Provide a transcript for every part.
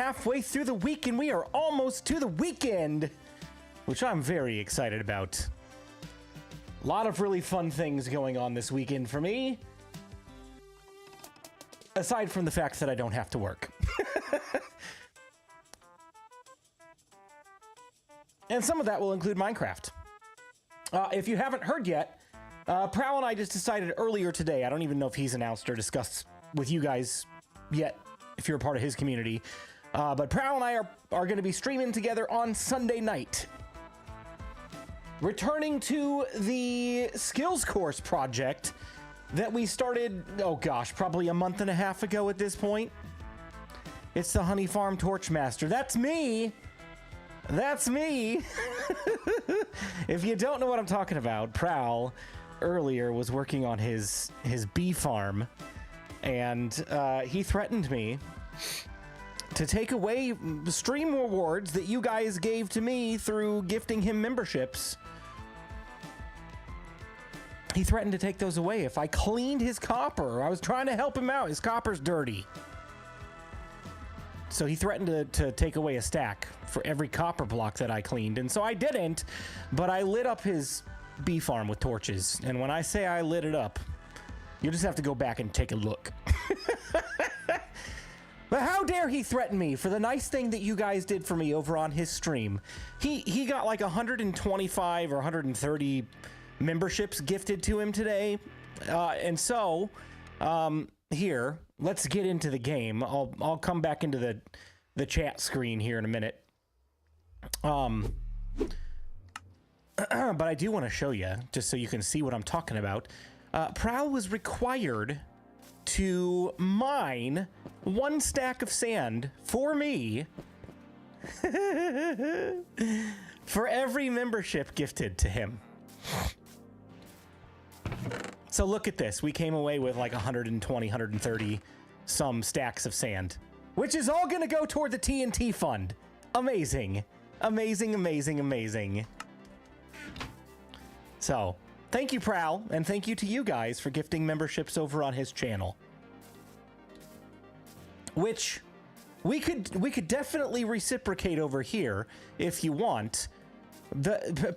halfway through the week and we are almost to the weekend, which I'm very excited about. A lot of really fun things going on this weekend for me, aside from the fact that I don't have to work. And some of that will include Minecraft. If you haven't heard yet, Prowl and I just decided earlier today, I don't even know if he's announced or discussed with you guys yet, if you're a part of his community, but Prowl and I are going to be streaming together on Sunday night. Returning to the skills course project that we started, oh gosh, probably a month and a half ago at this point. It's the Honey Farm Torchmaster. That's me! That's me! If you don't know what I'm talking about, Prowl earlier was working on his bee farm, and he threatened me to take away the stream rewards that you guys gave to me through gifting him memberships. He threatened to take those away if I cleaned his copper. I was trying to help him out. His copper's dirty. So he threatened to take away a stack for every copper block that I cleaned. And so I didn't, but I lit up his bee farm with torches. And when I say I lit it up, you just have to go back and take a look. But how dare he threaten me for the nice thing that you guys did for me over on his stream. He got like 125 or 130 memberships gifted to him today. And so, here, let's get into the game. I'll come back into the chat screen here in a minute. But I do want to show you, just so you can see what I'm talking about. Prowl was required to mine 1 stack of sand for me for every membership gifted to him. So look at this. We came away with like 120, 130 some stacks of sand, which is all going to go toward the TNT fund. Amazing. Amazing, amazing, amazing. So, thank you, Prowl, and thank you to you guys for gifting memberships over on his channel. Which we could definitely reciprocate over here if you want.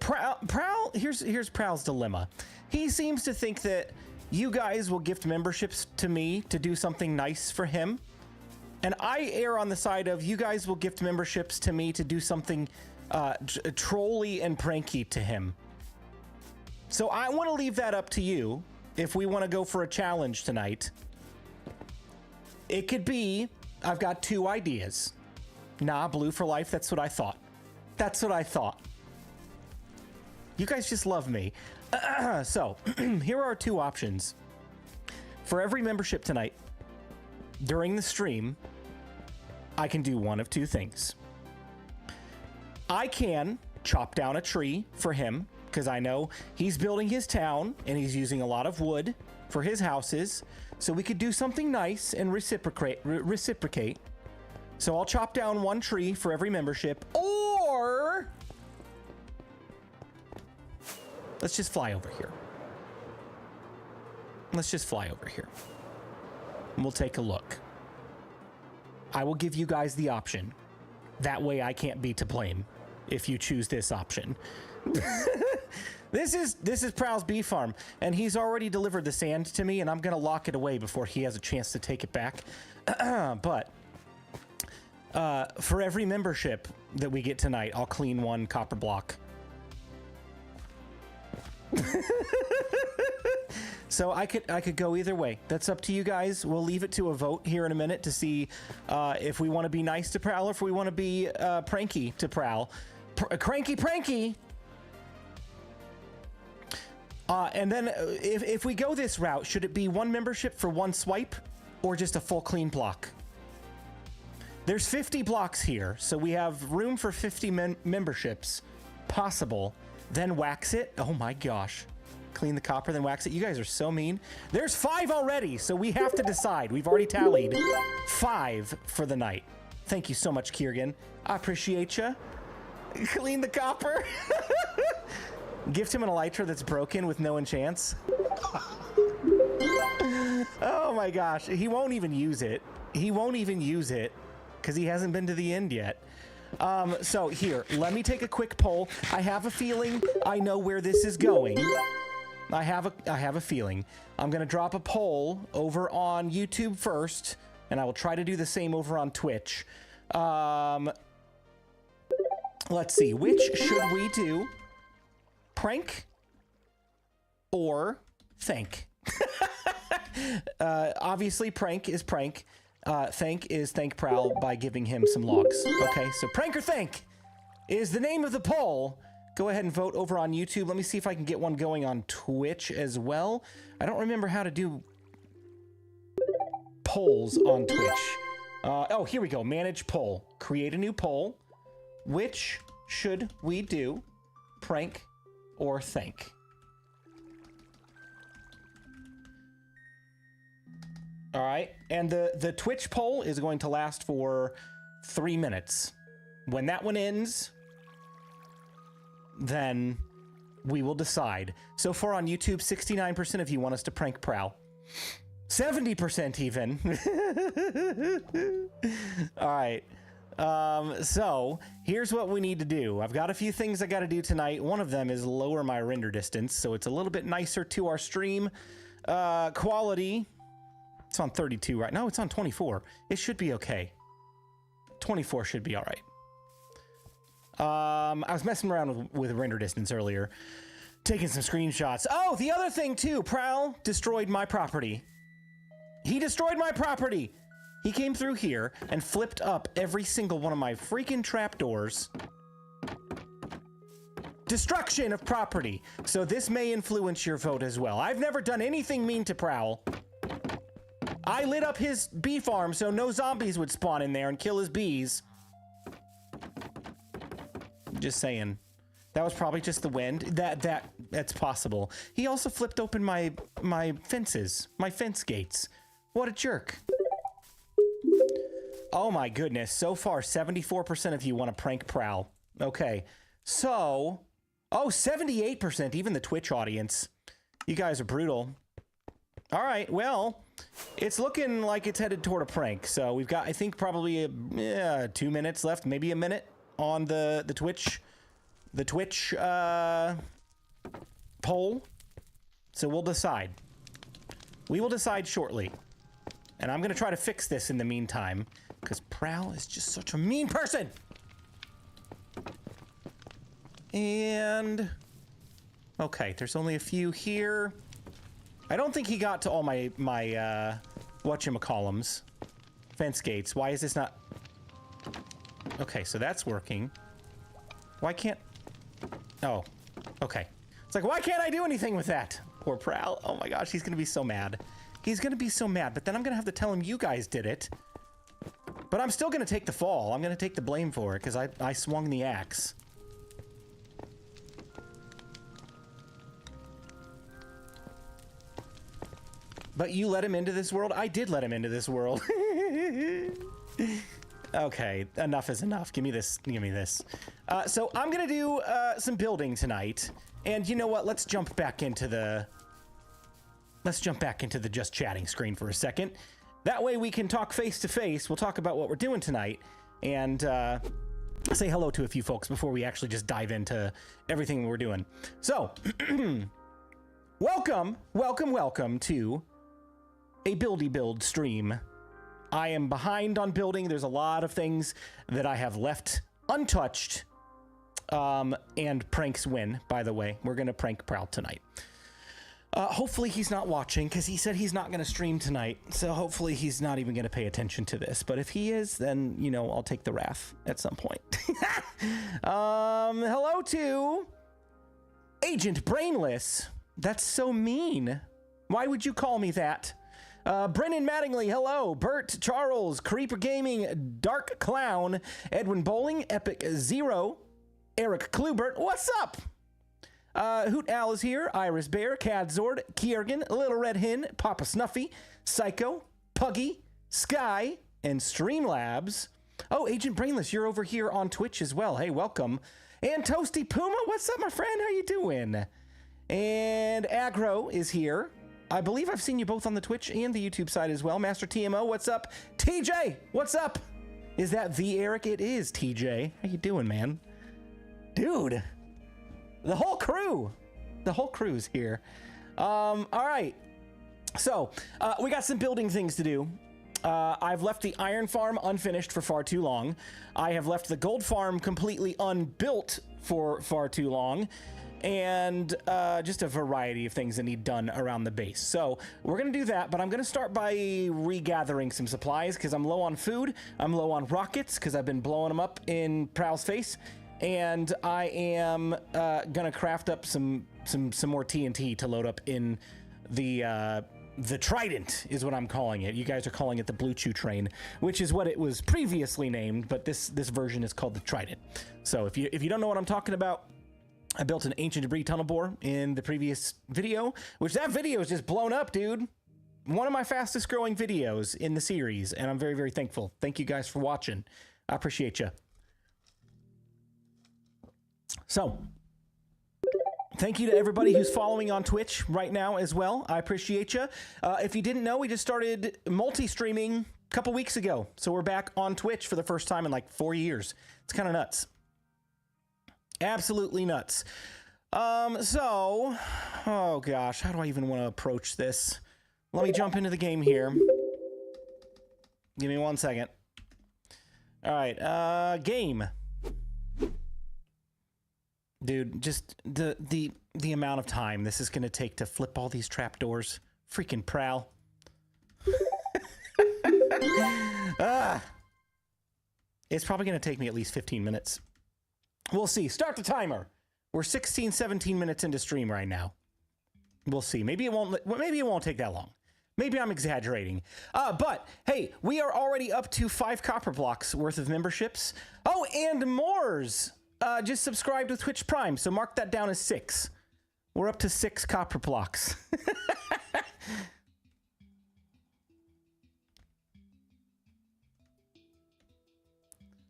Prowl, here's Prowl's dilemma. He seems to think that you guys will gift memberships to me to do something nice for him. And I err on the side of you guys will gift memberships to me to do something trolly and pranky to him. So I want to leave that up to you if we want to go for a challenge tonight. It could be, I've got 2 ideas. Nah, blue for life, that's what I thought. That's what I thought. You guys just love me. So, here are 2 options. For every membership tonight, during the stream, I can do one of 2 things. I can chop down a tree for him, because I know he's building his town, and he's using a lot of wood for his houses, so we could do something nice and reciprocate. So I'll chop down 1 tree for every membership, or let's just fly over here. Let's just fly over here. And we'll take a look. I will give you guys the option. That way I can't be to blame if you choose this option. This is Prowl's bee farm, and he's already delivered the sand to me, and I'm gonna lock it away before he has a chance to take it back. But for every membership that we get tonight, I'll clean 1 copper block. So I could go either way. That's up to you guys. We'll leave it to a vote here in a minute to see if we want to be nice to Prowl or if we want to be pranky to Prowl. Cranky! And then if we go this route, should it be 1 membership for 1 swipe or just a full clean block? There's 50 blocks here, so we have room for 50 memberships possible. Then wax it. Oh my gosh. Clean the copper, then wax it. You guys are so mean. There's 5 already, so we have to decide. We've already tallied 5 for the night. Thank you so much, Kiergan. I appreciate you. Clean the copper. Gift him an elytra that's broken with no enchants. Oh my gosh. He won't even use it. He won't even use it. because he hasn't been to the end yet. So here, let me take a quick poll. I have a feeling I know where this is going. I have a feeling. I'm gonna drop a poll over on YouTube first, and I will try to do the same over on Twitch. Let's see, which should we do? Prank or thank? Obviously prank is prank. Thank is thank Prowl by giving him some logs. Okay, so prank or thank is the name of the poll. Go ahead and vote over on YouTube. Let me see if I can get one going on Twitch as well. I don't remember how to do polls on Twitch. Oh, here we go. Manage poll. Create a new poll. Which should we do? Prank or thank? All right, and the Twitch poll is going to last for 3 minutes. When that one ends, then we will decide. So far on YouTube, 69% of you want us to prank Prowl. 70% even. All right. So here's what we need to do. I've got a few things I got to do tonight. One of them is lower my render distance, so it's a little bit nicer to our stream. Quality. It's on 32 right now. It's on 24. It should be okay. 24 should be all right. I was messing around with render distance earlier, taking some screenshots. Oh, the other thing too, Prowl destroyed my property. He destroyed my property. He came through here and flipped up every single one of my freaking trapdoors. Destruction of property. So this may influence your vote as well. I've never done anything mean to Prowl. I lit up his bee farm so no zombies would spawn in there and kill his bees. Just saying. That was probably just the wind. That's possible. He also flipped open my fences, my fence gates. What a jerk. Oh my goodness. So far, 74% of you want to prank Prowl. Okay. So, oh, 78%, even the Twitch audience. You guys are brutal. All right, well, it's looking like it's headed toward a prank. So we've got, I think, probably 2 minutes left, maybe a minute on the Twitch poll. So we'll decide. We will decide shortly. And I'm gonna try to fix this in the meantime, because Prowl is just such a mean person. And okay, there's only a few here. I don't think he got to all my whatchamacallums. Fence gates. Why is this not? Okay, so that's working. Why can't? Oh, okay. It's like, why can't I do anything with that? Poor Prowl. Oh my gosh, he's gonna be so mad. He's gonna be so mad, but then I'm gonna have to tell him you guys did it. But I'm still gonna take the fall. I'm gonna take the blame for it because I swung the axe. But you let him into this world? I did let him into this world. Okay, enough is enough. Give me this. Give me this. So I'm gonna do some building tonight. And you know what? Let's jump back into the just chatting screen for a second. That way we can talk face to face. We'll talk about what we're doing tonight and say hello to a few folks before we actually just dive into everything we're doing. So, welcome to a Buildy Build stream. I am behind on building. There's a lot of things that I have left untouched. And pranks win, by the way. We're gonna prank Prowl tonight. Hopefully he's not watching because he said he's not gonna stream tonight. So hopefully he's not even gonna pay attention to this. But if he is, then, you know, I'll take the wrath at some point. Hello to Agent Brainless. That's so mean. Why would you call me that? Brennan Mattingly, hello. Bert, Charles, Creeper Gaming, Dark Clown, Edwin Bowling, Epic Zero, Eric Klubert, what's up? Hoot Al is here, Iris Bear, Cadzord, Kiergan, Little Red Hen, Papa Snuffy, Psycho, Puggy, Sky, and Streamlabs. Oh, Agent Brainless, you're over here on Twitch as well. Hey, welcome. And Toasty Puma, what's up, my friend? How you doing? And Aggro is here. I believe I've seen you both on the Twitch and the YouTube side as well. Master TMO, what's up? TJ, what's up? Is that the Eric? It is, TJ. How you doing, man? Dude, the whole crew. The whole crew's here. All right. So, we got some building things to do. I've left the iron farm unfinished for far too long. I have left the gold farm completely unbuilt for far too long. And just a variety of things that need done around the base. So we're going to do that, but I'm going to start by regathering some supplies because I'm low on food. I'm low on rockets because I've been blowing them up in Prowl's face. And I am going to craft up some more TNT to load up in the Trident is what I'm calling it. You guys are calling it the Blue Chew Train, which is what it was previously named, but this version is called the Trident. So if you don't know what I'm talking about, I built an ancient debris tunnel bore in the previous video, which that video is just blown up, dude. One of my fastest growing videos in the series, and I'm very, very thankful. Thank you guys for watching. I appreciate you. So, thank you to everybody who's following on Twitch right now as well. I appreciate you. If you didn't know, we just started multi-streaming a couple weeks ago. So we're back on Twitch for the first time in like 4 years. It's kind of nuts. Absolutely nuts. So, oh gosh, how do I even want to approach this? Let me jump into the game here. Give me 1 second. All right, game. Dude, just the amount of time this is going to take to flip all these trapdoors. Freaking Prowl. It's probably going to take me at least 15 minutes. We'll see. Start the timer. We're 16, 17 minutes into stream right now. We'll see. Maybe it won't take that long. Maybe I'm exaggerating. But hey, we are already up to 5 copper blocks worth of memberships. Oh, and Moors just subscribed with Twitch Prime, so mark that down as 6. We're up to 6 copper blocks.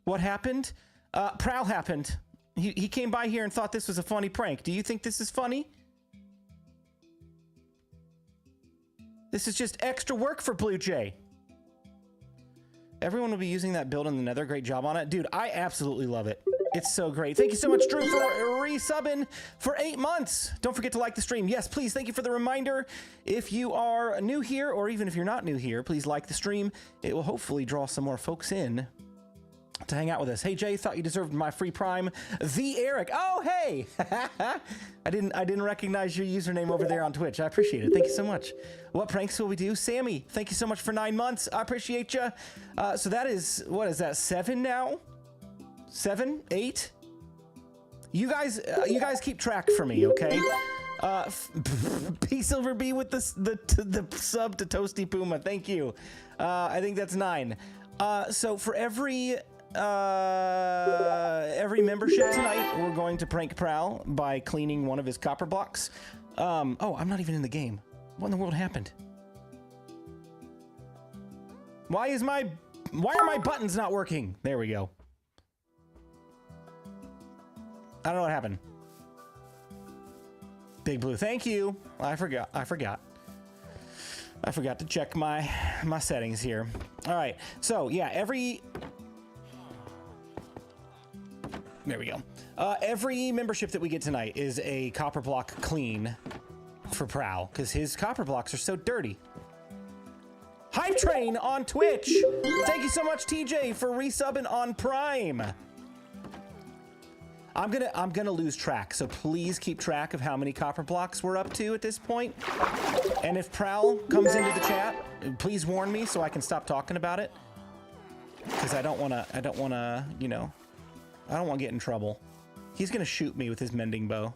What happened? Prowl happened. He came by here and thought this was a funny prank. Do you think this is funny? This is just extra work for BluJay. Everyone will be using that build in the nether. Great job on it. Dude, I absolutely love it. It's so great. Thank you so much, Drew, for resubbing for 8 months. Don't forget to like the stream. Yes, please. Thank you for the reminder. If you are new here, or even if you're not new here, please like the stream. It will hopefully draw some more folks in to hang out with us. Hey Jay, thought you deserved my free Prime. The Eric. Oh hey, I didn't recognize your username over there on Twitch. I appreciate it. Thank you so much. What pranks will we do? Sammy, thank you so much for 9 months. I appreciate you. So that is, what is that? 7 now? 7, 8. You guys keep track for me, okay? P Silver B with the sub to Toasty Puma. Thank you. I think that's 9. So for every membership tonight, we're going to prank Prowl by cleaning one of his copper blocks. Oh, I'm not even in the game. What in the world happened? Why are my buttons not working? There we go. I don't know what happened. Big Blue, thank you. I forgot to check my settings here. All right, so yeah, there we go. Every membership that we get tonight is a copper block clean for Prowl, because his copper blocks are so dirty. Hype Train on Twitch. Thank you so much, TJ, for resubbing on Prime. I'm gonna lose track, so please keep track of how many copper blocks we're up to at this point. And if Prowl comes into the chat, please warn me so I can stop talking about it. Because I don't wanna, you know, I don't wanna get in trouble. He's gonna shoot me with his mending bow.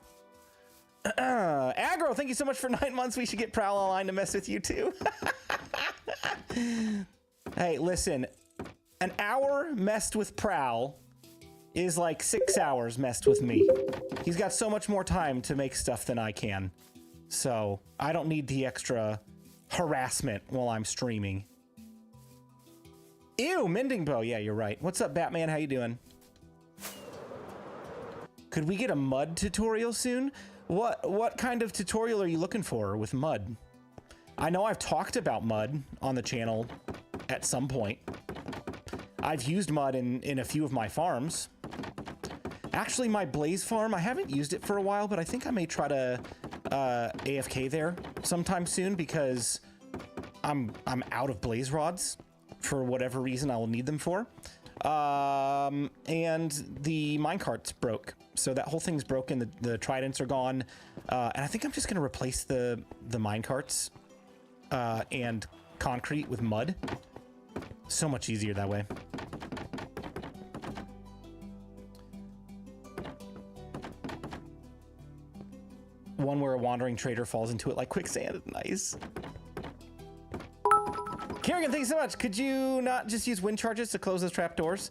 Aggro, thank you so much for 9 months. We should get Prowl online to mess with you too. Hey, listen, an hour messed with Prowl is like 6 hours messed with me. He's got so much more time to make stuff than I can. So I don't need the extra harassment while I'm streaming. Ew, mending bow. Yeah, you're right. What's up, Batman? How you doing? Could we get a mud tutorial soon? What kind of tutorial are you looking for with mud? I know I've talked about mud on the channel at some point. I've used mud in a few of my farms. Actually, my blaze farm, I haven't used it for a while, but I think I may try to AFK there sometime soon because I'm out of blaze rods for whatever reason I will need them for. And the minecart's broke. So that whole thing's broken. The tridents are gone. And I think I'm just going to replace the minecarts and concrete with mud. So much easier that way. One where a wandering trader falls into it like quicksand. Nice. Kerrigan, thank you so much. Could you not just use wind charges to close those trapdoors?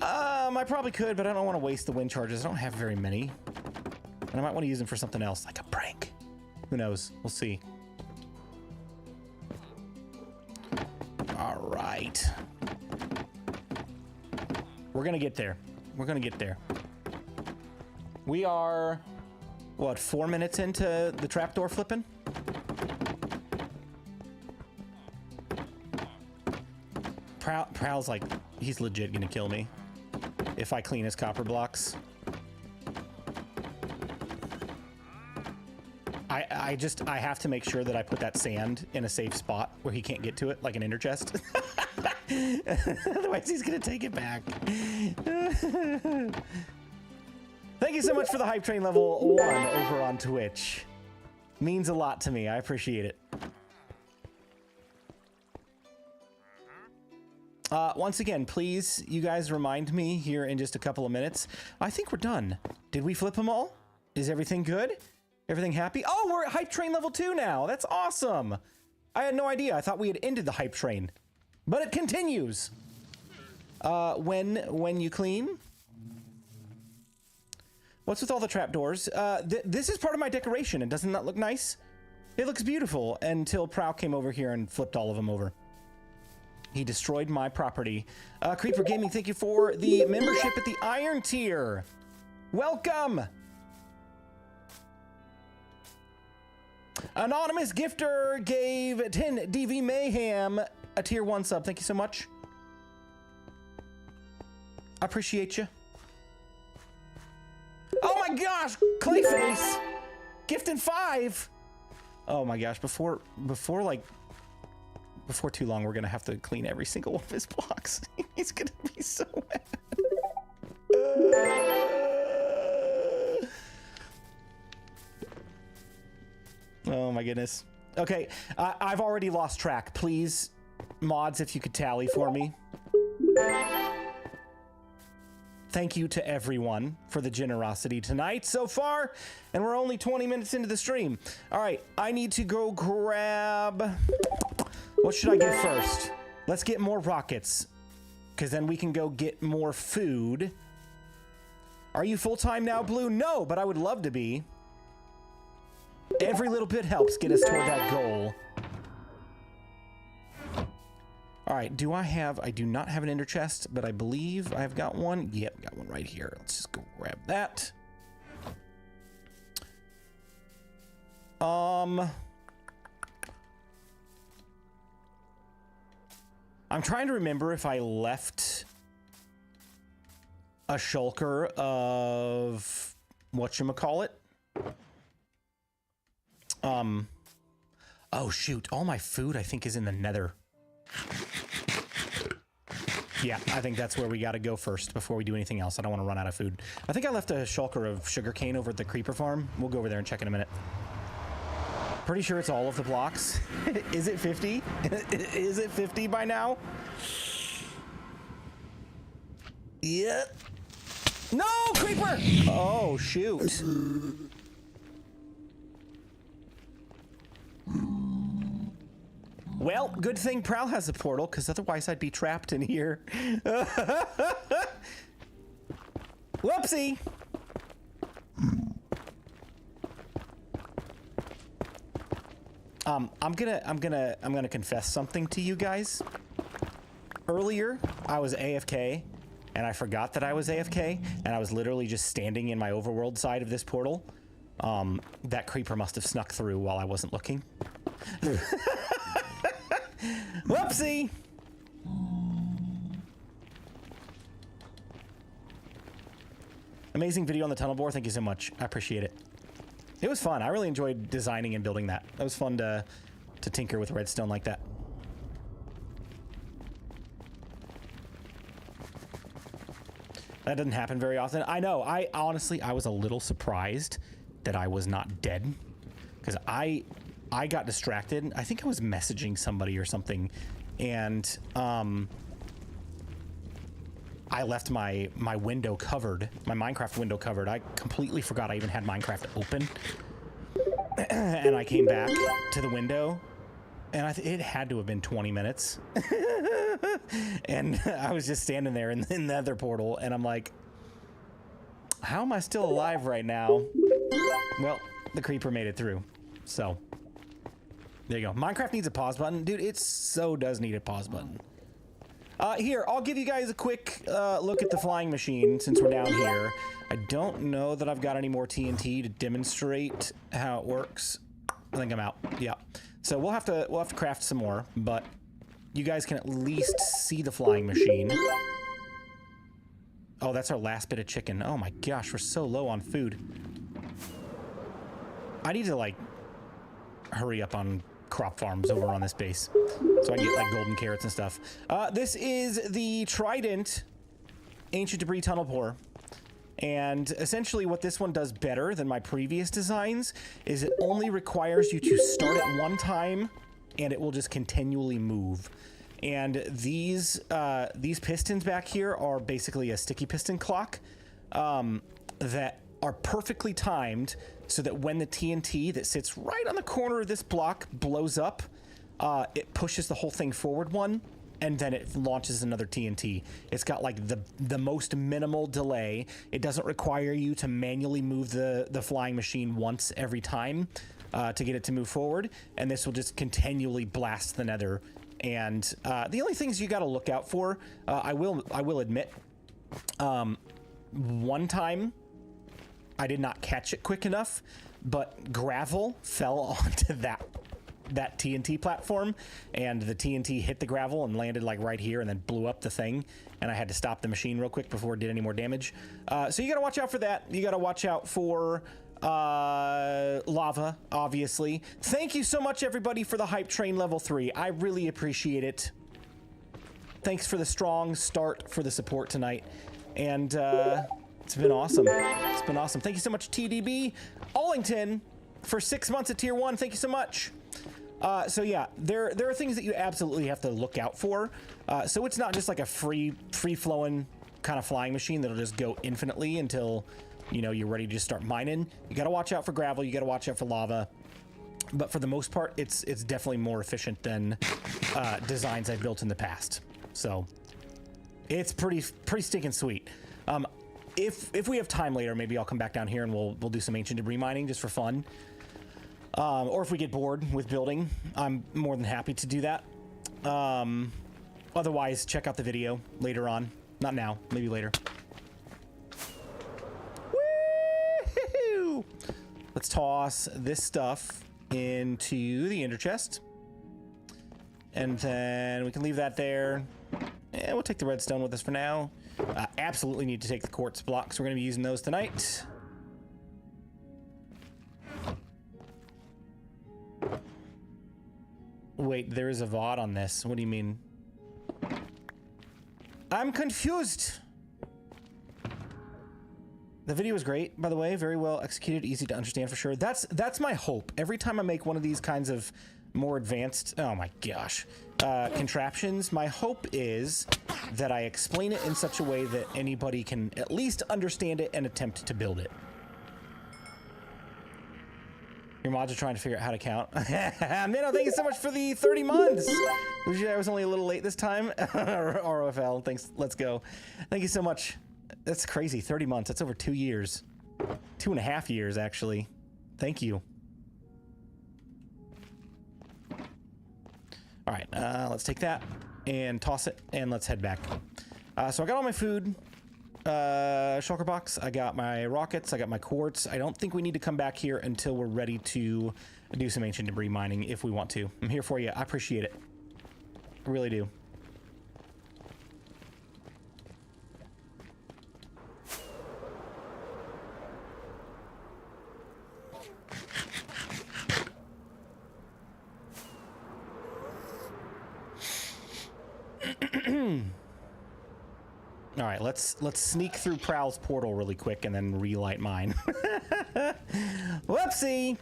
I probably could, but I don't want to waste the wind charges. I don't have very many. And I might want to use them for something else, like a prank. Who knows? We'll see. All right. We're going to get there. We're going to get there. We are, what, 4 minutes into the trapdoor flipping? Prowl's like, he's legit gonna kill me if I clean his copper blocks. I have to make sure that I put that sand in a safe spot where he can't get to it, like an ender chest. Otherwise he's gonna take it back. Thank you so much for the hype train level 1 over on Twitch. Means a lot to me. I appreciate it. Once again, please, you guys remind me here in just a couple of minutes. I think we're done. Did we flip them all? Is everything good? Everything happy? Oh, we're at hype train level 2 now. That's awesome. I had no idea. I thought we had ended the hype train, but it continues. When you clean. What's with all the trapdoors? This is part of my decoration, and doesn't that look nice? It looks beautiful until Prow came over here and flipped all of them over. He destroyed my property. Creeper Gaming, thank you for the membership at the Iron Tier. Welcome. Anonymous Gifter gave 10 DV Mayhem a tier 1 sub. Thank you so much. I appreciate you. Oh my gosh, Clayface, gifting 5. Oh my gosh, before too long, we're gonna have to clean every single one of his blocks. He's gonna be so mad. Oh my goodness. Okay, I've already lost track. Please, mods, if you could tally for me. Thank you to everyone for the generosity tonight so far, and we're only 20 minutes into the stream. All right, I need to go grab... What should I get first? Let's get more rockets, because then we can go get more food. Are you full-time now, Blue? No, but I would love to be. Every little bit helps get us toward that goal. All right, I do not have an ender chest, but I believe I've got one. Yep, got one right here. Let's just go grab that. I'm trying to remember if I left a shulker of whatchamacallit. Oh shoot, all my food I think is in the nether. Yeah, I think that's where we gotta go first before we do anything else. I don't want to run out of food. I think I left a shulker of sugarcane over at the creeper farm. We'll go over there and check in a minute. Pretty sure it's all of the blocks. Is it 50? Is it 50 by now? Yeah. No, creeper! Oh, shoot. Well, good thing Prowl has a portal, because otherwise I'd be trapped in here. Whoopsie! I'm gonna confess something to you guys. Earlier, I was AFK, and I forgot that I was AFK, and I was literally just standing in my overworld side of this portal. That creeper must have snuck through while I wasn't looking. Whoopsie! Amazing video on the tunnel bore. Thank you so much. I appreciate it. It was fun. I really enjoyed designing and building that. It was fun to tinker with redstone like that. That doesn't happen very often. I know. I honestly was a little surprised that I was not dead, because I got distracted. I think I was messaging somebody or something, and I left my window covered, my Minecraft window covered. I completely forgot I even had Minecraft open, and I came back to the window, and it had to have been 20 minutes. And I was just standing there in the nether portal, and I'm like, how am I still alive right now? Well, the creeper made it through. So, there you go. Minecraft needs a pause button. Dude, it so does need a pause button. Here, I'll give you guys a quick look at the flying machine since we're down here. I don't know that I've got any more TNT to demonstrate how it works. I think I'm out. Yeah. So we'll have to craft some more, but you guys can at least see the flying machine. Oh, that's our last bit of chicken. Oh my gosh, we're so low on food. I need to, like, hurry up on crop farms over on this base so I can get, like, golden carrots and stuff. This is the Trident Ancient Debris Tunnel Pour. And essentially what this one does better than my previous designs is it only requires you to start it one time, and it will just continually move. And these pistons back here are basically a sticky piston clock that are perfectly timed so that when the TNT that sits right on the corner of this block blows up, it pushes the whole thing forward one, and then it launches another TNT. It's got like the most minimal delay. It doesn't require you to manually move the flying machine once every time to get it to move forward, and this will just continually blast the nether. And the only things you got to look out for, I will admit, one time I did not catch it quick enough, but gravel fell onto that TNT platform, and the TNT hit the gravel and landed like right here and then blew up the thing, and I had to stop the machine real quick before it did any more damage. So you got to watch out for that. You got to watch out for lava, obviously. Thank you so much, everybody, for the hype train level 3. I really appreciate it. Thanks for the strong start, for the support tonight, and it's been awesome. It's been awesome. Thank you so much, TDB Allington, for 6 months at tier 1. Thank you so much. So yeah, there are things that you absolutely have to look out for. So it's not just like a free-flowing kind of flying machine that'll just go infinitely until, you know, you're ready to just start mining. You got to watch out for gravel. You got to watch out for lava. But for the most part, it's definitely more efficient than designs I've built in the past. So it's pretty stinking sweet. If we have time later, maybe I'll come back down here and we'll do some ancient debris mining just for fun. Or if we get bored with building, I'm more than happy to do that. Otherwise, check out the video later on. Not now, maybe later. Woo! Let's toss this stuff into the ender chest. And then we can leave that there. And we'll take the redstone with us for now. Absolutely need to take the quartz blocks. We're going to be using those tonight. Wait, there is a VOD on this. What do you mean? I'm confused. The video was great, by the way. Very well executed, easy to understand for sure. That's my hope. Every time I make one of these kinds of more advanced, oh my gosh, contraptions, my hope is that I explain it in such a way that anybody can at least understand it and attempt to build it. Your mods are trying to figure out how to count. Minnow, thank you so much for the 30 months. I was only a little late this time. ROFL, thanks. Let's go. Thank you so much. That's crazy. 30 months. That's over 2 years. 2.5 years, actually. Thank you. All right, let's take that and toss it, and let's head back. So I got all my food. Shulker box. I got my rockets. I got my quartz. I don't think we need to come back here until we're ready to do some ancient debris mining if we want to. I'm here for you. I appreciate it. I really do. All right, let's sneak through Prowl's portal really quick and then relight mine. Whoopsie!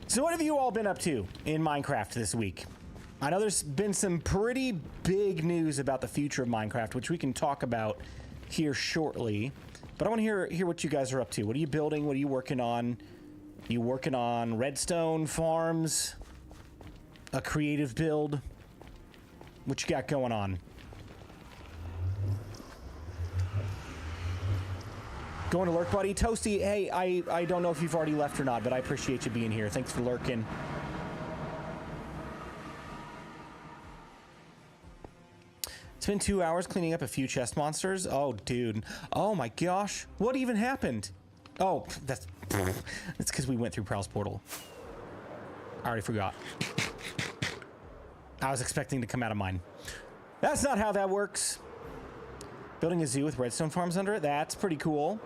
So what have you all been up to in Minecraft this week? I know there's been some pretty big news about the future of Minecraft, which we can talk about here shortly. But I want to hear what you guys are up to. What are you building? What are you working on? You working on redstone farms? A creative build? What you got going on? Going to lurk, buddy? Toasty, hey, I don't know if you've already left or not, but I appreciate you being here. Thanks for lurking. It's been 2 hours cleaning up a few chest monsters. Oh, dude. Oh my gosh. What even happened? Oh, that's because we went through Prowl's portal. I already forgot. I was expecting to come out of mine. That's not how that works. Building a zoo with redstone farms under it. That's pretty cool.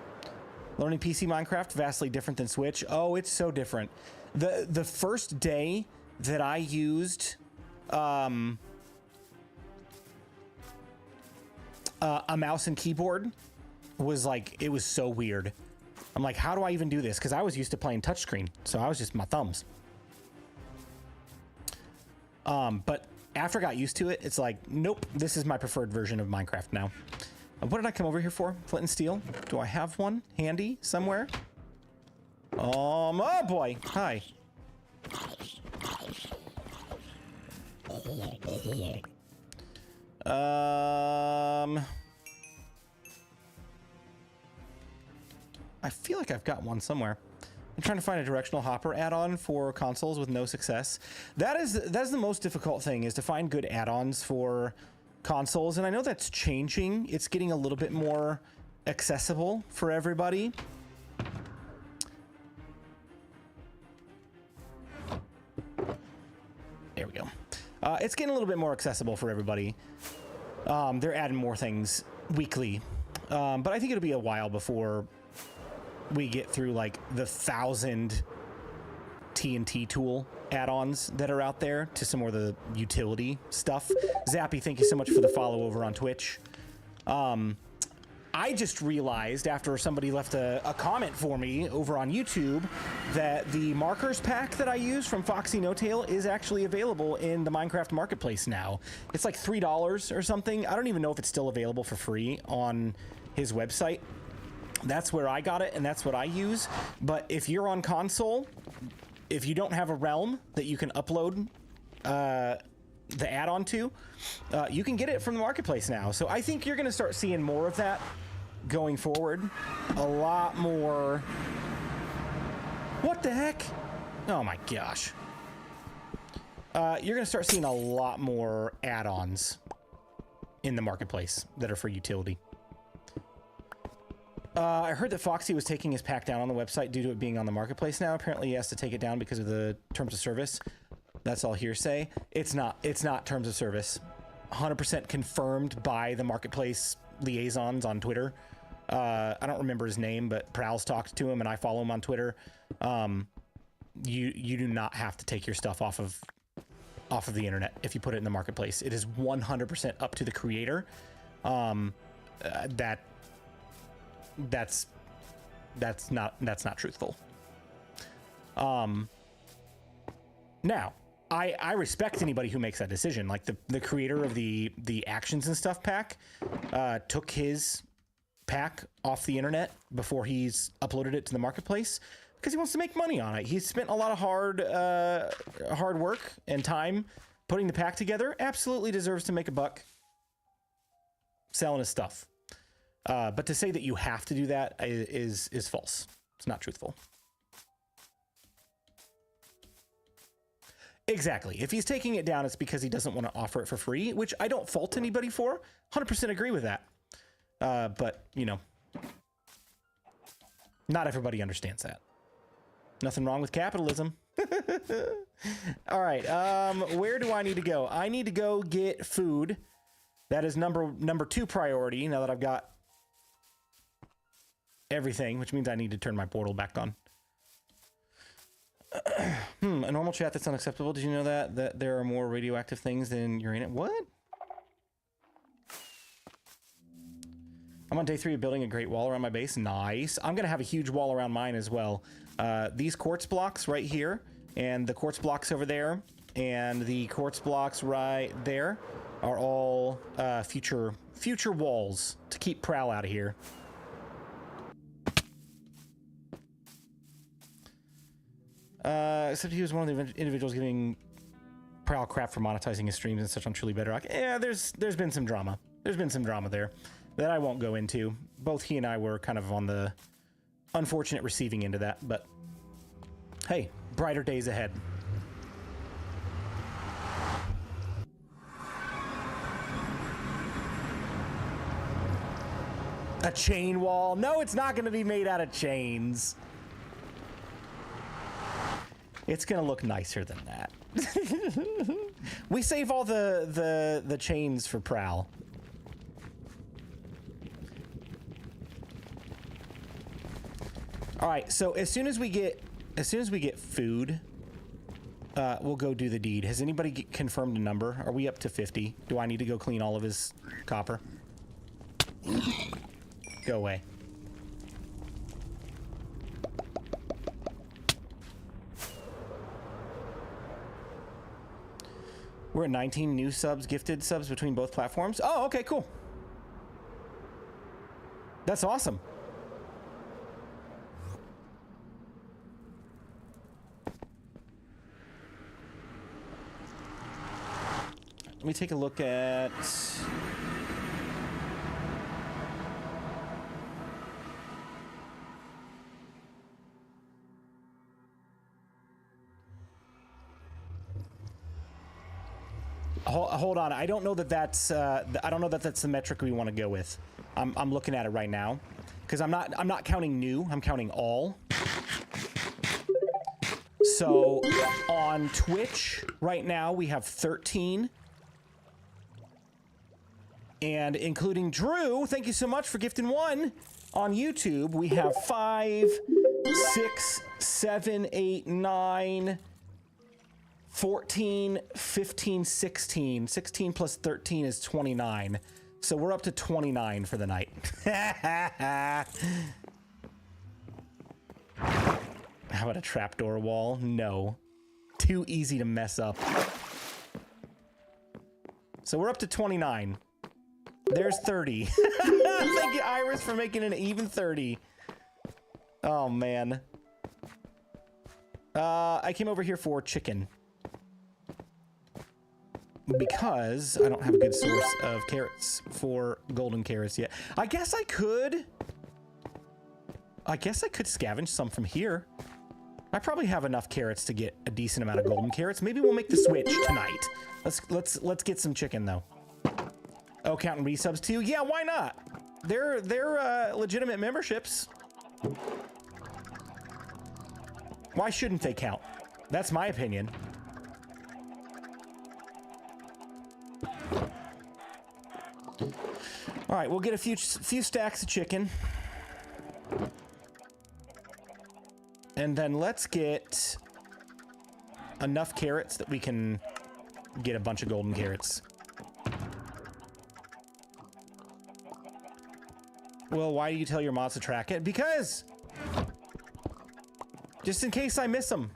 Learning PC Minecraft, vastly different than Switch. Oh, it's so different. The first day that I used a mouse and keyboard was like, it was so weird. I'm like, how do I even do this? Because I was used to playing touchscreen, so I was just my thumbs. But after I got used to it, it's like, nope, this is my preferred version of Minecraft now. What did I come over here for? Flint and steel? Do I have one handy somewhere? Oh boy, hi. I feel like I've got one somewhere. I'm trying to find a directional hopper add-on for consoles with no success. That's the most difficult thing, is to find good add-ons for consoles, and I know that's changing. It's getting a little bit more accessible for everybody. There we go. It's getting a little bit more accessible for everybody. They're adding more things weekly, but I think it'll be a while before we get through like the 1,000 TNT tool add-ons that are out there to some more of the utility stuff. Zappy, thank you so much for the follow over on Twitch. I just realized after somebody left a comment for me over on YouTube that the markers pack that I use from Foxy No Tail is actually available in the Minecraft Marketplace now. It's like $3 or something. I don't even know if it's still available for free on his website. That's where I got it, and that's what I use. But if you're on console, if you don't have a realm that you can upload the add-on to, you can get it from the marketplace now. So I think you're going to start seeing more of that going forward. A lot more. What the heck? Oh my gosh. You're going to start seeing a lot more add-ons in the marketplace that are for utility. I heard that Foxy was taking his pack down on the website due to it being on the marketplace now. Apparently he has to take it down because of the terms of service. That's all hearsay. It's not terms of service. 100% confirmed by the marketplace liaisons on Twitter. I don't remember his name, but Prowl's talked to him and I follow him on Twitter. You do not have to take your stuff off of the internet if you put it in the marketplace. It is 100% up to the creator. That's not truthful. Now, I respect anybody who makes that decision. Like the creator of the actions and stuff pack took his pack off the internet before he's uploaded it to the marketplace because he wants to make money on it. He's spent a lot of hard work and time putting the pack together. Absolutely deserves to make a buck selling his stuff. But to say that you have to do that is false. It's not truthful. Exactly. If he's taking it down, it's because he doesn't want to offer it for free, which I don't fault anybody for. 100% agree with that. But, you know, not everybody understands that. Nothing wrong with capitalism. All right. Where do I need to go? I need to go get food. That is number 2 priority now that I've got everything, which means I need to turn my portal back on. A normal chat that's unacceptable. Did you know that there are more radioactive things than uranium? What? I'm on day 3 of building a great wall around my base. Nice. I'm gonna have a huge wall around mine as well. These quartz blocks right here, and the quartz blocks over there, and the quartz blocks right there are all future walls to keep Prowl out of here. Except he was one of the individuals giving Prowl crap for monetizing his streams and such on Truly Bedrock. Yeah, there's been some drama. There's been some drama there that I won't go into. Both he and I were kind of on the unfortunate receiving end of that, but hey, brighter days ahead. A chain wall? No, it's not going to be made out of chains. It's going to look nicer than that. We save all the chains for Prowl. All right, so as soon as we get food, we'll go do the deed. Has anybody confirmed a number? Are we up to 50? Do I need to go clean all of his copper? Go away. We're at 19 new subs, gifted subs between both platforms. Oh, okay, cool. That's awesome. Let me take a look at... Hold on. I don't know that that's the metric we want to go with. I'm looking at it right now because I'm not counting new. I'm counting all. So on Twitch right now we have 13. And including Drew, thank you so much for gifting 1. On YouTube, we have 5, 6, 7, 8, 9, 14, 15, 16. 16 plus 13 is 29. So we're up to 29 for the night. How about a trapdoor wall? No. Too easy to mess up. So we're up to 29. There's 30. Thank you, Iris, for making an even 30. Oh, man. I came over here for chicken. Because I don't have a good source of carrots for golden carrots yet. I guess I could scavenge some from here. I probably have enough carrots to get a decent amount of golden carrots. Maybe we'll make the switch tonight. Let's get some chicken, though. Oh, counting resubs too? Yeah, why not? They're legitimate memberships. Why shouldn't they count? That's my opinion. All right, we'll get a few stacks of chicken. And then let's get enough carrots that we can get a bunch of golden carrots. Well, why do you tell your mods to track it? Because! Just in case I miss them.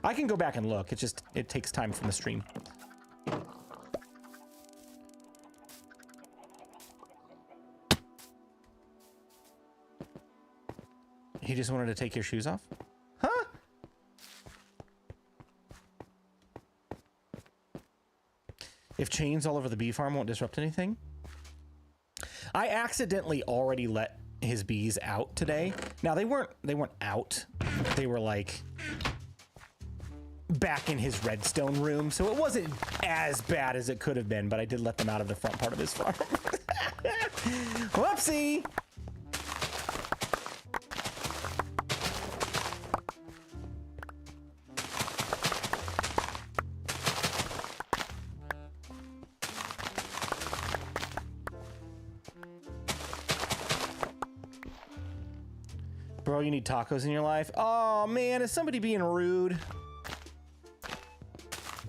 I can go back and look. It takes time from the stream. He just wanted to take your shoes off? Huh? If chains all over the bee farm won't disrupt anything? I accidentally already let his bees out today. Now they weren't out. They were like back in his redstone room, so it wasn't as bad as it could have been, but I did let them out of the front part of his farm. Whoopsie! Bro, you need tacos in your life? Oh man, is somebody being rude?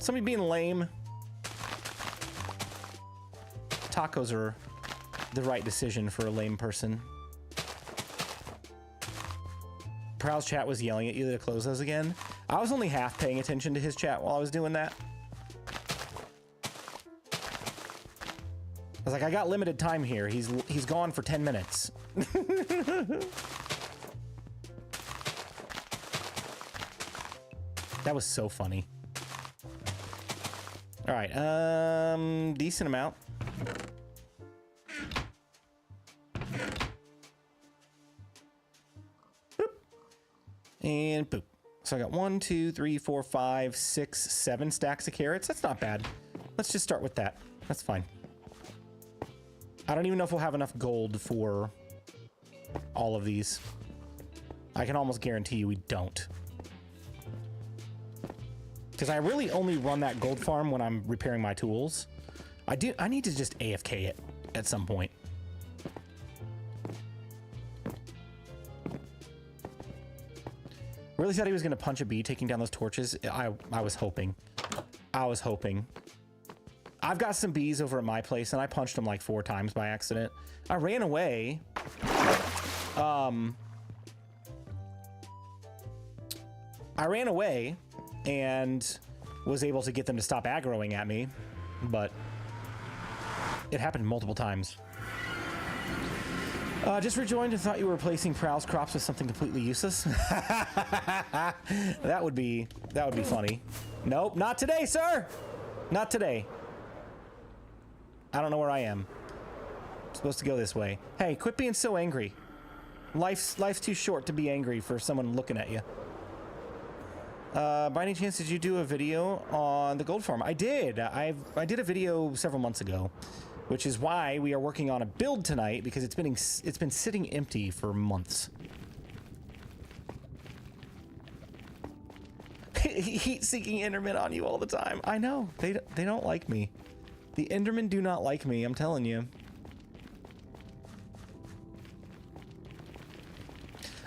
Somebody being lame. Tacos are the right decision for a lame person. Prowl's chat was yelling at you to close those again. I was only half paying attention to his chat while I was doing that. I was like, I got limited time here. He's gone for 10 minutes. That was so funny. All right, decent amount. Boop. And boop. So I got 1, 2, 3, 4, 5, 6, 7 stacks of carrots. That's not bad. Let's just start with that. That's fine. I don't even know if we'll have enough gold for all of these. I can almost guarantee you we don't. Because I really only run that gold farm when I'm repairing my tools. I need to just AFK it at some point. Really thought he was going to punch a bee taking down those torches. I was hoping. I was hoping. I've got some bees over at my place, and I punched them like 4 times by accident. I ran away. I ran away and was able to get them to stop aggroing at me, but it happened multiple times. Just rejoined and thought you were replacing Prowl's crops with something completely useless. That would be funny. Nope, not today, sir. Not today. I don't know where I am. I'm supposed to go this way. Hey, quit being so angry. Life's too short to be angry for someone looking at you. By any chance, did you do a video on the gold farm? I did. I did a video several months ago, which is why we are working on a build tonight, because it's been sitting empty for months. Heat-seeking Endermen on you all the time. I know. They don't like me. The Endermen do not like me, I'm telling you.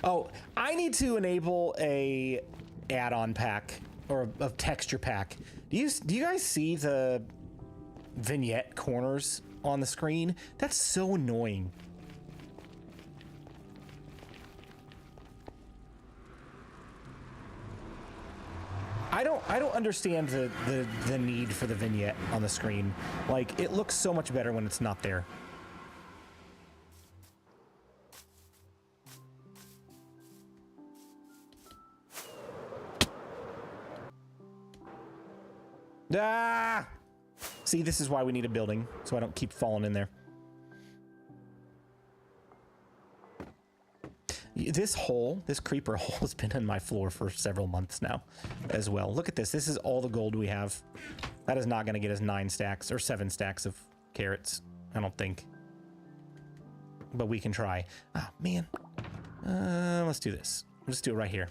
Oh, I need to enable a add-on pack or a texture pack. Do you guys see the vignette corners on the screen? That's so annoying. I don't understand the need for the vignette on the screen. Like, it looks so much better when it's not there. Ah! See, this is why we need a building, so I don't keep falling in there. This creeper hole has been in my floor for several months now as well. Look at this. This is all the gold we have. That is not going to get us 9 stacks or 7 stacks of carrots, I don't think. But we can try. Oh, man. Let's do this. Let's do it right here.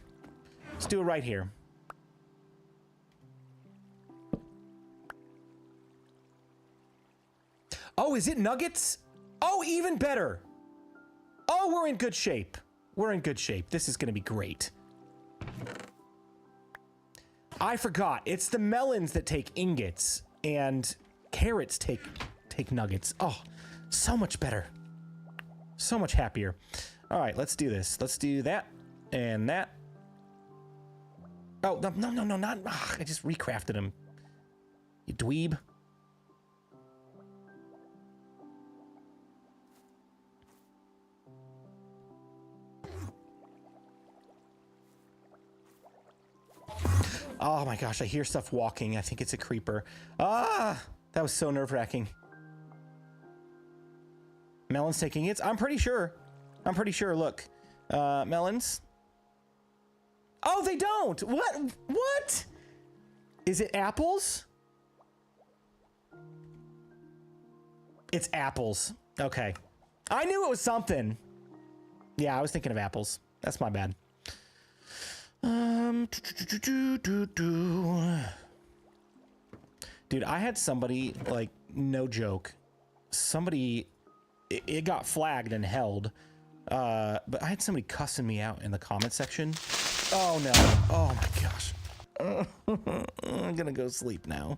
Let's do it right here. Oh, is it nuggets? Oh, even better. Oh, we're in good shape. We're in good shape. This is going to be great. I forgot. It's the melons that take ingots and carrots take nuggets. Oh, so much better. So much happier. All right, let's do this. Let's do that and that. Oh, no, not. I just recrafted him. You dweeb. Oh my gosh, I hear stuff walking. I think it's a creeper. Ah, that was so nerve-wracking. Melons taking hits? I'm pretty sure. Look, melons. Oh, they don't. What? Is it apples? It's apples. Okay. I knew it was something. Yeah, I was thinking of apples. That's my bad. Dude, I had somebody, like, no joke. Somebody, it got flagged and held. But I had somebody cussing me out in the comment section. Oh no. Oh my gosh. I'm gonna go sleep now.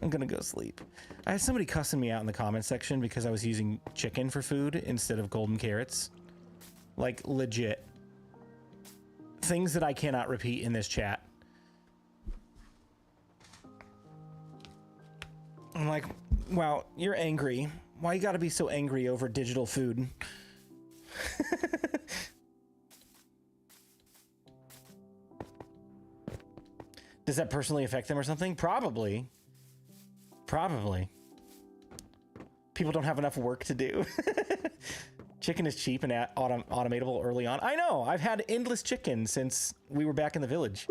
I'm gonna go sleep. I had somebody cussing me out in the comment section because I was using chicken for food instead of golden carrots. Like, legit. Things that I cannot repeat in this chat. I'm like, wow, you're angry. Why you gotta be so angry over digital food? Does that personally affect them or something? Probably. Probably. People don't have enough work to do. Chicken is cheap and automatable early on. I know. I've had endless chicken since we were back in the village.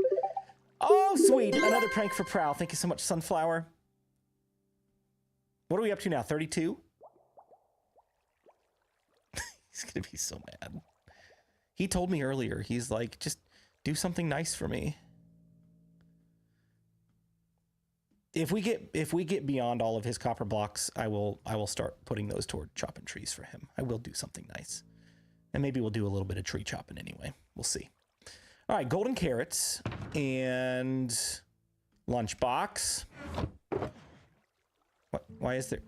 Oh, sweet. Another prank for Prowl. Thank you so much, Sunflower. What are we up to now? 32? He's going to be so mad. He told me earlier. He's like, just do something nice for me. If we get beyond all of his copper blocks, I will start putting those toward chopping trees for him. I will do something nice. And maybe we'll do a little bit of tree chopping anyway. We'll see. All right, golden carrots and lunchbox. What? Why is there?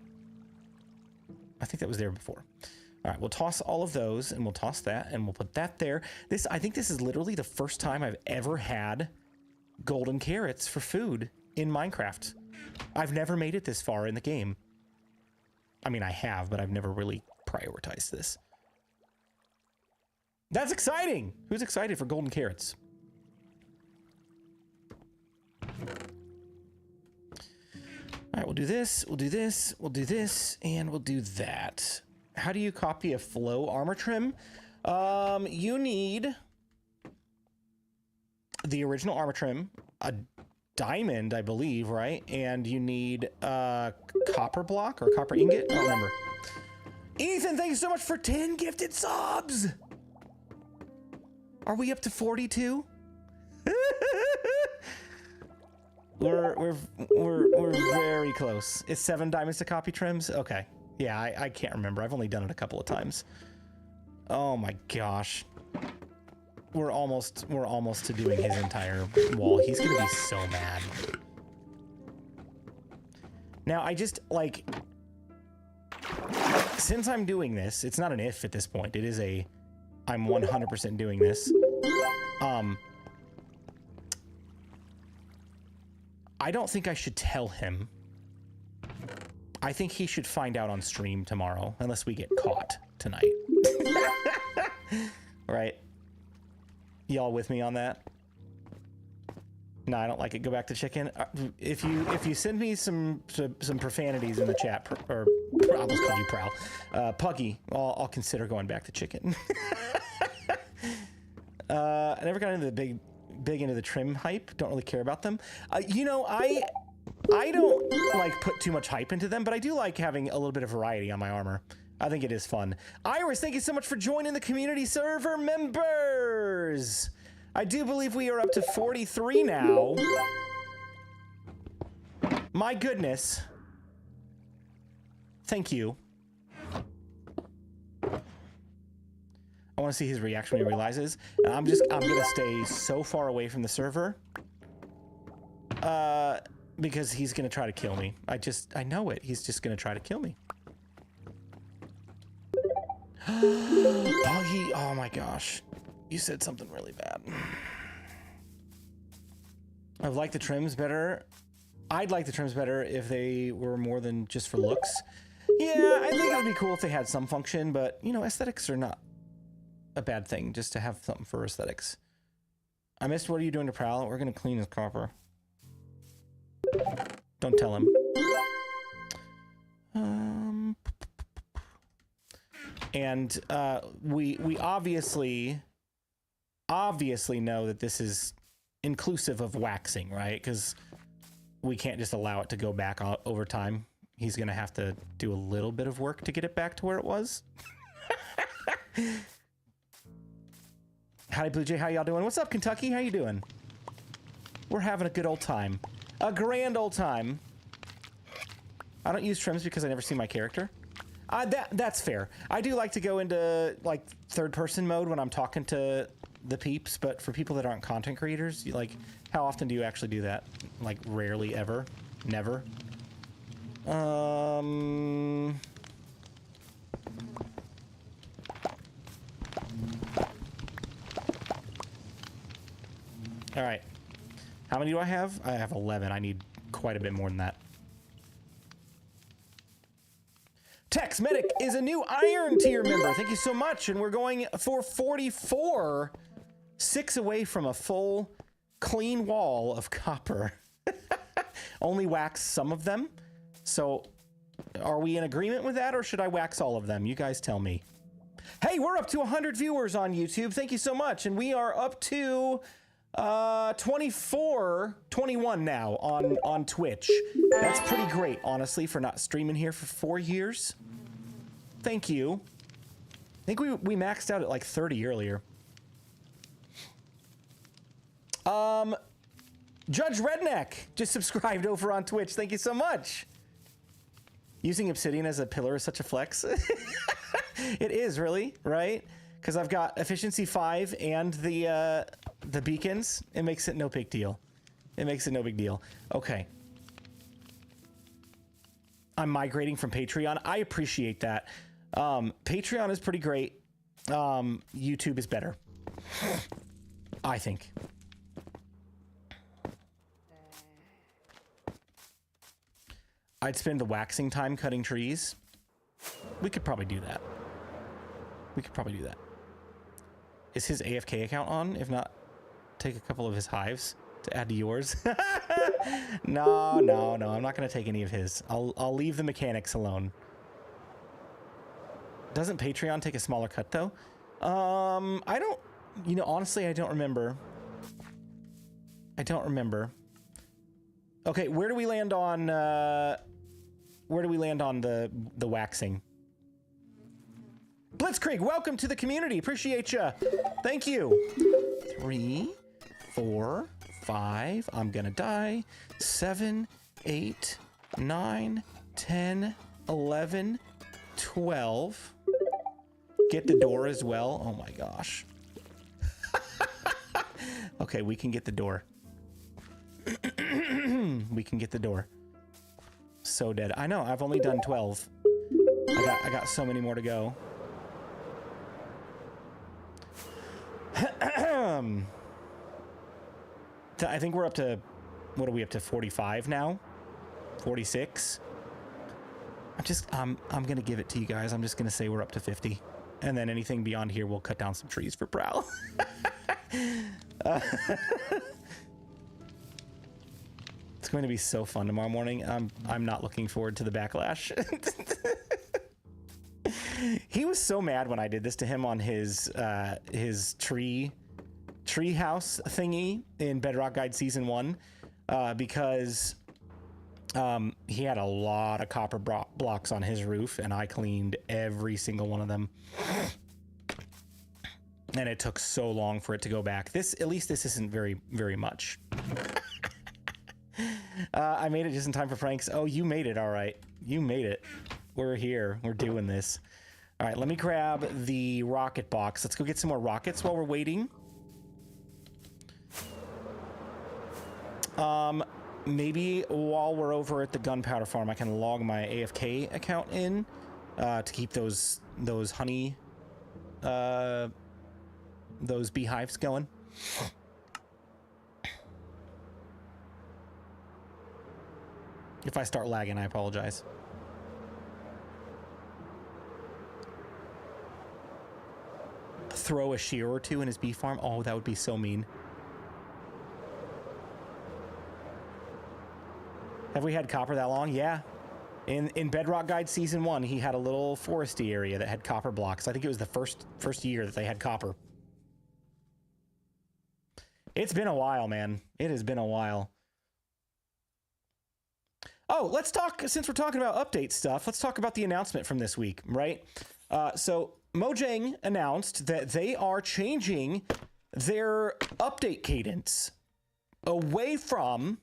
I think that was there before. All right, we'll toss all of those and we'll toss that and we'll put that there. I think this is literally the first time I've ever had golden carrots for food in Minecraft. I've never made it this far in the game. I mean, I have, but I've never really prioritized this. That's exciting! Who's excited for golden carrots? All right, we'll do this, we'll do this, we'll do this, and we'll do that. How do you copy a flow armor trim? You need the original armor trim, a diamond, I believe, right? And you need a copper block or copper ingot. I don't remember. Ethan, thank you so much for 10 gifted subs. Are we up to 42? we're very close. It's 7 diamonds to copy trims. Okay. Yeah, I can't remember. I've only done it a couple of times. Oh my gosh. We're almost to doing his entire wall. He's gonna be so mad. Now, I just, like, since I'm doing this, it's not an if at this point. It is a, I'm 100% doing this. I don't think I should tell him. I think he should find out on stream tomorrow, unless we get caught tonight. Right? Y'all with me on that? No, I don't like it. Go back to chicken. If you send me some profanities in the chat, or I almost called you Prowl, Puggy, I'll consider going back to chicken. I never got into the big into the trim hype. Don't really care about them. You know, I don't like put too much hype into them, but I do like having a little bit of variety on my armor. I think it is fun. Iris, thank you so much for joining the community server members. I do believe we are up to 43 now. My goodness. Thank you. I want to see his reaction when he realizes. And I'm gonna stay so far away from the server. Because he's gonna try to kill me. I know it. He's just gonna try to kill me. Buggy, oh my gosh. You said something really bad. I'd like the trims better. I'd like the trims better if they were more than just for looks. Yeah, I think it would be cool if they had some function, but, you know, aesthetics are not a bad thing, just to have something for aesthetics. I missed what are you doing to Prowl? We're gonna clean his copper. Don't tell him. And we obviously know that this is inclusive of waxing, right? Because we can't just allow it to go back over time. He's gonna have to do a little bit of work to get it back to where it was. Howdy, BluJay. How y'all doing? What's up, Kentucky? How you doing? We're having a good old time. A grand old time. I don't use trims because I never see my character. That's fair. I do like to go into like third person mode when I'm talking to the peeps, but for people that aren't content creators, you, like, how often do you actually do that? Like, rarely, ever, never. All right. How many do I have? I have 11. I need quite a bit more than that. Tex Medic is a new Iron tier member. Thank you so much. And we're going for 44. 6 away from a full, clean wall of copper. Only wax some of them. So are we in agreement with that, or should I wax all of them? You guys tell me. Hey, we're up to 100 viewers on YouTube. Thank you so much. And we are up to 21 now on Twitch. That's pretty great, honestly, for not streaming here for 4 years. Thank you. I think we maxed out at like 30 earlier. Judge Redneck just subscribed over on Twitch. Thank you so much. Using obsidian as a pillar is such a flex. It is, really, right? Because I've got efficiency 5 and the beacons. It makes it no big deal. It makes it no big deal. Okay. I'm migrating from Patreon. I appreciate that. Patreon is pretty great. YouTube is better, I think. I'd spend the waxing time cutting trees. We could probably do that. We could probably do that. Is his AFK account on? If not, take a couple of his hives to add to yours. No, I'm not going to take any of his. I'll leave the mechanics alone. Doesn't Patreon take a smaller cut, though? I don't... You know, honestly, I don't remember. I don't remember. Okay, where do we land on... where do we land on the waxing? Blitzkrieg, welcome to the community. Appreciate ya. Thank you. 3, 4, 5. I'm gonna die. 7, 8, 9, 10, 11, 12. Get the door as well. Oh my gosh. Okay, we can get the door. We can get the door. So dead. I know, I've only done 12. I got so many more to go. I think we're up to, what are we up to, 45 now? 46? I'm gonna give it to you guys. I'm just gonna say we're up to 50. And then anything beyond here, we'll cut down some trees for Prowl. It's going to be so fun tomorrow morning. I'm not looking forward to the backlash. He was so mad when I did this to him on his tree house thingy in Bedrock Guide Season 1, because he had a lot of copper blocks on his roof, and I cleaned every single one of them. And it took so long for it to go back. At least this isn't very much. I made it just in time for pranks. Oh, you made it, all right. You made it. We're here. We're doing this. All right, let me grab the rocket box. Let's go get some more rockets while we're waiting. Maybe while we're over at the gunpowder farm, I can log my AFK account in to keep those honey, those beehives going. If I start lagging, I apologize. Throw a shear or two in his bee farm? Oh, that would be so mean. Have we had copper that long? Yeah. In Bedrock Guide Season 1, he had a little foresty area that had copper blocks. I think it was the first year that they had copper. It's been a while, man. It has been a while. Oh, let's talk, since we're talking about update stuff, let's talk about the announcement from this week, right? So Mojang announced that they are changing their update cadence away from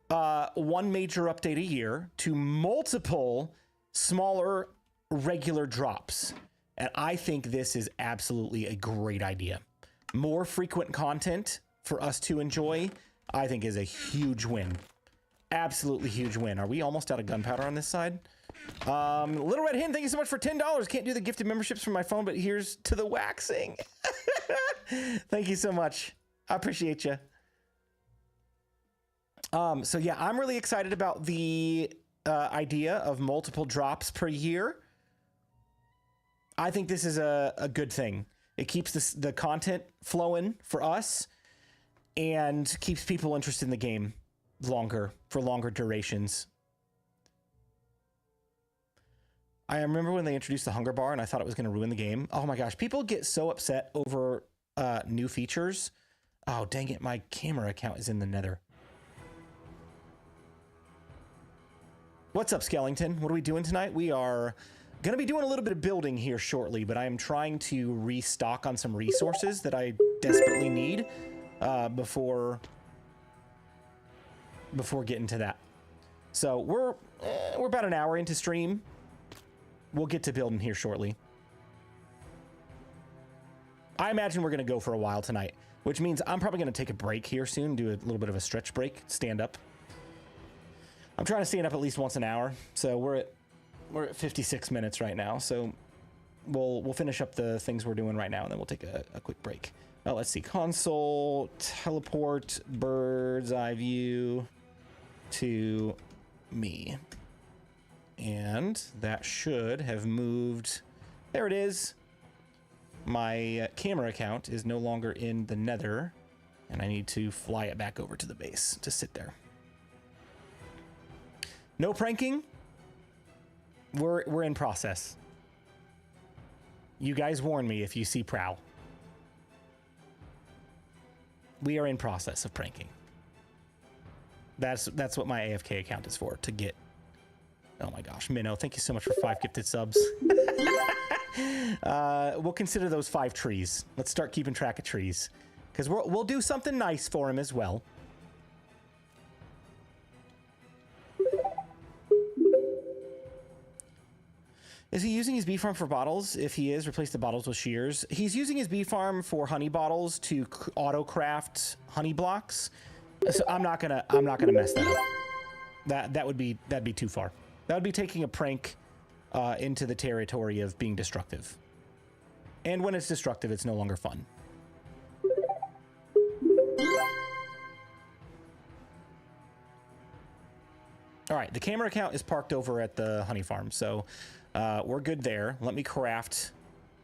one major update a year to multiple smaller regular drops. And I think this is absolutely a great idea. more frequent content for us to enjoy, I think is a huge win. Absolutely huge win. Are we almost out of gunpowder on this side? Little Red Hen, thank you so much for $10. Can't do the gifted memberships from my phone, but here's to the waxing. Thank you so much. I appreciate you. So yeah, I'm really excited about the idea of multiple drops per year. I think this is a good thing. It keeps the content flowing for us and keeps people interested in the game for longer durations. I remember when they introduced the hunger bar and I thought it was going to ruin the game. Oh my gosh, people get so upset over new features. Oh, dang it, my camera account is in the nether. What's up, Skellington? What are we doing tonight? We are going to be doing a little bit of building here shortly, but I am trying to restock on some resources that I desperately need before getting to that. So we're about an hour into stream. We'll get to building here shortly. I imagine we're going to go for a while tonight, which means I'm probably going to take a break here soon, do a little bit of a stretch break, stand up. I'm trying to stand up at least once an hour, so we're at 56 minutes right now. So we'll finish up the things we're doing right now, and then we'll take a quick break. Oh, let's see, console, teleport, bird's eye view to me. And that should have moved. There it is. My camera account is no longer in the nether, and I need to fly it back over to the base to sit there. No pranking. We're in process. You guys warn me if you see Prowl. We are in process of pranking. That's what my AFK account is for, to get. Oh my gosh, Minnow, thank you so much for 5 gifted subs. We'll consider those 5 trees. Let's start keeping track of trees, because we'll do something nice for him as well. Is he using his bee farm for bottles? If he is, replace the bottles with shears. He's using his bee farm for honey bottles to auto craft honey blocks. So I'm not gonna mess that up. That'd be too far. That would be taking a prank into the territory of being destructive. And when it's destructive, it's no longer fun. All right, the camera account is parked over at the honey farm, so we're good there. Let me craft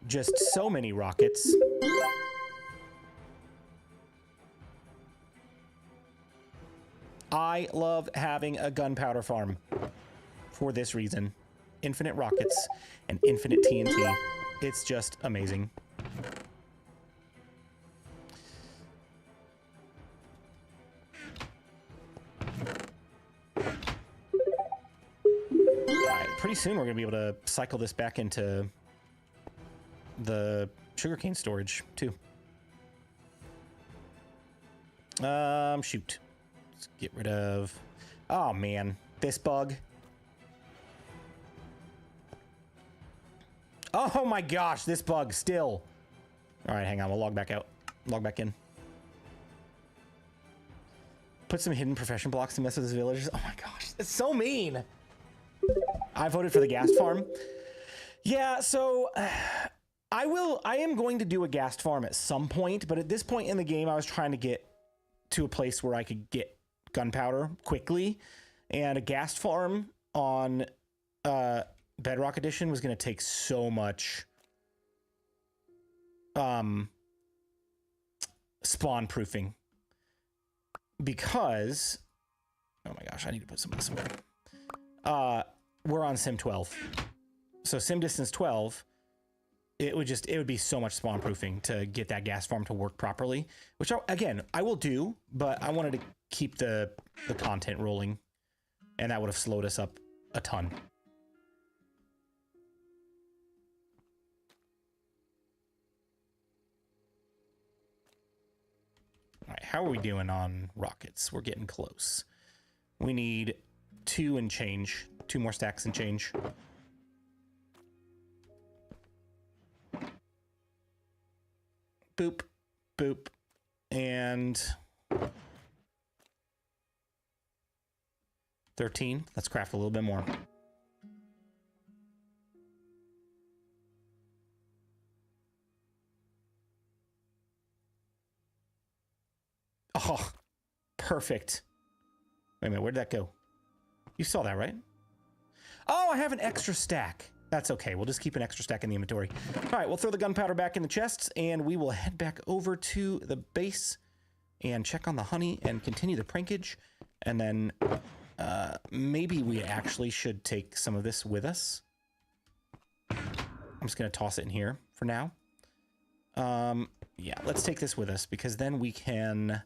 just so many rockets. I love having a gunpowder farm for this reason. Infinite rockets and infinite TNT. It's just amazing. Alright, pretty soon we're gonna be able to cycle this back into the sugarcane storage too. Shoot. Let's get rid of... Oh man, this bug. Oh my gosh, this bug still. All right, hang on, we'll log back out. Log back in. Put some hidden profession blocks to mess with his villagers. Oh my gosh, it's so mean. I voted for the ghast farm. Yeah, so I am going to do a ghast farm at some point, but at this point in the game, I was trying to get to a place where I could get gunpowder quickly, and a ghast farm on Bedrock Edition was going to take so much spawn proofing, because oh my gosh, I need to put some of this away. We're on sim 12, so sim distance 12, it would be so much spawn proofing to get that gas farm to work properly, which I will do, but I wanted to keep the content rolling, and that would have slowed us up a ton. All right, how are we doing on rockets? We're getting close. We need 2 and change. 2 more stacks and change. Boop. boop, and 13. Let's craft a little bit more. Oh, perfect. Wait a minute, where'd that go? You saw that, right? Oh, I have an extra stack. That's okay. We'll just keep an extra stack in the inventory. All right, we'll throw the gunpowder back in the chests, and we will head back over to the base and check on the honey and continue the prankage. And then maybe we actually should take some of this with us. I'm just going to toss it in here for now. Yeah, let's take this with us because then we can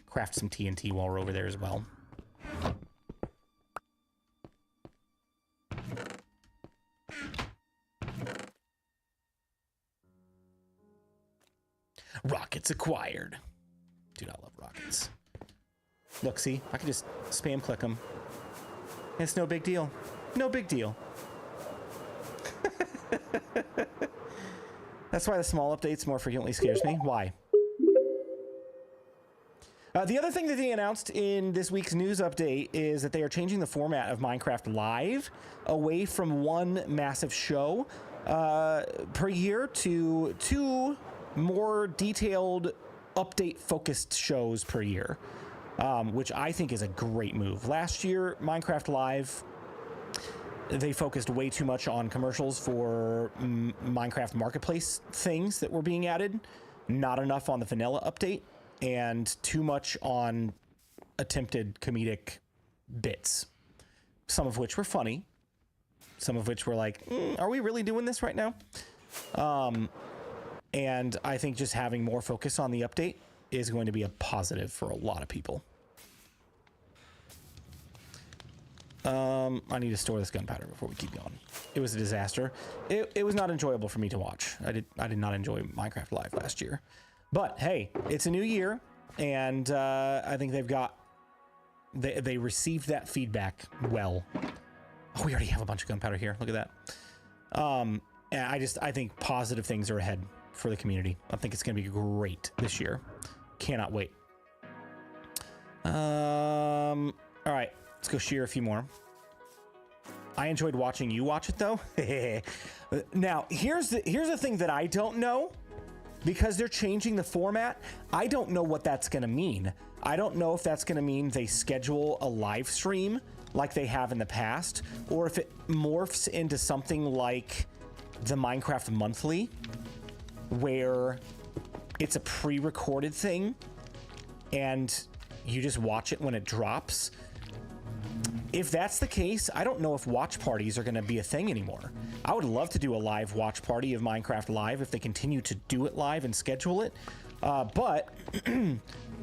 craft some TNT while we're over there as well. Rockets acquired. Dude, I love rockets. Look, see? I can just spam click them. It's no big deal. No big deal. That's why the small updates more frequently scares me. Why? The other thing that they announced in this week's news update is that they are changing the format of Minecraft Live away from one massive show per year to 2 more detailed update-focused shows per year, which I think is a great move. Last year, Minecraft Live, they focused way too much on commercials for Minecraft Marketplace things that were being added, not enough on the vanilla update, and too much on attempted comedic bits, some of which were funny, some of which were like, are we really doing this right now? And I think just having more focus on the update is going to be a positive for a lot of people. I need to store this gunpowder before we keep going. It was a disaster. It was not enjoyable for me to watch. I did not enjoy Minecraft Live last year. But hey, it's a new year, and I think they received that feedback well. Oh, we already have a bunch of gunpowder here. Look at that. And I think positive things are ahead for the community. I think it's going to be great this year. Cannot wait. All right, let's go shear a few more. I enjoyed watching you watch it, though. Now, here's the thing that I don't know. Because they're changing the format, I don't know what that's going to mean. I don't know if that's going to mean they schedule a live stream like they have in the past, or if it morphs into something like the Minecraft Monthly, where it's a pre-recorded thing and you just watch it when it drops. If that's the case, I don't know if watch parties are going to be a thing anymore. I would love to do a live watch party of Minecraft Live if they continue to do it live and schedule it. But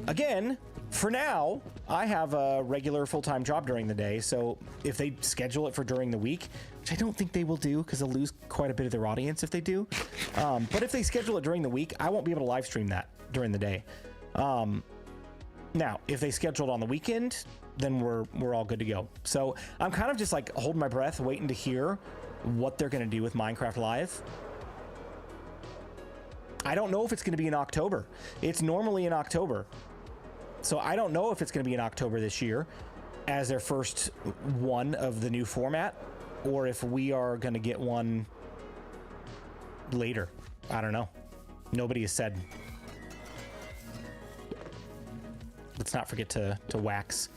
again, for now, I have a regular full-time job during the day. So if they schedule it for during the week, which I don't think they will do because they'll lose quite a bit of their audience if they do. But if they schedule it during the week, I won't be able to live stream that during the day. Now, if they schedule it on the weekend, then we're all good to go. So I'm kind of just like holding my breath, waiting to hear what they're going to do with Minecraft Live. I don't know if it's going to be in October. It's normally in October. So I don't know if it's going to be in October this year as their first one of the new format, or if we are going to get one later. I don't know. Nobody has said. Let's not forget to wax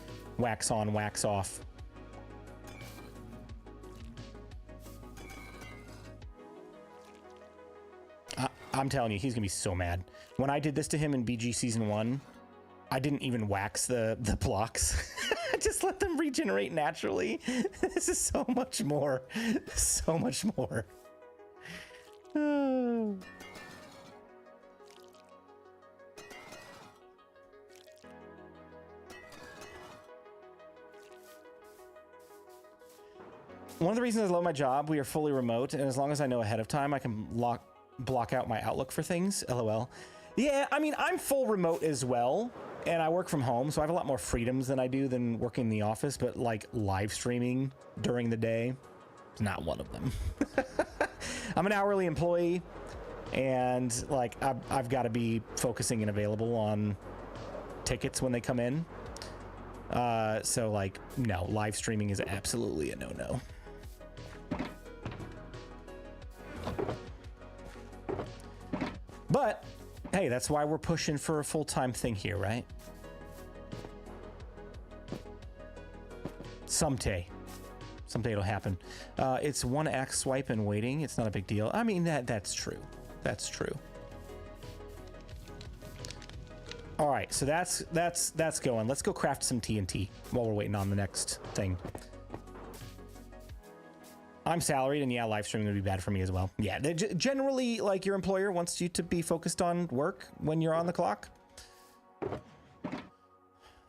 on, wax off. I'm telling you, he's gonna be so mad. When I did this to him in BG Season 1, I didn't even wax the blocks. I just let them regenerate naturally. This is so much more. So much more. Oh. One of the reasons I love my job, we are fully remote, and as long as I know ahead of time, I can block out my Outlook for things. LOL. Yeah, I mean, I'm full remote as well, and I work from home, so I have a lot more freedoms than I do than working in the office, but like live streaming during the day is not one of them. I'm an hourly employee. and like I've got to be focusing and available on tickets when they come in. So like, no, live streaming is absolutely a no-no. But hey, that's why we're pushing for a full-time thing here, right? Someday it'll happen. It's one axe swipe and waiting. It's not a big deal. I mean, that's true. That's true. All right, so that's going. Let's go craft some TNT while we're waiting on the next thing. I'm salaried, and yeah, live streaming would be bad for me as well. Yeah, generally, like, your employer wants you to be focused on work when you're on the clock.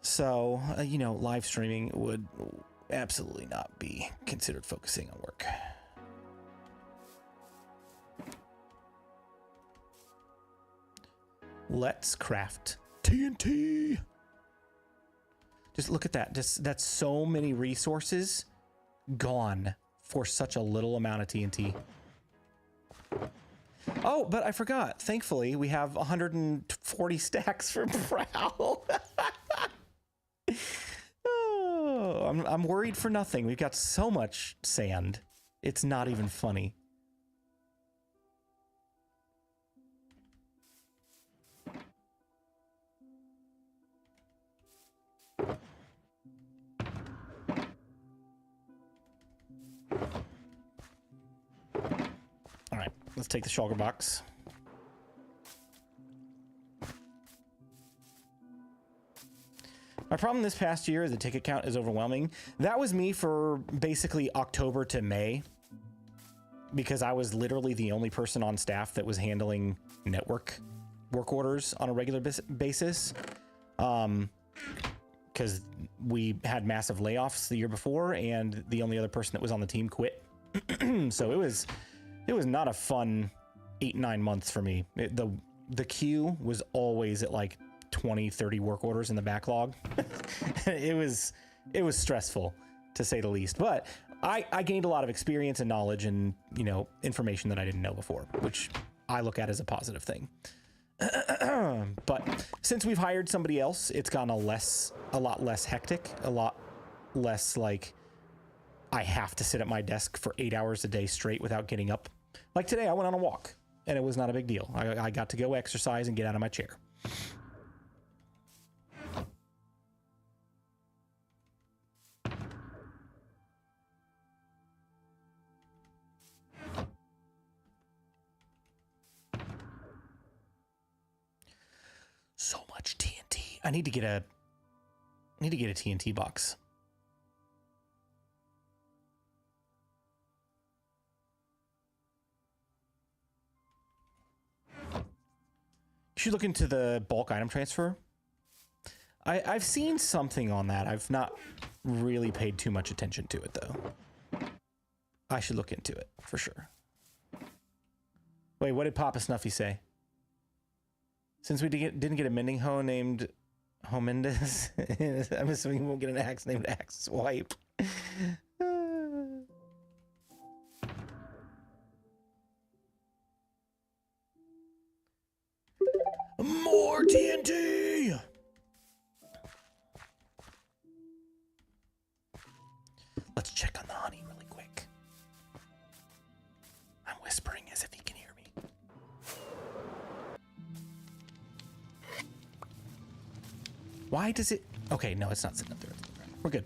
So, you know, live streaming would absolutely not be considered focusing on work. Let's craft TNT. Just look at that. Just that's so many resources gone for such a little amount of TNT. Oh, but I forgot. Thankfully, we have 140 stacks for Prowl. Oh, I'm worried for nothing. We've got so much sand. It's not even funny. All right, let's take the shulker box. My problem this past year is the ticket count is overwhelming. That was me for basically October to May, because I was literally the only person on staff that was handling network work orders on a regular basis. Because we had massive layoffs the year before, and the only other person that was on the team quit. So it was not a fun 8-9 months for me. The queue was always at like 20-30 work orders in the backlog. it was stressful, to say the least, but I gained a lot of experience and knowledge and, you know, information that I didn't know before, which I look at as a positive thing. But since we've hired somebody else, it's gotten a lot less hectic, a lot less like I have to sit at my desk for 8 hours a day straight without getting up. Like today, I went on a walk and it was not a big deal. I got to go exercise and get out of my chair. So much TNT. I need to get a TNT box. You should look into the bulk item transfer. I've seen something on that. I've not really paid too much attention to it though. I should look into it for sure. Wait, what did Papa Snuffy say? Since we didn't get a mending hoe named Homendez, I'm assuming we won't get an axe named Axe Swipe. More TNT! Let's check on the honey really quick. I'm whispering as if he can hear me. Why does it... Okay, no, it's not sitting up there. We're good.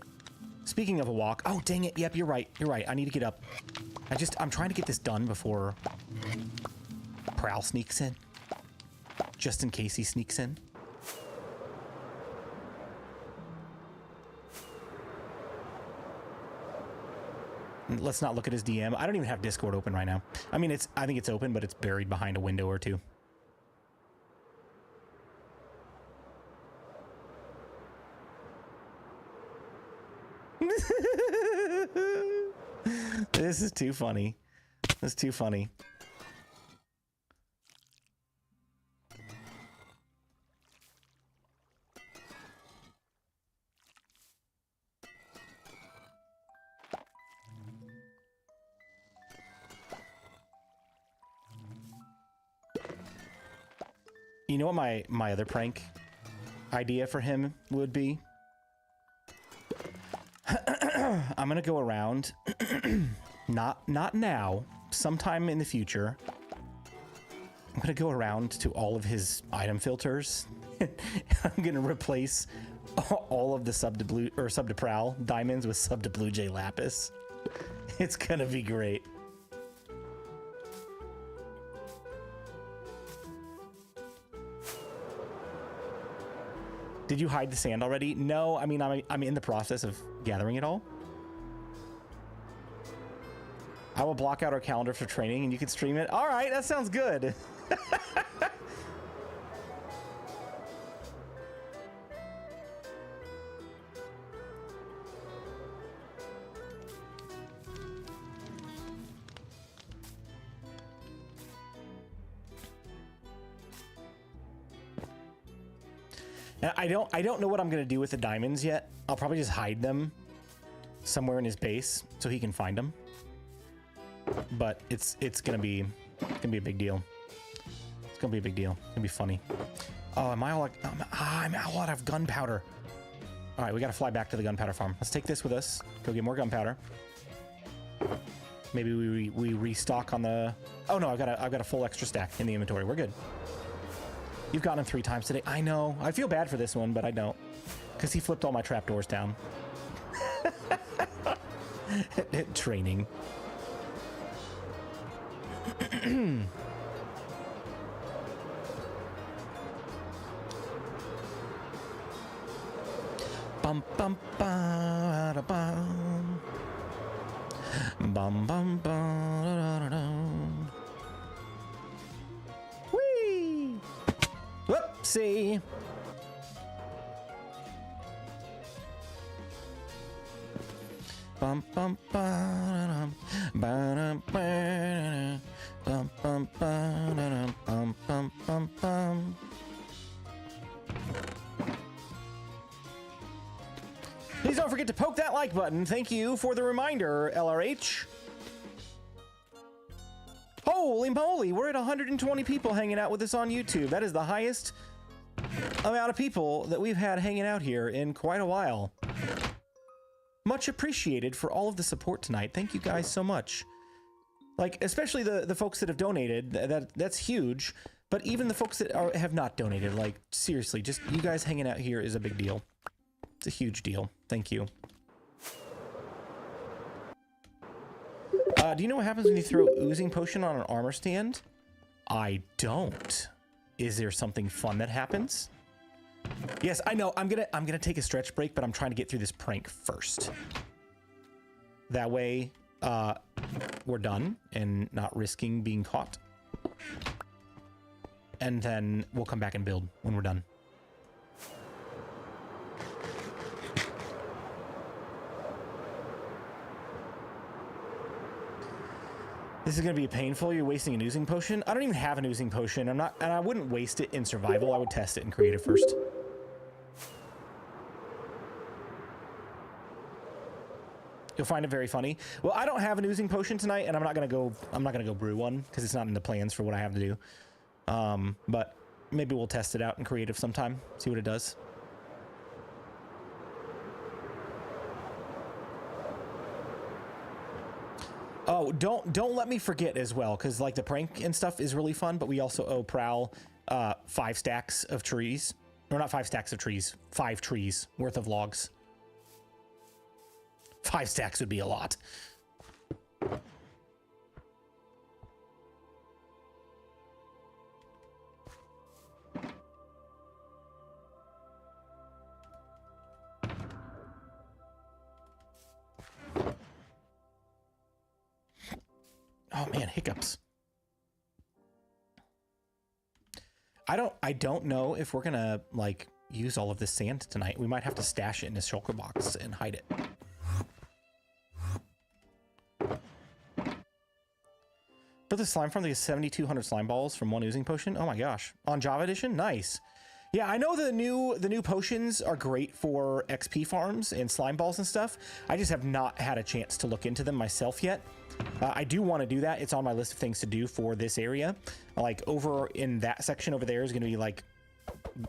Speaking of a walk... Oh, dang it. Yep, you're right. You're right. I need to get up. I'm trying to get this done before Prowl sneaks in. Just in case he sneaks in. Let's not look at his DM. I don't even have Discord open right now. I mean, I think it's open, but it's buried behind a window or two. This is too funny. This is too funny. You know what my other prank idea for him would be? I'm gonna go around, not now, sometime in the future. I'm gonna go around to all of his item filters. I'm gonna replace all of the sub to Prowl diamonds with sub to BluJay lapis. It's gonna be great. Did you hide the sand already? No, I mean, I'm in the process of gathering it all. I will block out our calendar for training and you can stream it. All right, that sounds good. I don't know what I'm gonna do with the diamonds yet. I'll probably just hide them somewhere in his base so he can find them. But it's gonna be a big deal. It's gonna be a big deal. It's gonna be funny. Oh, am I all like, I'm out of gunpowder. All right, we gotta fly back to the gunpowder farm. Let's take this with us. Go get more gunpowder. Maybe we restock on the. Oh no, I've got a full extra stack in the inventory. We're good. You've gotten him 3 times today. I know. I feel bad for this one, but I don't. Because he flipped all my trapdoors down. Training. Bum bum ba da bum. Bum bum ba da da da. Whee! Whoopsie! Bum bum ba bum bum bum bum bum bum. Please don't forget to poke that like button. Thank you for the reminder, LRH. Holy moly, we're at 120 people hanging out with us on YouTube. That is the highest amount of people that we've had hanging out here in quite a while. Much appreciated for all of the support tonight. Thank you guys so much. Like, especially the folks that have donated, that's huge. But even the folks that have not donated, like, seriously, just you guys hanging out here is a big deal. It's a huge deal. Thank you. Do you know what happens when you throw oozing potion on an armor stand? I don't. Is there something fun that happens? Yes, I know. I'm gonna take a stretch break, but I'm trying to get through this prank first. That way, we're done and not risking being caught. And then we'll come back and build when we're done. This is gonna be painful. You're wasting an oozing potion. I don't even have an oozing potion. I'm not, and I wouldn't waste it in survival. I would test it in creative first. You'll find it very funny. Well, I don't have an oozing potion tonight, and I'm not gonna go brew one because it's not in the plans for what I have to do. But maybe we'll test it out in creative sometime. See what it does. Oh, don't let me forget as well, because like the prank and stuff is really fun, but we also owe Prowl 5 stacks of trees. Or not 5 stacks of trees, 5 trees worth of logs. 5 stacks would be a lot. Oh man, hiccups. I don't know if we're gonna like use all of this sand tonight. We might have to stash it in a shulker box and hide it. For the slime farm, they get 7,200 slime balls from 1 oozing potion. Oh my gosh. On Java Edition? Nice. Yeah, I know the new potions are great for XP farms and slime balls and stuff. I just have not had a chance to look into them myself yet. I do want to do that. It's on my list of things to do for this area. Like over in that section over there is going to be like,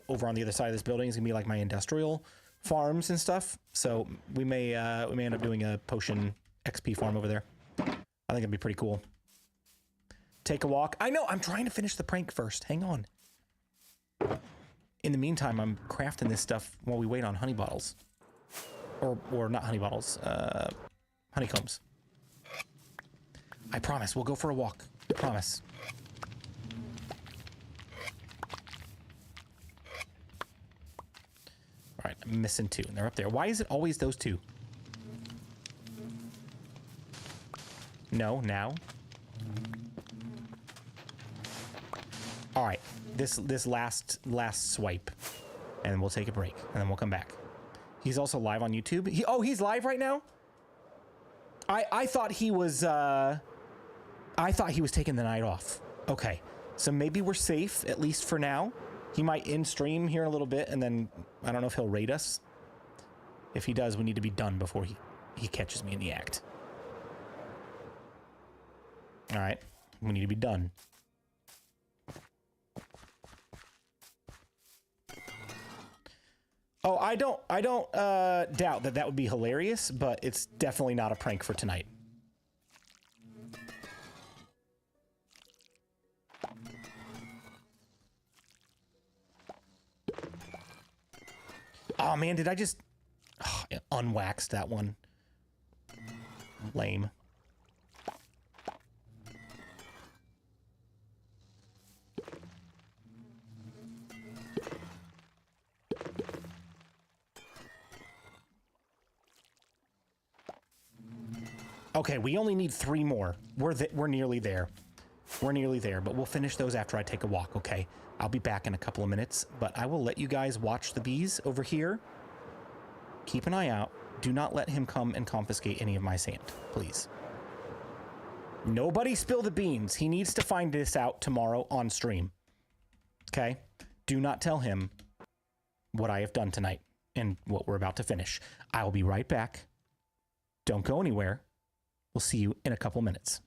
over on the other side of this building is going to be like my industrial farms and stuff. So we may end up doing a potion XP farm over there. I think it'd be pretty cool. Take a walk. I know, I'm trying to finish the prank first. Hang on. In the meantime, I'm crafting this stuff while we wait on honey bottles. Or not honey bottles, honeycombs. I promise, we'll go for a walk. I promise. All right, I'm missing 2, and they're up there. Why is it always those 2? No, now. All right, this last swipe, and we'll take a break, and then we'll come back. He's also live on YouTube. He's live right now. I thought he was taking the night off. Okay, so maybe we're safe at least for now. He might end stream here in a little bit, and then I don't know if he'll raid us. If he does, we need to be done before he catches me in the act. All right, we need to be done. Oh, I don't doubt that would be hilarious, but it's definitely not a prank for tonight. Oh man, did I just unwaxed that one? Lame. Okay, we only need 3 more. We're nearly there. We're nearly there, but we'll finish those after I take a walk, okay? I'll be back in a couple of minutes, but I will let you guys watch the bees over here. Keep an eye out. Do not let him come and confiscate any of my sand, please. Nobody spill the beans. He needs to find this out tomorrow on stream. Okay? Do not tell him what I have done tonight and what we're about to finish. I'll be right back. Don't go anywhere. We'll see you in a couple minutes.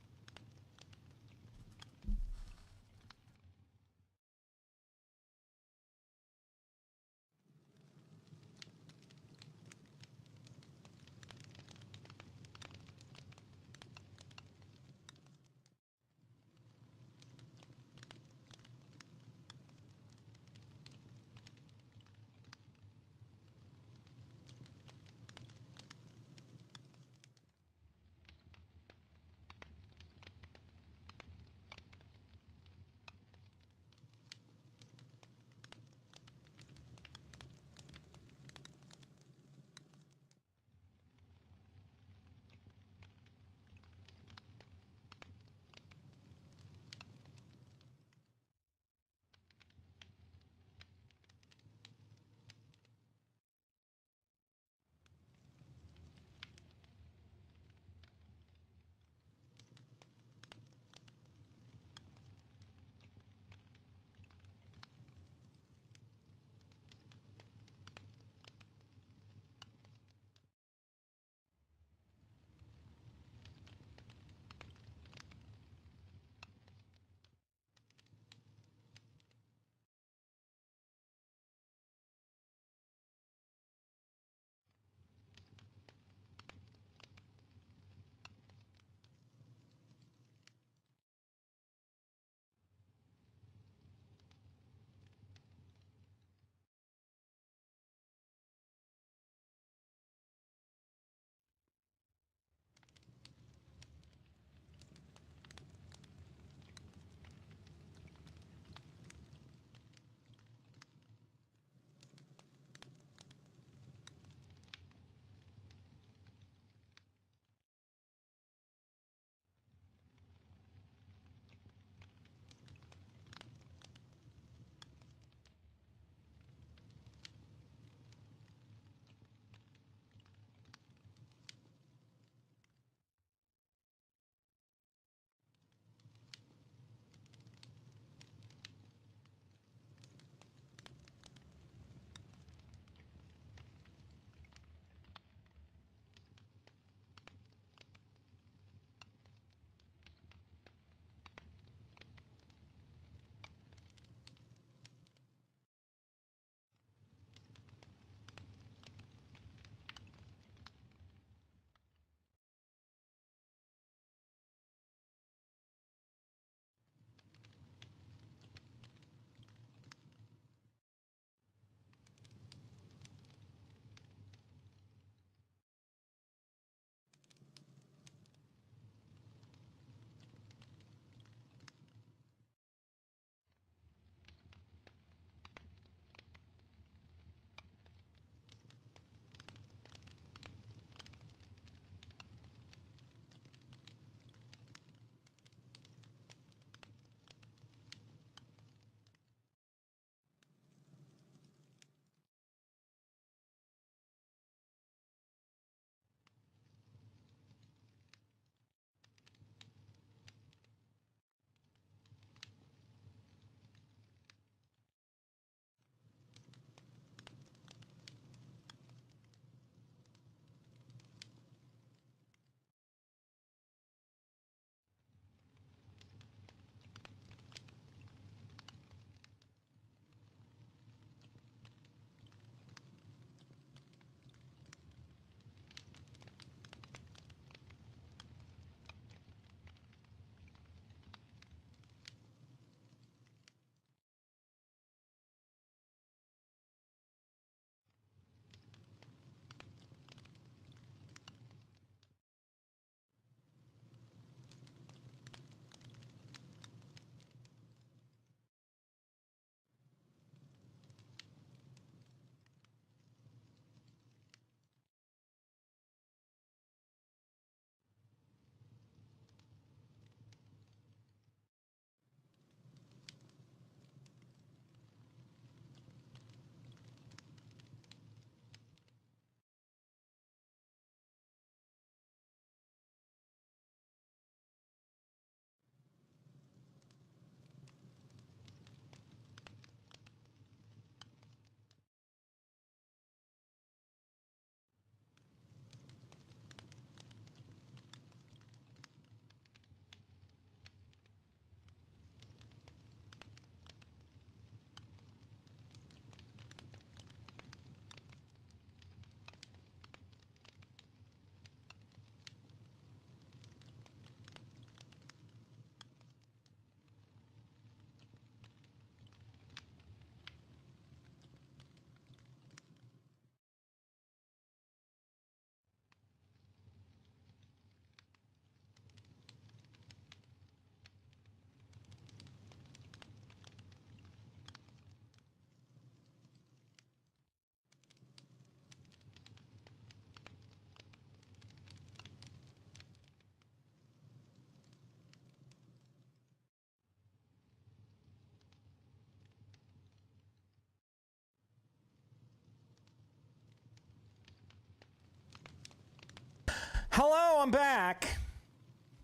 Hello, I'm back.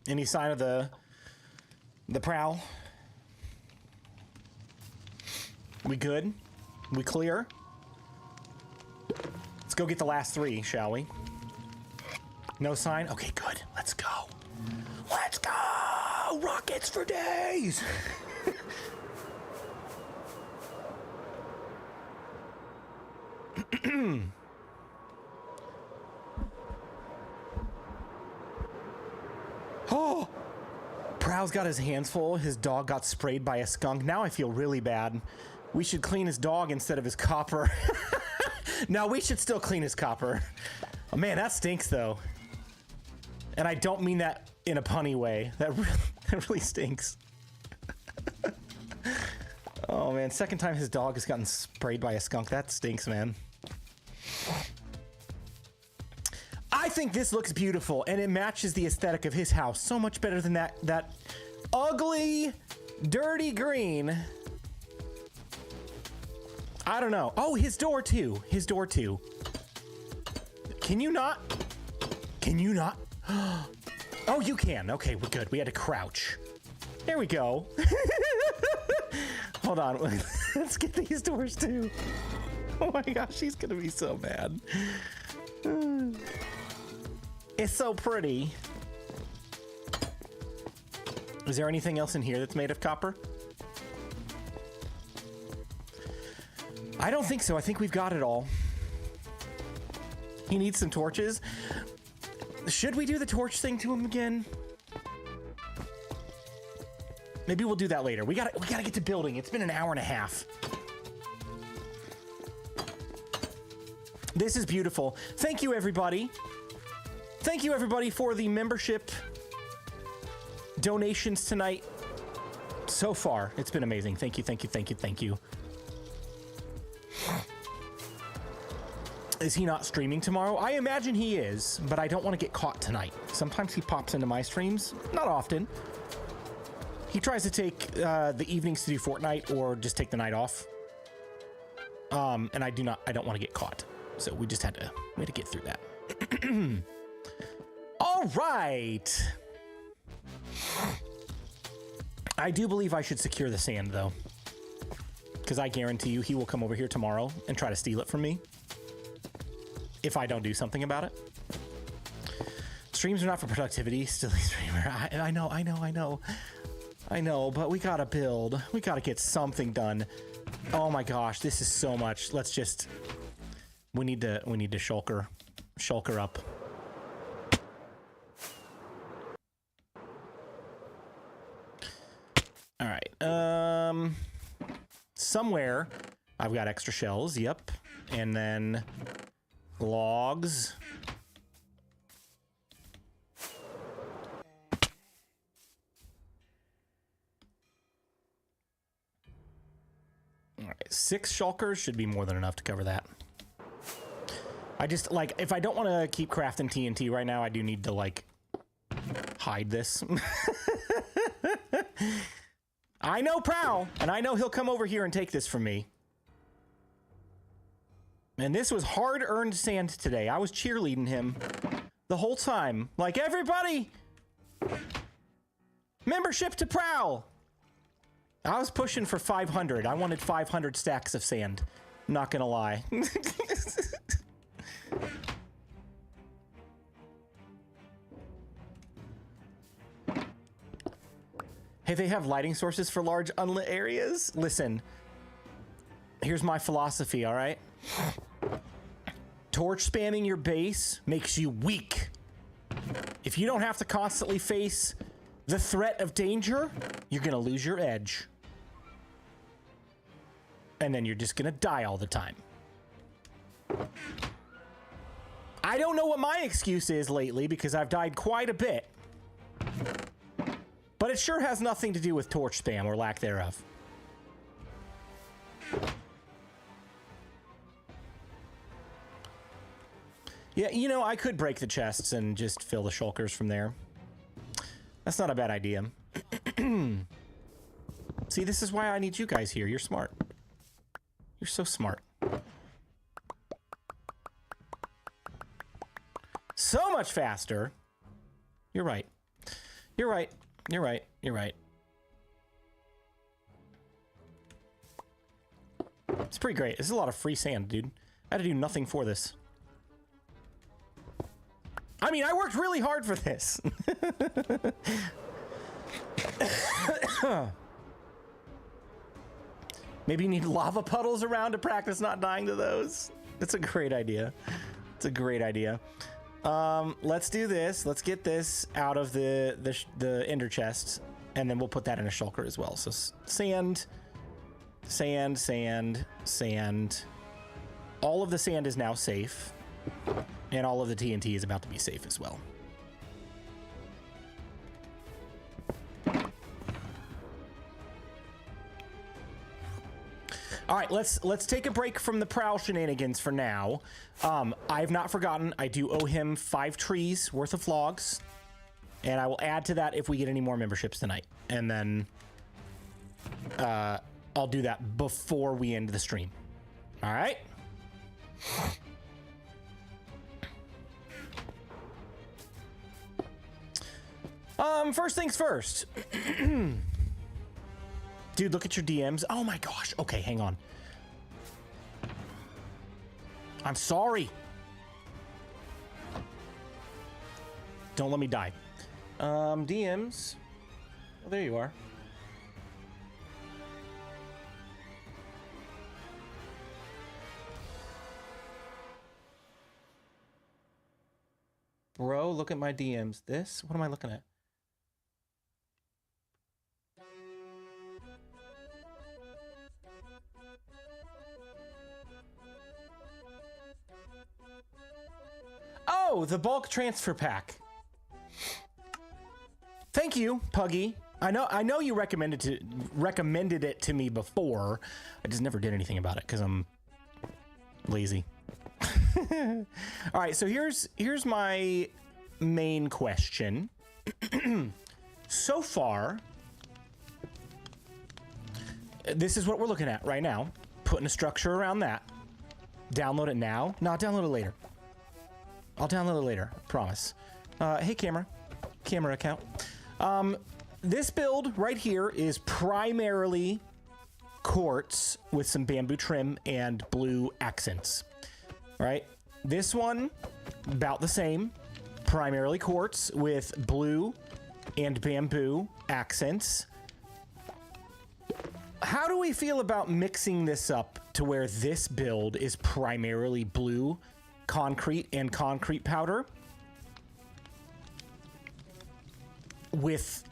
Any sign of the prowl? We good? We clear? Let's go get the last 3, shall we? No sign? Okay, good. Let's go. Let's go! Rockets for days! Oh! Prowl's got his hands full. His dog got sprayed by a skunk. Now I feel really bad. We should clean his dog instead of his copper. No, we should still clean his copper. Oh, man, that stinks, though. And I don't mean that in a punny way. That really stinks. Oh, man. Second time his dog has gotten sprayed by a skunk. That stinks, man. I think this looks beautiful, and it matches the aesthetic of his house so much better than that ugly, dirty green. I don't know. Oh, his door too. His door too. Can you not? Can you not? Oh, you can. Okay, we're good. We had to crouch. There we go. Hold on. Let's get these doors too. Oh my gosh, she's gonna be so mad. It's so pretty. Is there anything else in here that's made of copper? I don't think so. I think we've got it all. He needs some torches. Should we do the torch thing to him again? Maybe we'll do that later. We gotta get to building. It's been an hour and a half. This is beautiful. Thank you, everybody. Thank you, everybody, for the membership donations tonight. So far, it's been amazing. Thank you, thank you, thank you, thank you. Is he not streaming tomorrow? I imagine he is, but I don't want to get caught tonight. Sometimes he pops into my streams. Not often. He tries to take the evenings to do Fortnite or just take the night off. And I don't want to get caught. So we just had to get through that. All right. I do believe I should secure the sand, though. Because I guarantee you he will come over here tomorrow and try to steal it from me. If I don't do something about it. Streams are not for productivity. Still a streamer. I know, but we gotta build. We gotta get something done. Oh my gosh, this is so much. Let's just... We need to shulker up. All right. Somewhere I've got extra shells. Yep. And then logs. All right. 6 shulkers should be more than enough to cover that. I just, like, if I don't want to keep crafting TNT right now, I do need to, like, hide this. I know Prowl, and I know he'll come over here and take this from me. And this was hard-earned sand today. I was cheerleading him the whole time. Like, everybody! Membership to Prowl! I was pushing for 500. I wanted 500 stacks of sand. Not gonna lie. Hey, they have lighting sources for large unlit areas? Listen, here's my philosophy, all right? Torch spamming your base makes you weak. If you don't have to constantly face the threat of danger, you're gonna lose your edge. And then you're just gonna die all the time. I don't know what my excuse is lately because I've died quite a bit. But it sure has nothing to do with torch spam or lack thereof. Yeah, you know, I could break the chests and just fill the shulkers from there. That's not a bad idea. See, this is why I need you guys here. You're smart. You're so smart. So much faster. You're right. You're right. You're right. You're right. It's pretty great. This is a lot of free sand, dude. I had to do nothing for this. I mean, I worked really hard for this. Maybe you need lava puddles around to practice not dying to those. It's a great idea. It's a great idea. Let's do this. Let's get this out of the ender chest, and then we'll put that in a shulker as well. So sand, sand, sand, sand. All of the sand is now safe, and all of the TNT is about to be safe as well. All right, let's take a break from the prowl shenanigans for now. I've not forgotten, I do owe him 5 trees worth of logs, and I will add to that if we get any more memberships tonight. And then I'll do that before we end the stream. All right? First things first. Dude, look at your DMs. Oh my gosh. Okay, hang on. I'm sorry. Don't let me die. DMs. Oh, there you are. Bro, look at my DMs. This? What am I looking at? Oh, the bulk transfer pack. Thank you, Puggy. I know you recommended it to me before. I just never did anything about it because I'm lazy. All right, so here's my main question. So far, this is what we're looking at right now. Putting a structure around that. Download it now. No, I'll download it later. I'll download it later, promise. Hey, camera account. This build right here is primarily quartz with some bamboo trim and blue accents. Right? This one, about the same. Primarily quartz with blue and bamboo accents. How do we feel about mixing this up to where this build is primarily blue concrete and concrete powder with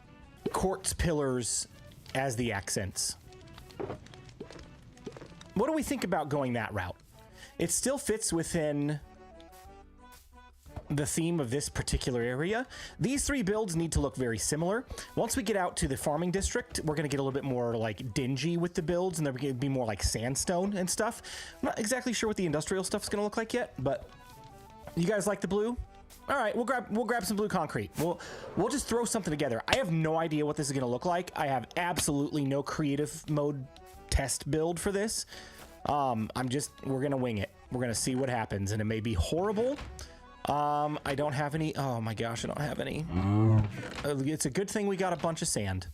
quartz pillars as the accents? What do we think about going that route? It still fits within the theme of this particular area. These 3 builds need to look very similar. Once we get out to the farming district, we're going to get a little bit more like dingy with the builds, and they're going to be more like sandstone and stuff. I'm not exactly sure what the industrial stuff is going to look like yet, but you guys like the blue? All right, we'll grab some blue concrete. We'll just throw something together. I have no idea what this is going to look like. I have absolutely no creative mode test build for this. We're going to wing it. We're going to see what happens, and it may be horrible. I don't have any. Oh my gosh, I don't have any. It's a good thing we got a bunch of sand,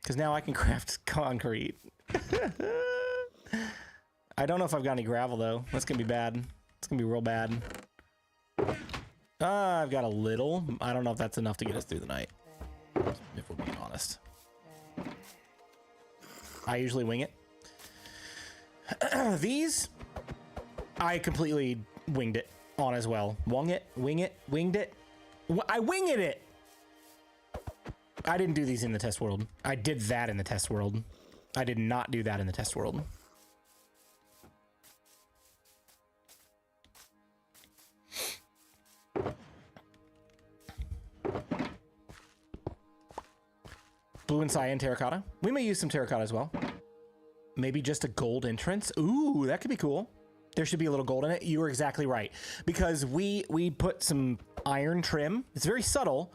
because now I can craft concrete. I don't know if I've got any gravel though. That's gonna be bad. It's gonna be real bad. I've got a little. I don't know if that's enough to get us through the night, if we're being honest. I usually wing it. These, I completely winged it on as well. Winged it. I winged it. I didn't do these in the test world. I did that in the test world. I did not do that in the test world. Blue and cyan terracotta. We may use some terracotta as well. Maybe just a gold entrance. Ooh, that could be cool. There should be a little gold in it. You were exactly right. Because we put some iron trim. It's very subtle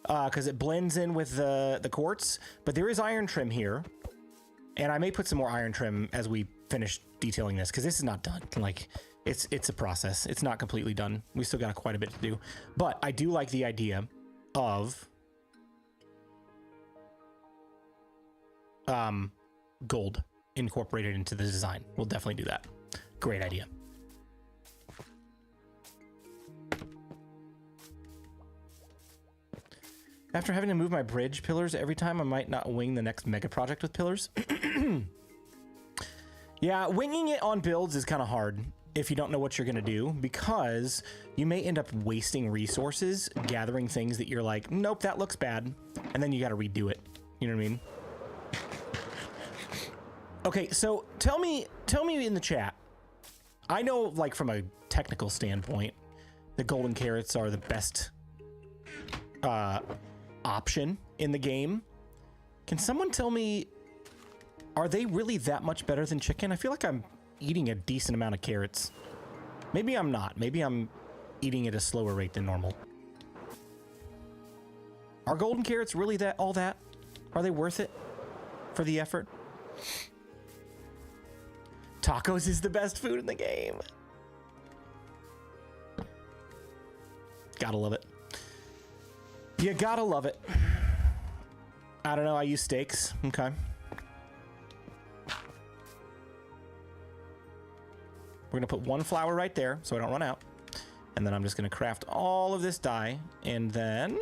because it blends in with the quartz. But there is iron trim here. And I may put some more iron trim as we finish detailing this, because this is not done. Like, it's a process. It's not completely done. We still got quite a bit to do. But I do like the idea of gold incorporated into the design. We'll definitely do that. Great idea. After having to move my bridge pillars every time, I might not wing the next mega project with pillars. Yeah, winging it on builds is kind of hard if you don't know what you're going to do, because you may end up wasting resources gathering things that you're like, nope, that looks bad. And then you got to redo it. You know what I mean? Okay, so tell me in the chat. I know, like, from a technical standpoint, the golden carrots are the best option in the game. Can someone tell me, are they really that much better than chicken? I feel like I'm eating a decent amount of carrots. Maybe I'm not. Maybe I'm eating at a slower rate than normal. Are golden carrots really all that? Are they worth it for the effort? Tacos is the best food in the game. Gotta love it. You gotta love it. I don't know. I use steaks. Okay. We're going to put one flour right there so I don't run out. And then I'm just going to craft all of this dye and then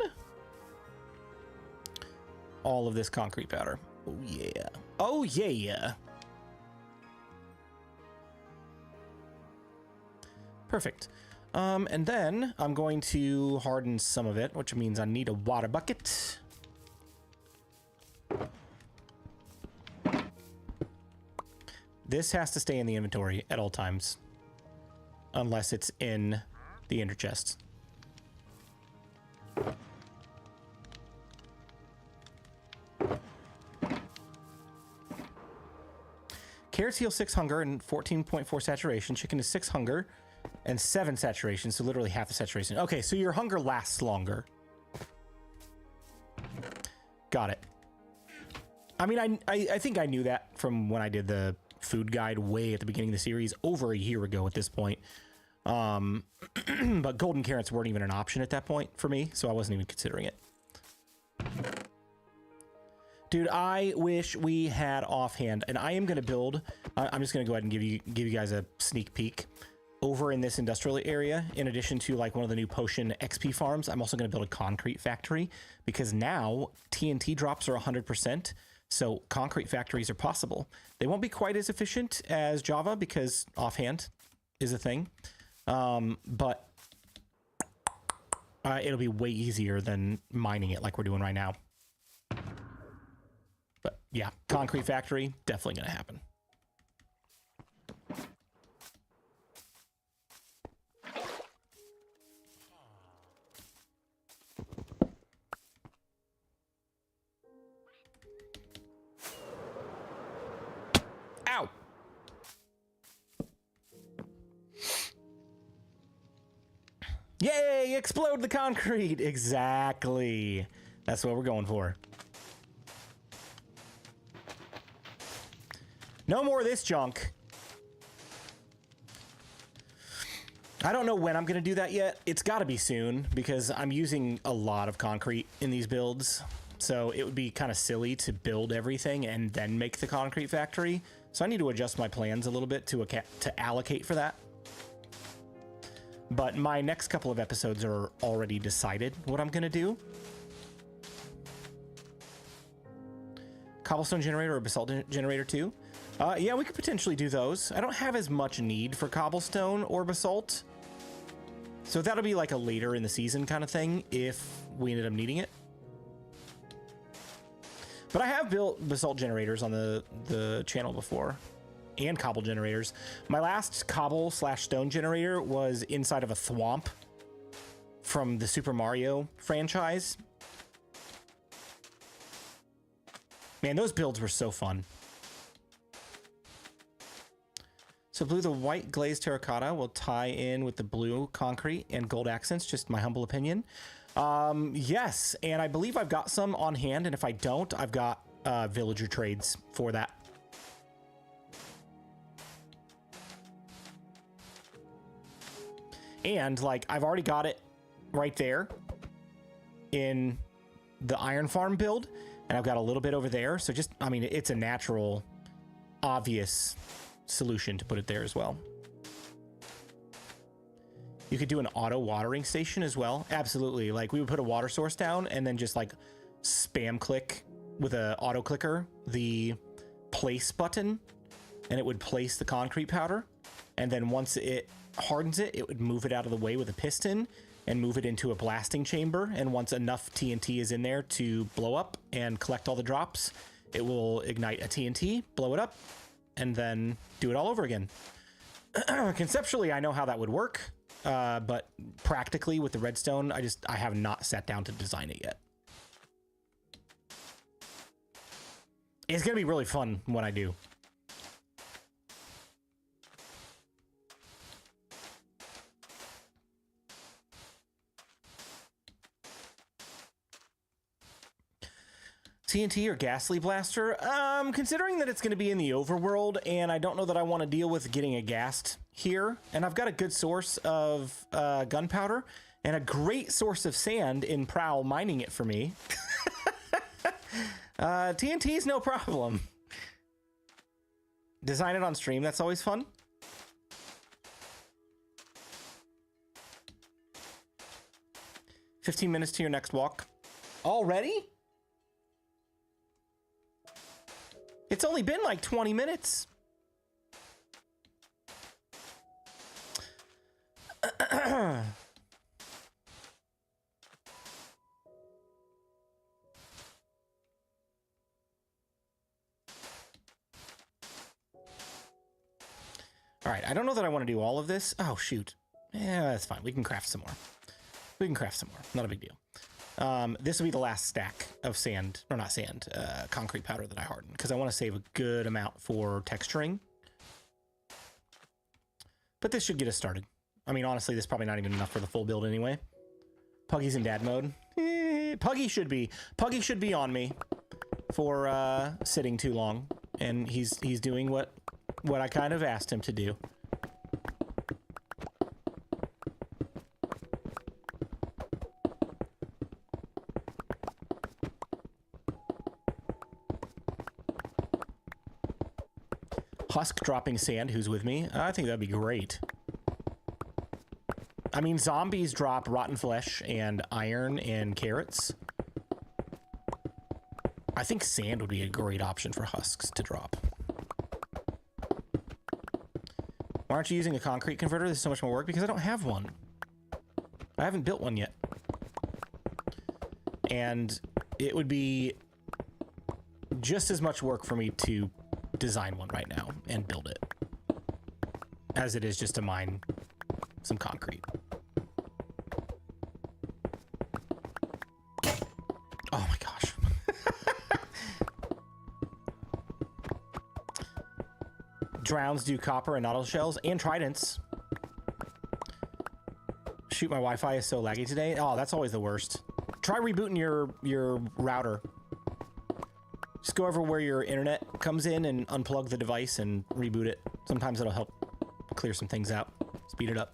all of this concrete powder. Oh, yeah. Oh, yeah. Perfect. And then I'm going to harden some of it, which means I need a water bucket. This has to stay in the inventory at all times, unless it's in the ender chest. Carrots heal 6 hunger and 14.4 saturation. Chicken is 6 hunger and 7 saturation, so literally half the saturation. Okay, so your hunger lasts longer. Got it. I mean, I think I knew that from when I did the food guide way at the beginning of the series over a year ago at this point. But golden carrots weren't even an option at that point for me, so I wasn't even considering it. Dude, I wish we had offhand, and I am going to build, I'm just going to go ahead and give you guys a sneak peek. Over in this industrial area, in addition to like one of the new potion XP farms, I'm also going to build a concrete factory, because now TNT drops are 100%. So concrete factories are possible. They won't be quite as efficient as Java because offhand is a thing. But it'll be way easier than mining it like we're doing right now. But yeah, concrete factory, definitely going to happen. Ow! Yay! Explode the concrete! Exactly. That's what we're going for. No more of this junk. I don't know when I'm going to do that yet. It's got to be soon because I'm using a lot of concrete in these builds. So it would be kind of silly to build everything and then make the concrete factory. So I need to adjust my plans a little bit to allocate for that. But my next couple of episodes are already decided what I'm going to do. Cobblestone generator or basalt generator too? Yeah, we could potentially do those. I don't have as much need for cobblestone or basalt. So that'll be like a later in the season kind of thing if we ended up needing it. But I have built basalt generators on the channel before, and cobble generators. My last cobble/stone generator was inside of a thwomp from the Super Mario franchise. Man, those builds were so fun. So blue, the white glazed terracotta will tie in with the blue concrete and gold accents, just my humble opinion. Yes, and I believe I've got some on hand, and if I don't, I've got villager trades for that. And like, I've already got it right there. in the iron farm build, and I've got a little bit over there. So just, I mean, it's a natural, obvious solution to put it there as well. You could do an auto watering station as well. Absolutely. Like we would put a water source down and then just like spam click with a auto clicker the place button, and it would place the concrete powder. And then once it hardens it, it would move it out of the way with a piston and move it into a blasting chamber. And once enough TNT is in there to blow up and collect all the drops, it will ignite a TNT, blow it up, and then do it all over again. Conceptually, I know how that would work, but practically with the redstone, I have not sat down to design it yet. It's gonna be really fun when I do. TNT or ghastly blaster? Considering that it's going to be in the overworld, and I don't know that I want to deal with getting a ghast here, and I've got a good source of gunpowder and a great source of sand in Prowl mining it for me. TNT is no problem. Design it on stream, that's always fun. "15 minutes to your next walk." Already? It's only been like 20 minutes. All right, I don't know that I want to do all of this. Oh, shoot. Yeah, that's fine. We can craft some more. We can craft some more. Not a big deal. This will be the last stack of sand, or not sand, concrete powder that I harden, because I want to save a good amount for texturing. But this should get us started. I mean, honestly, this is probably not even enough for the full build anyway. Puggy's in dad mode. Puggy should be on me for sitting too long, and he's doing what I kind of asked him to do. Husk dropping sand, who's with me? I think that'd be great. I mean, zombies drop rotten flesh and iron and carrots. I think sand would be a great option for husks to drop. Why aren't you using a concrete converter? This is so much more work. Because I don't have one. I haven't built one yet. And it would be just as much work for me to design one right now and build it as it is just to mine some concrete. Oh my gosh. Drowns do copper and auto shells and tridents. Shoot, my Wi-Fi is so laggy today. Oh, that's always the worst. Try rebooting your router. Just go over where your internet comes in and unplug the device and reboot it. Sometimes it'll help clear some things out, speed it up.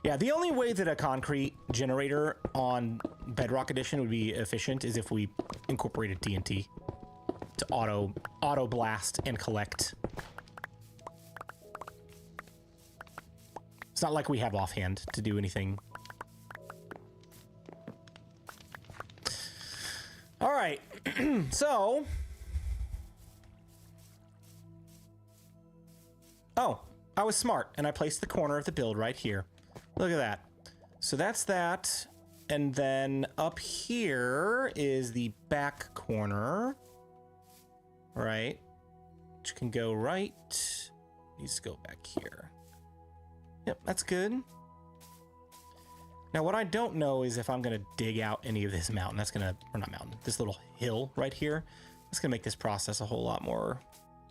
Yeah, the only way that a concrete generator on Bedrock Edition would be efficient is if we incorporated TNT to auto blast and collect. It's not like we have offhand to do anything. All right, so. Oh, I was smart and I placed the corner of the build right here. Look at that. So that's that. And then up here is the back corner. Right. Which can go right. Needs to go back here. Yep, that's good. Now, what I don't know is if I'm going to dig out any of this mountain. That's going to, or not mountain, this little hill right here. That's going to make this process a whole lot more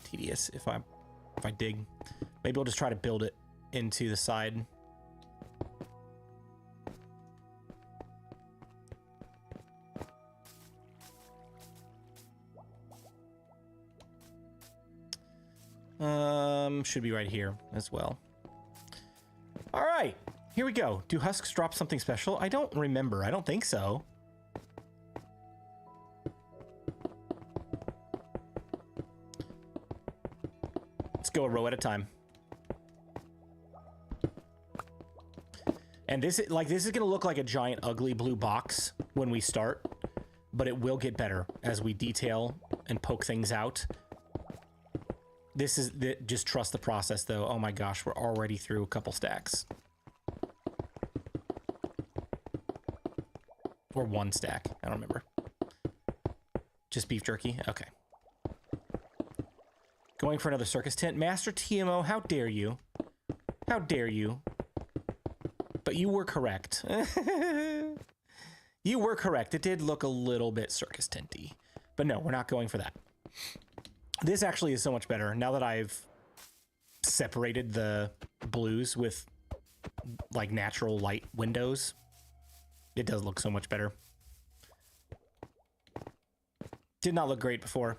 tedious if I dig. Maybe I'll just try to build it into the side. Should be right here as well. Here we go. Do husks drop something special? I don't remember. I don't think so. Let's go a row at a time. And this is going to look like a giant ugly blue box when we start, but it will get better as we detail and poke things out. This is just trust the process though. Oh my gosh, we're already through a couple stacks. Or one stack. I don't remember. Just beef jerky? Okay. Going for another circus tent. Master TMO, how dare you? How dare you? But you were correct. You were correct. It did look a little bit circus tenty. But no, we're not going for that. This actually is so much better now that I've separated the blues with like natural light windows. It does look so much better. Did not look great before.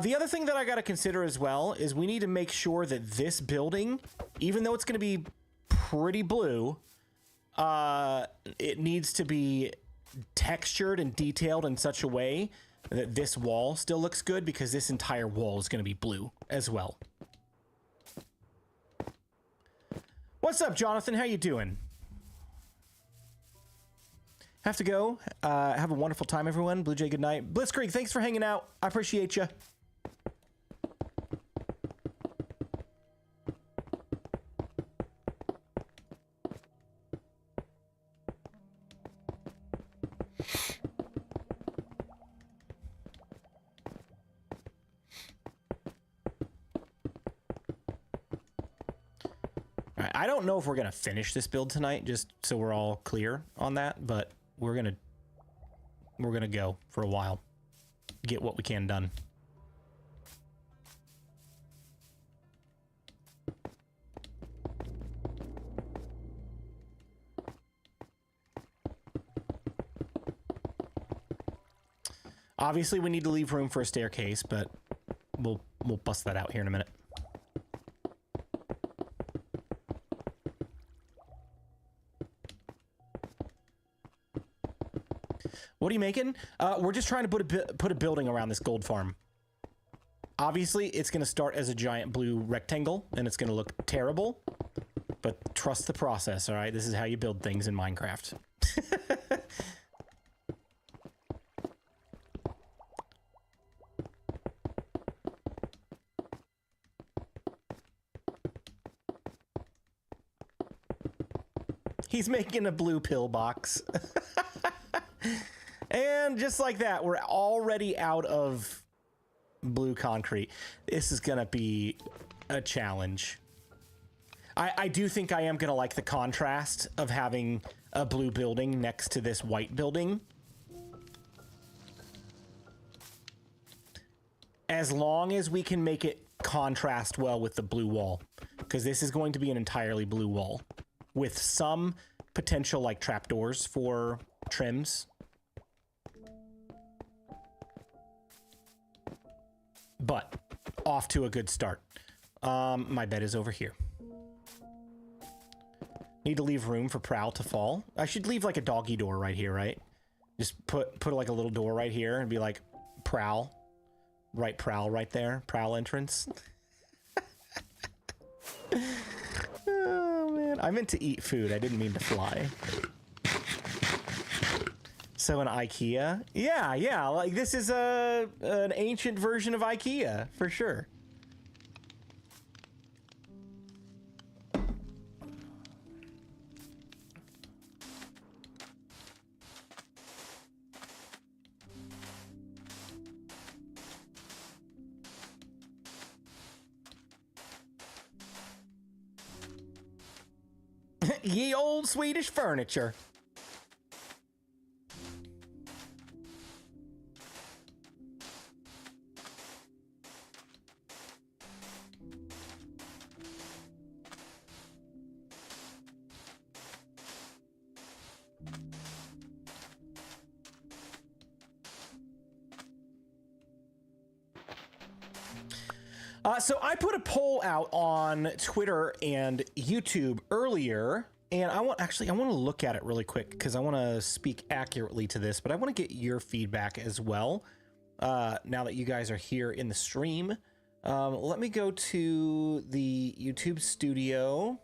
The other thing that I got to consider as well is we need to make sure that this building, even though it's going to be pretty blue, it needs to be textured and detailed in such a way that this wall still looks good, because this entire wall is going to be blue as well. What's up, Jonathan? How you doing? Have to go. Have a wonderful time, everyone. BluJay, good night. Blitzkrieg, thanks for hanging out. I appreciate you. I don't know if we're gonna finish this build tonight, just so we're all clear on that, but we're gonna go for a while, get what we can done. Obviously, we need to leave room for a staircase, but we'll bust that out here in a minute. What are you making? We're just trying to put a building around this gold farm. Obviously, it's going to start as a giant blue rectangle, and it's going to look terrible. But trust the process, all right? This is how you build things in Minecraft. He's making a blue pillbox. And just like that, we're already out of blue concrete. This is going to be a challenge. I do think I am going to like the contrast of having a blue building next to this white building. As long as we can make it contrast well with the blue wall. Because this is going to be an entirely blue wall. With some potential like trapdoors for trims. But off to a good start. My bed is over here. Need to leave room for Prowl to fall. I should leave like a doggy door right here, right? Just put like a little door right here and be like Prowl. Right, Prowl right there. Prowl entrance. Oh man, I meant to eat food. I didn't mean to fly. So an IKEA? Yeah, like this is an ancient version of IKEA, for sure. Ye old Swedish furniture. So I put a poll out on Twitter and YouTube earlier, and I want to look at it really quick because I want to speak accurately to this, but I want to get your feedback as well. Now that you guys are here in the stream, let me go to the YouTube studio.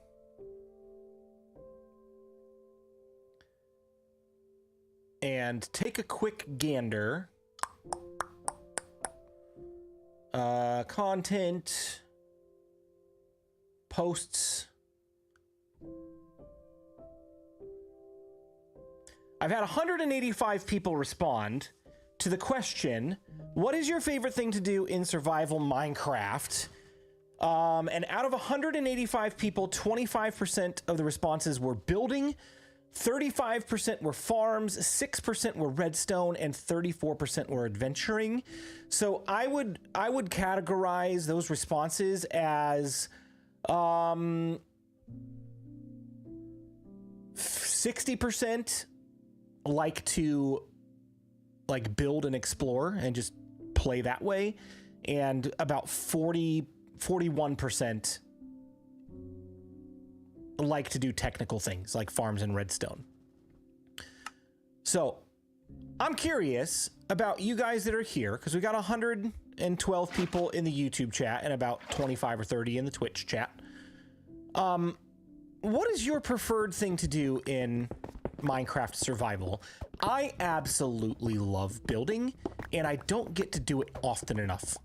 And take a quick gander. Content, posts. I've had 185 people respond to the question, what is your favorite thing to do in survival Minecraft? And out of 185 people, 25% of the responses were building, 35% were farms, 6% were redstone, and 34% were adventuring. So I would categorize those responses as 60% like to build and explore and just play that way, and about 41% like to do technical things like farms and redstone. So I'm curious about you guys that are here, because we got 112 people in the YouTube chat and about 25 or 30 in the Twitch chat. What is your preferred thing to do in Minecraft survival? I absolutely love building, and I don't get to do it often enough.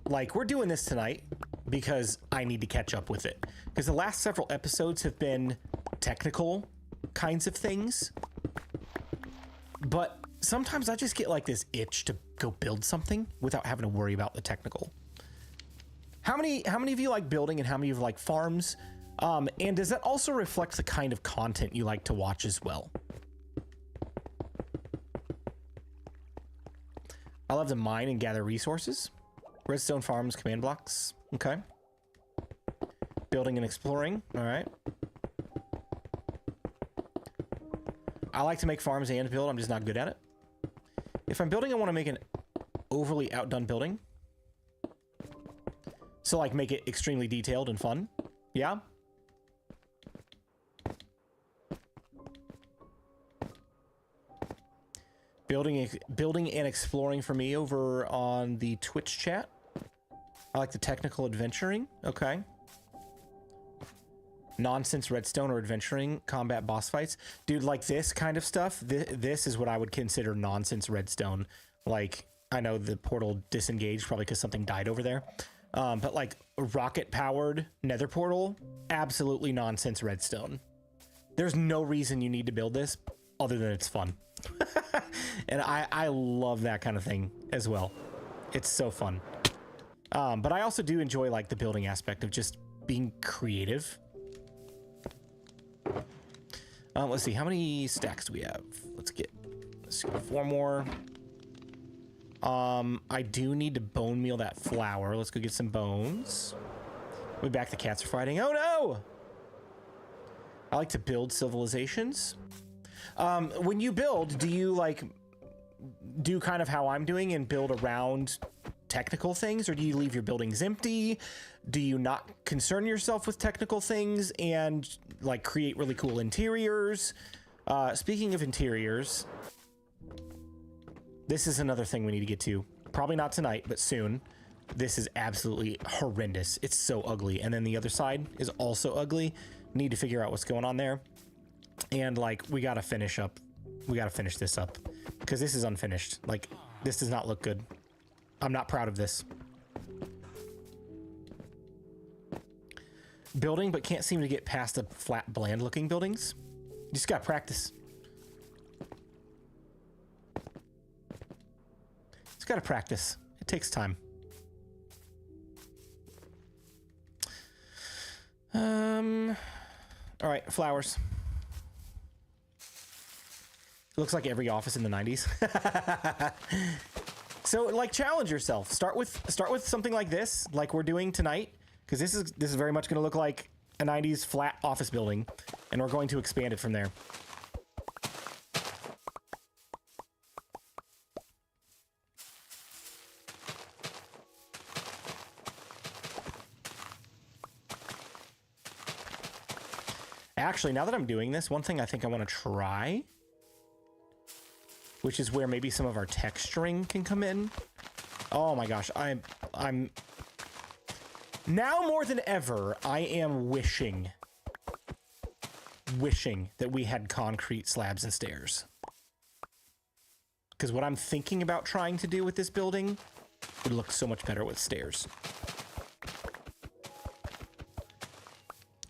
Like, we're doing this tonight because I need to catch up with it, because the last several episodes have been technical kinds of things, but sometimes I just get like this itch to go build something without having to worry about the technical. How many of you like building, and how many of you like farms? And does that also reflect the kind of content you like to watch as well? I love to mine and gather resources. Redstone farms, command blocks. Okay. Building and exploring. All right. I like to make farms and build. I'm just not good at it. If I'm building, I want to make an overly outdone building. So like make it extremely detailed and fun. Yeah. Building and exploring for me over on the Twitch chat. I like the technical adventuring. Okay. Nonsense redstone or adventuring combat boss fights. Dude, like this kind of stuff, this is what I would consider nonsense redstone. Like, I know the portal disengaged probably because something died over there. But like rocket powered nether portal, absolutely nonsense redstone. There's no reason you need to build this other than it's fun. And I love that kind of thing as well. It's so fun. But I also do enjoy like the building aspect of just being creative. Let's see, how many stacks do we have? Let's get 4 more. I do need to bone meal that flour. Let's go get some bones. We'll be back. The cats are fighting. Oh no! I like to build civilizations. When you build, do you like do kind of how I'm doing and build around technical things, or do you leave your buildings empty? Do you not concern yourself with technical things and like create really cool interiors? Speaking of interiors, this is another thing we need to get to. Probably not tonight, but soon. This is absolutely horrendous. It's so ugly. And then the other side is also ugly. Need to figure out what's going on there. And like, we gotta finish up. We gotta finish this up because this is unfinished. Like, this does not look good. I'm not proud of this. Building, but can't seem to get past the flat, bland looking buildings. You just gotta practice. Just gotta practice. It takes time. All right, flowers. It looks like every office in the 90s. So like challenge yourself. Start with something like this, like we're doing tonight, because this is very much going to look like a 90s flat office building, and we're going to expand it from there. Actually, now that I'm doing this, one thing I think I want to try, which is where maybe some of our texturing can come in. Oh my gosh, I'm now more than ever, I am wishing that we had concrete slabs and stairs. Because what I'm thinking about trying to do with this building would look so much better with stairs.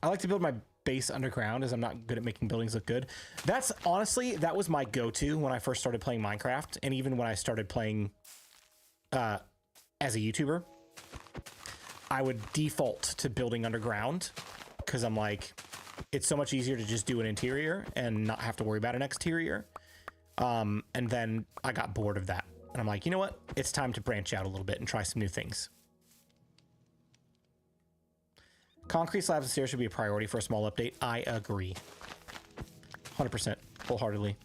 I like to build my base underground as I'm not good at making buildings look good. That's honestly, that was my go-to when I first started playing Minecraft, and even when I started playing as a YouTuber. I would default to building underground because I'm like, it's so much easier to just do an interior and not have to worry about an exterior. And then I got bored of that. And I'm like, you know what? It's time to branch out a little bit and try some new things. Concrete slabs and stairs should be a priority for a small update. I agree. 100%. Wholeheartedly.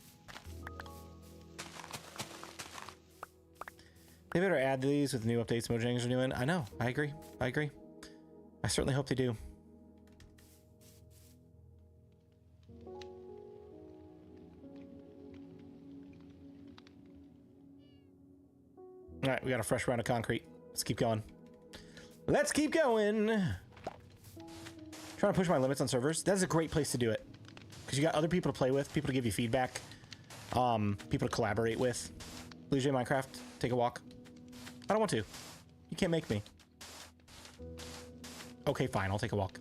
They better add these with the new updates Mojangers are doing. I know. I agree. I agree. I certainly hope they do. All right, we got a fresh round of concrete. Let's keep going. Let's keep going. Trying to push my limits on servers. That's a great place to do it because you got other people to play with, people to give you feedback, people to collaborate with. BluJay Minecraft, take a walk. I don't want to. You can't make me. Okay, fine. I'll take a walk.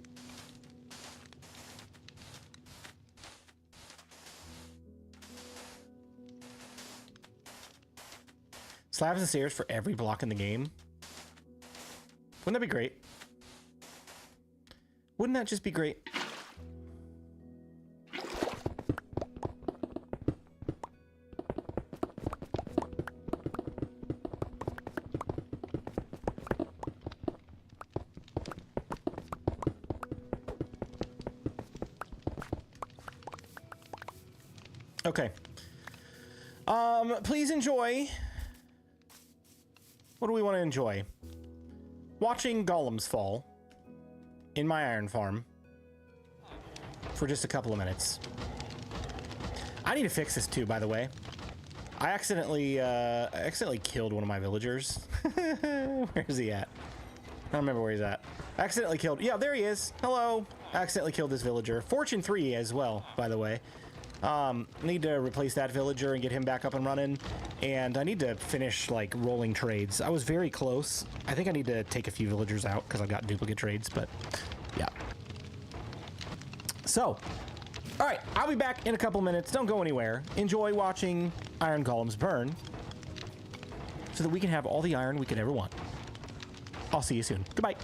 Slabs and stairs for every block in the game. Wouldn't that be great? Wouldn't that just be great? Okay. Please enjoy. What do we want to enjoy? Watching golems fall in my iron farm for just a couple of minutes. I need to fix this too, by the way. I accidentally killed one of my villagers. Where is he at? I don't remember where he's at. I accidentally killed. Yeah, there he is. Hello. I accidentally killed this villager. Fortune 3 as well, by the way. Need to replace that villager and get him back up and running. And I need to finish, like, rolling trades. I was very close. I think I need to take a few villagers out because I've got duplicate trades, but yeah. So, all right, I'll be back in a couple minutes. Don't go anywhere. Enjoy watching iron golems burn so that we can have all the iron we could ever want. I'll see you soon. Goodbye.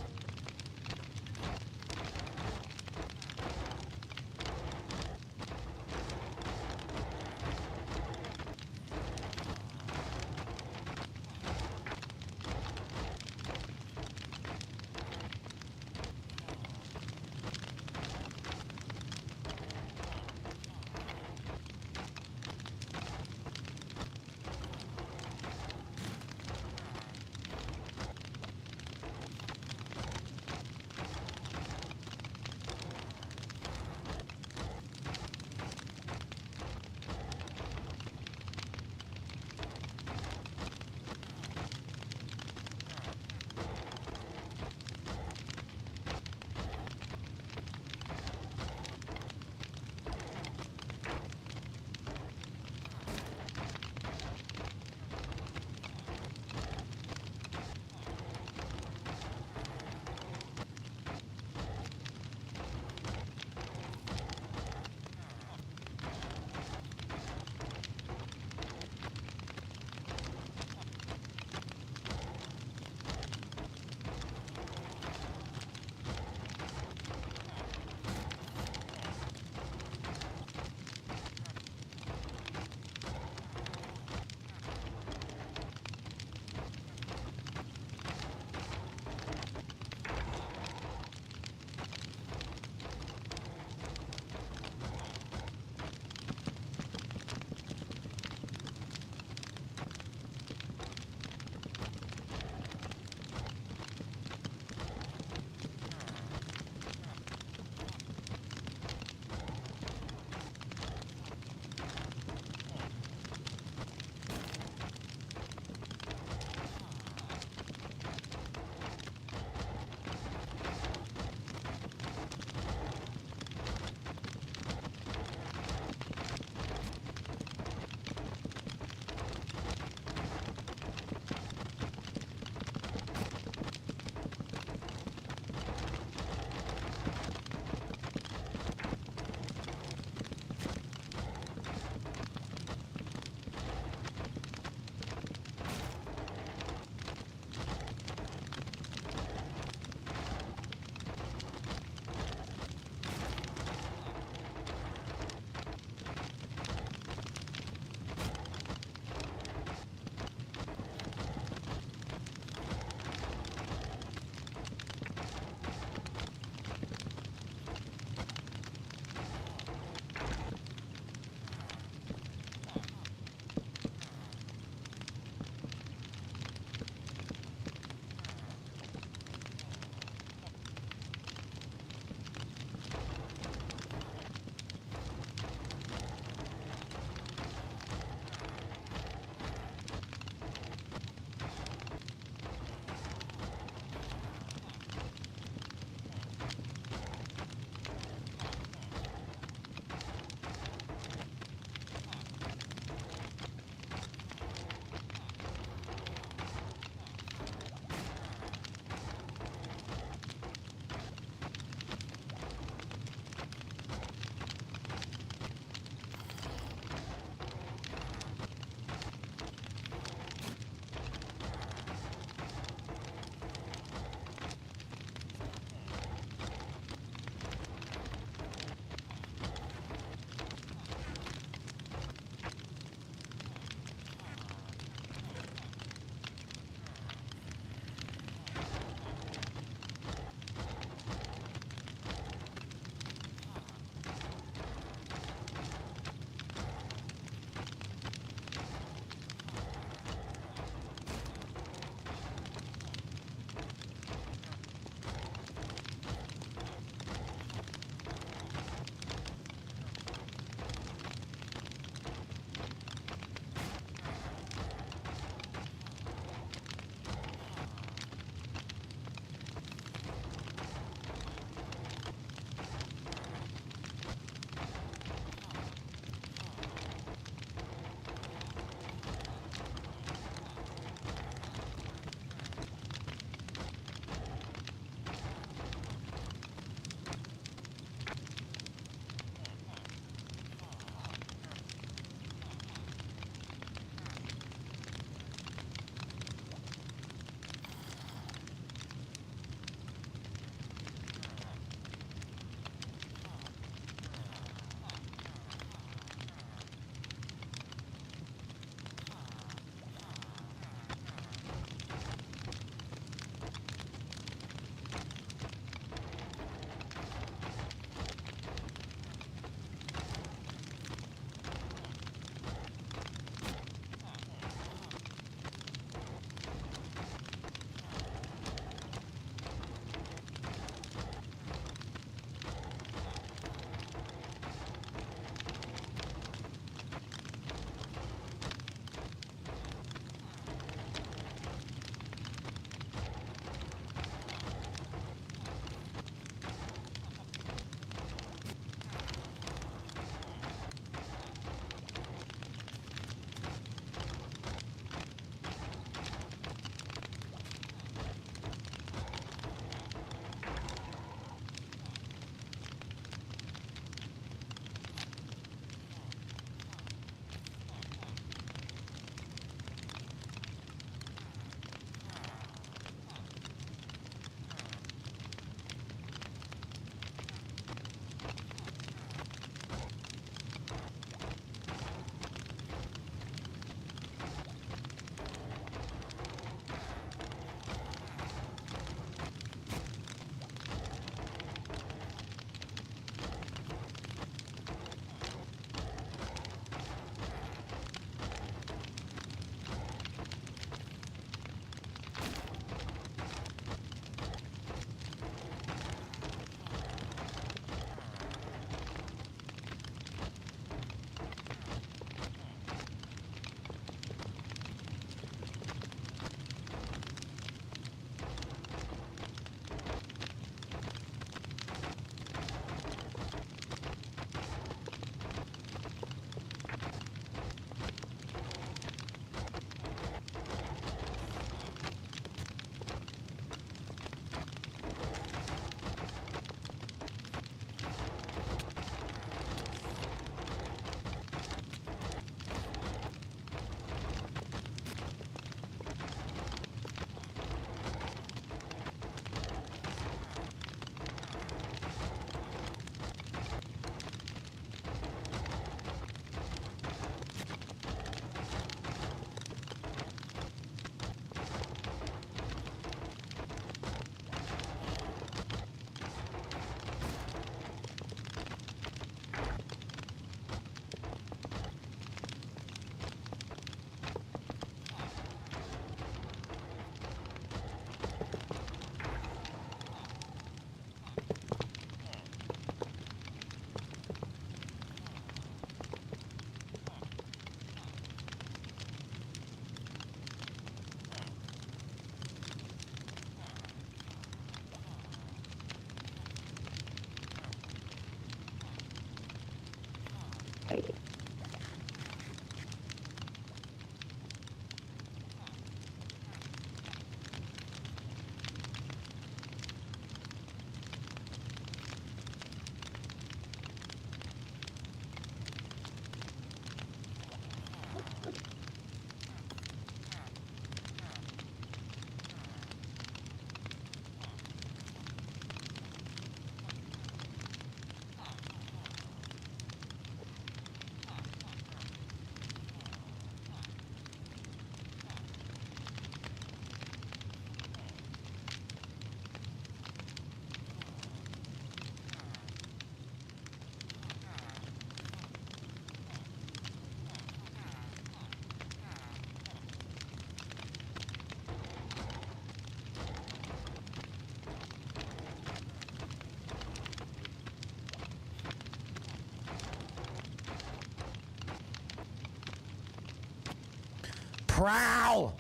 Prowl!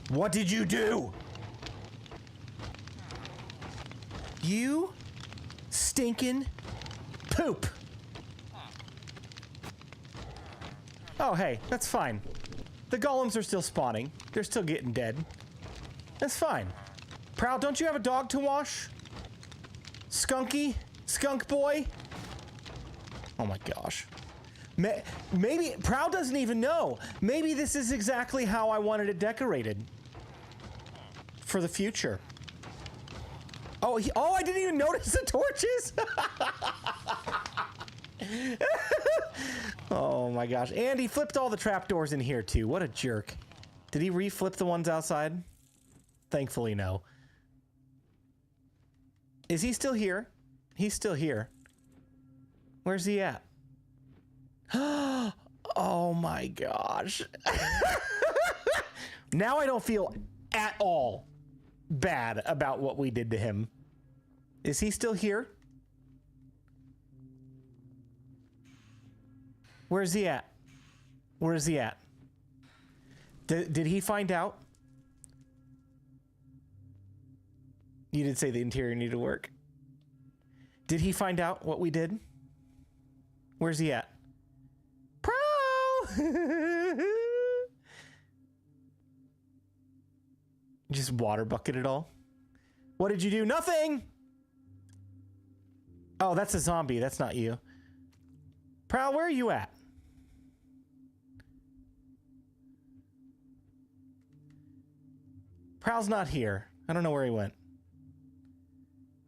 What did you do? You stinking poop. Oh, hey, that's fine. The golems are still spawning. They're still getting dead. That's fine. Prowl, don't you have a dog to wash? Skunky? Skunk boy? Oh my gosh. Maybe Prowl doesn't even know. Maybe this is exactly how I wanted it decorated for the future. Oh, I didn't even notice the torches. Oh my gosh. And he flipped all the trapdoors in here too. What a jerk. Did he re-flip the ones outside? Thankfully, no. Is he still here? He's still here. Where's he at? Oh my gosh. Now I don't feel at all bad about what we did to him. Is he still here? Where's he at? Where is he at? Did he find out? You did say the interior needed work. Did he find out what we did? Where's he at? Just water bucket it all. What did you do? Nothing! Oh, that's a zombie. That's not you. Prowl, where are you at? Prowl's not here. I don't know where he went.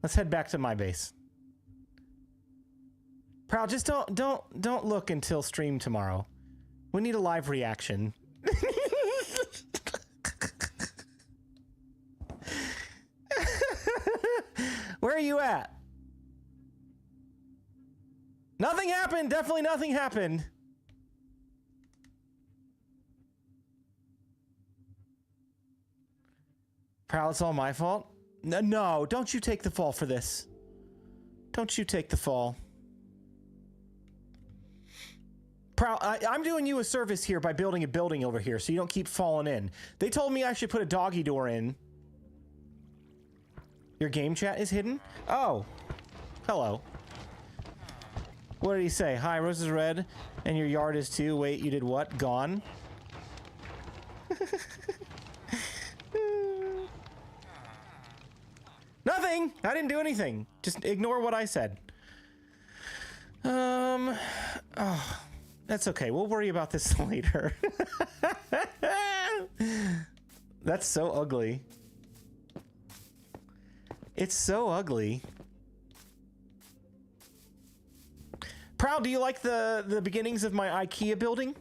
Let's head back to my base. Prowl, just don't look until stream tomorrow. We need a live reaction. Where are you at? Nothing happened. Definitely nothing happened. Prowl, it's all my fault? No, don't you take the fall for this. Don't you take the fall. Prowl, I'm doing you a service here by building a building over here so you don't keep falling in. They told me I should put a doggy door in. Your game chat is hidden? Oh. Hello. What did he say? Hi, Rose is red, and your yard is too. Wait, you did what? Gone? Nothing! I didn't do anything. Just ignore what I said. Oh, that's okay. We'll worry about this later. That's so ugly. It's so ugly. Prowl, do you like the beginnings of my IKEA building?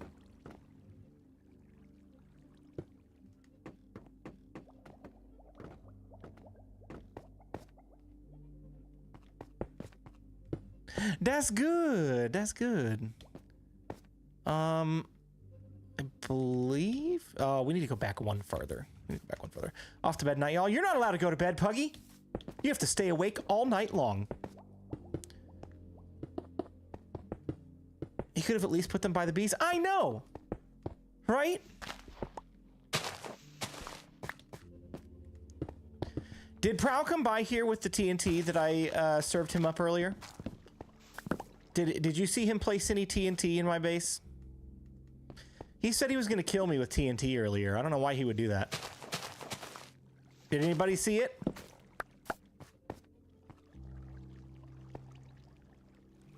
That's good. That's good. I believe. Oh, we need to go back one further. Off to bed night, y'all. You're not allowed to go to bed, Puggy. You have to stay awake all night long. You could have at least put them by the bees. I know, right? Did Prowl come by here with the TNT that I served him up earlier? Did you see him place any TNT in my base? He said he was going to kill me with TNT earlier. I don't know why he would do that. Did anybody see it?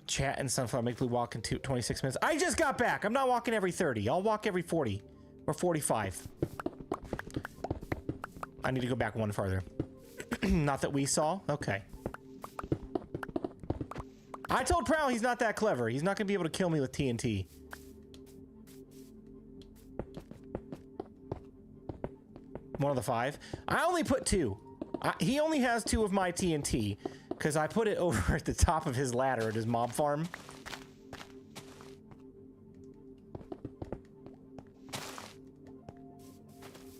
Chat and Sunflower make Blue walk in 26 minutes. I just got back. I'm not walking every 30. I'll walk every 40 or 45. I need to go back one farther. Not that we saw. Okay. I told Prowl he's not that clever. He's not going to be able to kill me with TNT. One of the 5. I only put 2. He only has 2 of my TNT because I put it over at the top of his ladder at his mob farm.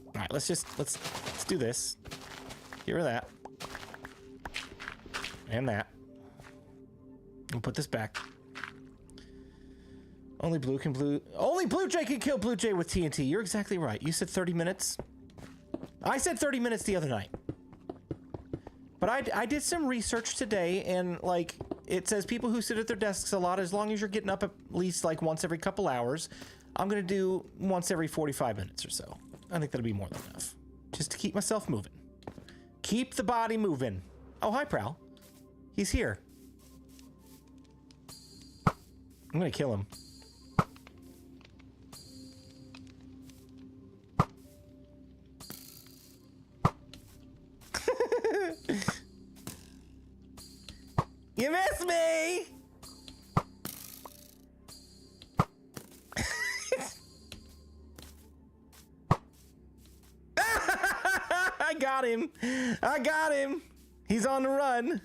All right, let's do this. Get rid of that. And that. And put this back. Only BluJay can kill BluJay with TNT. You're exactly right. You said 30 minutes. I said 30 minutes the other night. But I did some research today, and like it says people who sit at their desks a lot, as long as you're getting up at least like once every couple hours. I'm gonna do once every 45 minutes or so. I think that'll be more than enough. Just to keep myself moving. Keep the body moving. Oh, hi, Prowl. He's here. I'm gonna kill him. You missed me! I got him. I got him. He's on the run.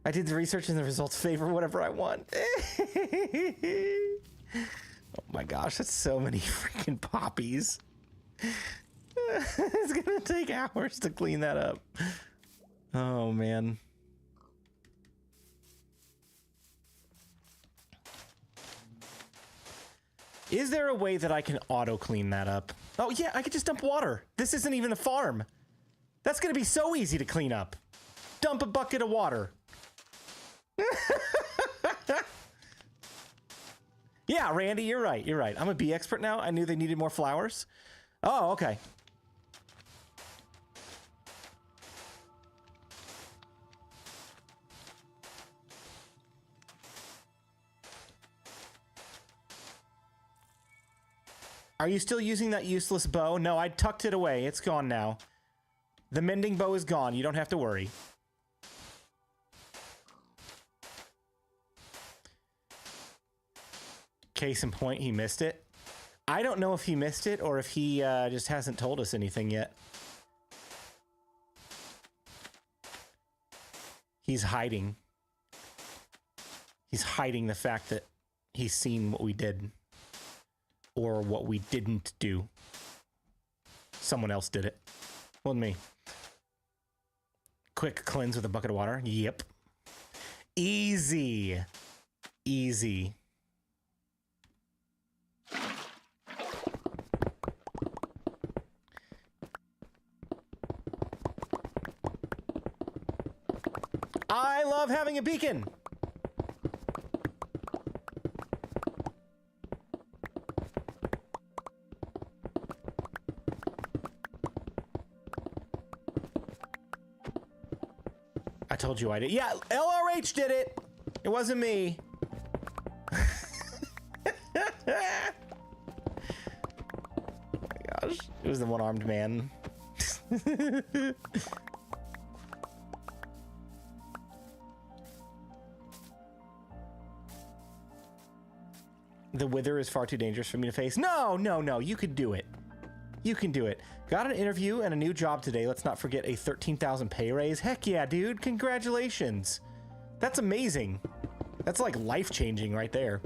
I did the research and the results favor whatever I want. Oh my gosh, that's so many freaking poppies. It's gonna take hours to clean that up. Oh man. Is there a way that I can auto clean that up? Oh yeah, I could just dump water. This isn't even a farm. That's gonna be so easy to clean up. Dump a bucket of water. Yeah, Randy, you're right. You're right. I'm a bee expert now. I knew they needed more flowers. Oh, okay. Are you still using that useless bow? No, I tucked it away. It's gone now. The mending bow is gone. You don't have to worry. Case in point, he missed it. I don't know if he missed it or if he just hasn't told us anything yet. He's hiding. He's hiding the fact that he's seen what we did. Or what we didn't do. Someone else did it. Wasn't me. Quick cleanse with a bucket of water. Yep. Easy. Easy. I love having a beacon. I told you I did. Yeah, LRH did it. It wasn't me. Oh my gosh. It was the one-armed man. The wither is far too dangerous for me to face. No, no, no. You could do it. You can do it. Got an interview and a new job today. Let's not forget a 13,000 pay raise. Heck yeah, dude. Congratulations. That's amazing. That's like life-changing right there.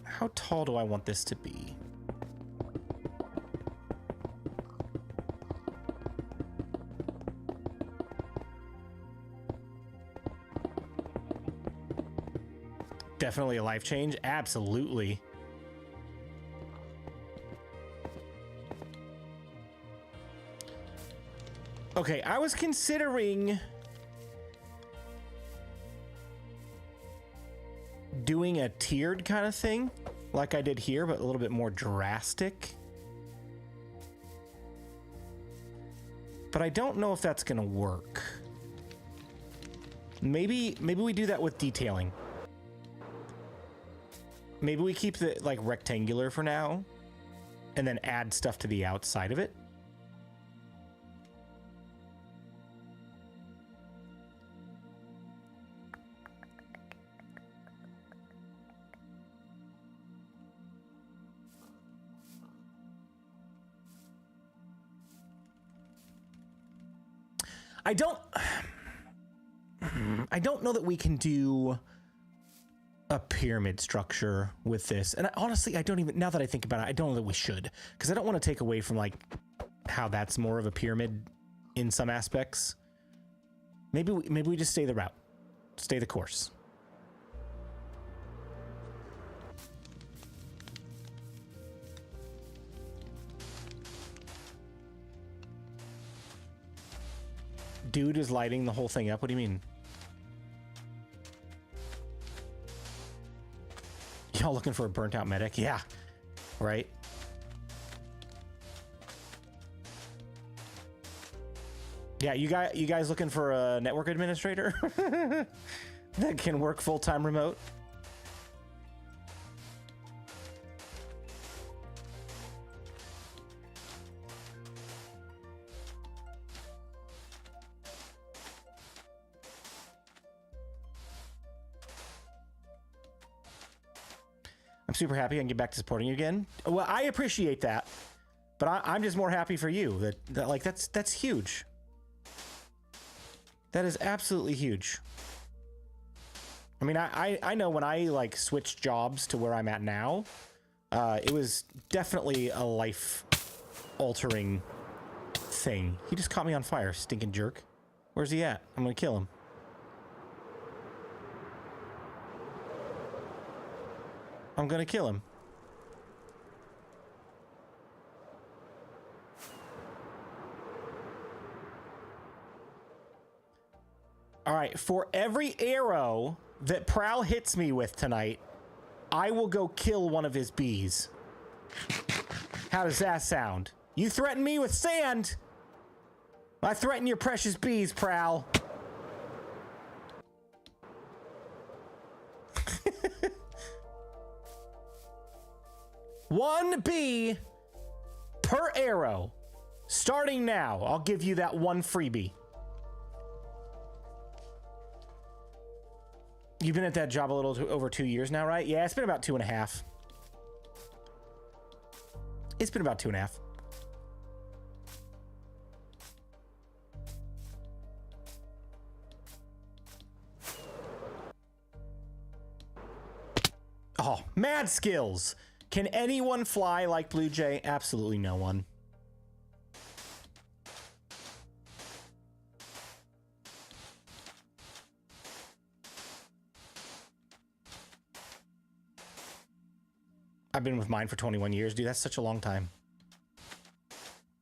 How tall do I want this to be? definitely a life change. Absolutely. Okay, I was considering doing a tiered kind of thing like I did here, but a little bit more drastic. But I don't know if that's gonna work. Maybe we do that with detailing. Maybe we keep the like rectangular for now and then add stuff to the outside of it. I don't know that we can do a pyramid structure with this. And honestly, I don't even, now that I think about it, I don't know that we should, because I don't want to take away from like how that's more of a pyramid in some aspects. Maybe we just stay the route, stay the course. Dude is lighting the whole thing up. What do you mean? Y'all looking for a burnt out medic? Yeah, right. Yeah, you guys looking for a network administrator that can work full-time remote? I'm super happy I can get back to supporting you again. Well, I appreciate that, but I'm just more happy for you that like that's huge. That is absolutely huge. I mean, I know when I like switched jobs to where I'm at now, it was definitely a life-altering thing. He just caught me on fire, stinking jerk. Where's he at? I'm gonna kill him. I'm gonna kill him. All right, for every arrow that Prowl hits me with tonight, I will go kill one of his bees. How does that sound? You threaten me with sand, I threaten your precious bees, Prowl. One bee per arrow. Starting now, I'll give you that one freebie. You've been at that job a little over 2 years now, right? Yeah, it's been about 2.5. It's been about 2.5. Oh, mad skills. Can anyone fly like BluJay? Absolutely no one. I've been with mine for 21 years, dude. That's such a long time.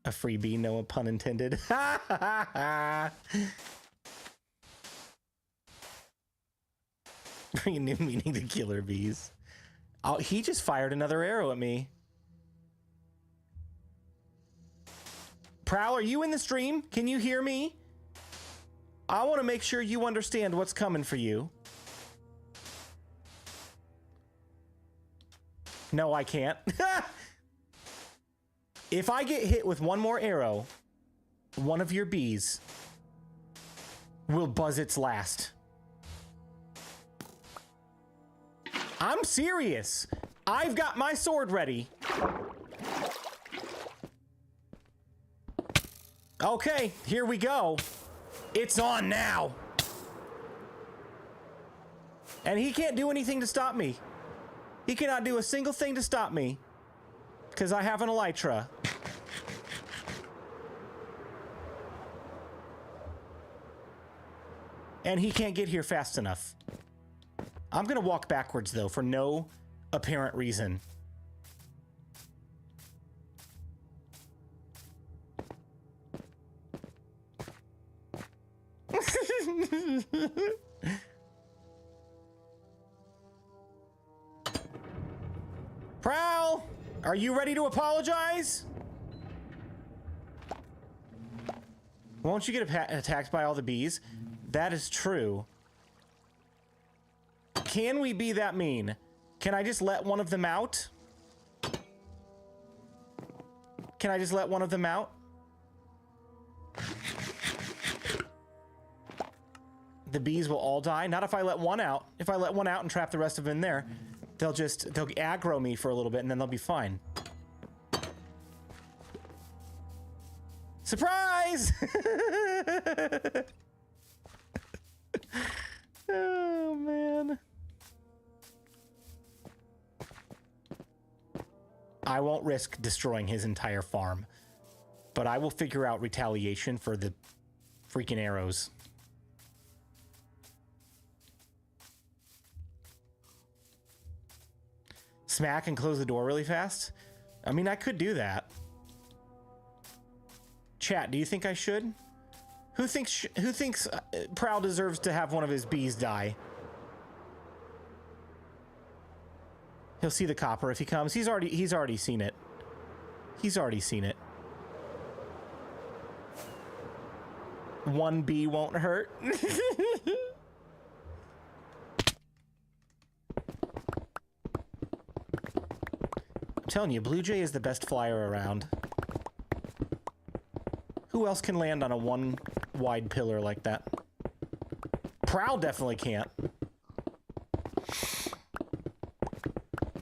A freebie, no pun intended. Bring a new meaning to killer bees. Oh, he just fired another arrow at me. Prowl, are you in the stream? Can you hear me? I want to make sure you understand what's coming for you. No, I can't. If I get hit with one more arrow, one of your bees will buzz its last. I'm serious. I've got my sword ready. Okay, here we go. It's on now. And he can't do anything to stop me. He cannot do a single thing to stop me because I have an elytra. And he can't get here fast enough. I'm gonna walk backwards though for no apparent reason. Prowl, are you ready to apologize? Won't you get attacked by all the bees? That is true. Can we be that mean? Can I just let one of them out? Can I just let one of them out? The bees will all die. Not if I let one out. If I let one out and trap the rest of them in there, they'll aggro me for a little bit and then they'll be fine. Surprise! Oh, man. I won't risk destroying his entire farm, but I will figure out retaliation for the freaking arrows. Smack and close the door really fast? I mean, I could do that. Chat, do you think I should? Who thinks Prowl deserves to have one of his bees die? He'll see the copper if he comes. He's already seen it. He's already seen it. One bee won't hurt. I'm telling you, BluJay is the best flyer around. Who else can land on a one wide pillar like that? Prowl definitely can't.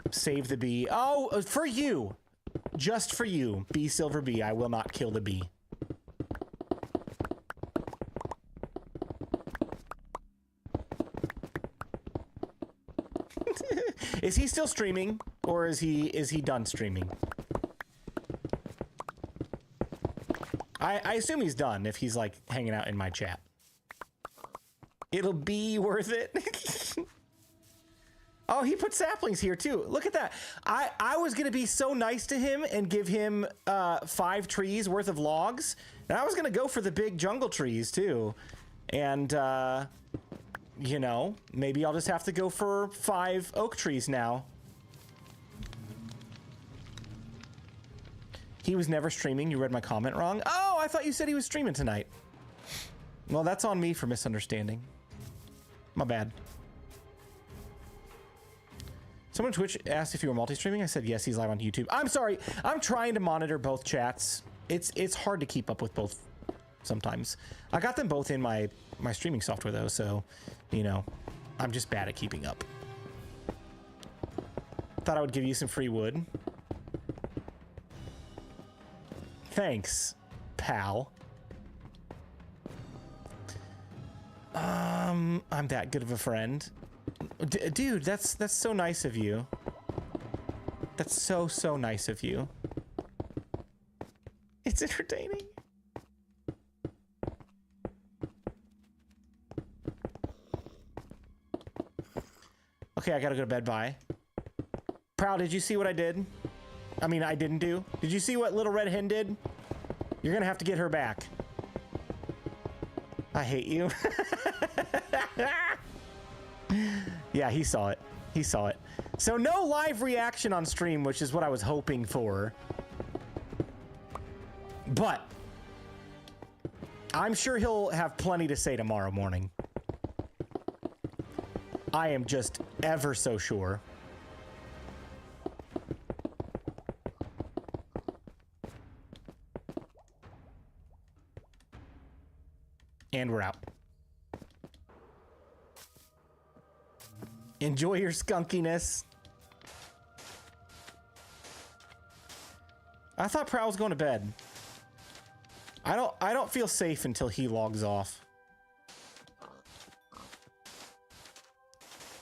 Save the bee. Oh, for you. Just for you. Bee Silver Bee. I will not kill the bee. Is he still streaming? Or is he done streaming? I assume he's done if he's like hanging out in my chat. It'll be worth it. Oh, he put saplings here too. Look at that. I was gonna be so nice to him and give him 5 trees worth of logs. And I was gonna go for the big jungle trees too. And you know, maybe I'll just have to go for 5 oak trees now. He was never streaming. You read my comment wrong. Oh, I thought you said he was streaming tonight. Well, that's on me for misunderstanding. My bad. Someone on Twitch asked if you were multi-streaming. I said yes, he's live on YouTube. I'm sorry. I'm trying to monitor both chats. It's hard to keep up with both sometimes. I got them both in my streaming software though, so you know, I'm just bad at keeping up. Thought I would give you some free wood. Thanks, pal. I'm that good of a friend. Dude, that's so nice of you. That's so nice of you. It's entertaining. Okay, I gotta go to bed. Bye. Proud, did you see what I did? I mean, I didn't do. Did you see what Little Red Hen did? You're gonna have to get her back. I hate you. Yeah, he saw it. He saw it. So no live reaction on stream, which is what I was hoping for. But I'm sure he'll have plenty to say tomorrow morning. I am just ever so sure. And we're out. Enjoy your skunkiness. I thought Prowl was going to bed. I don't feel safe until he logs off.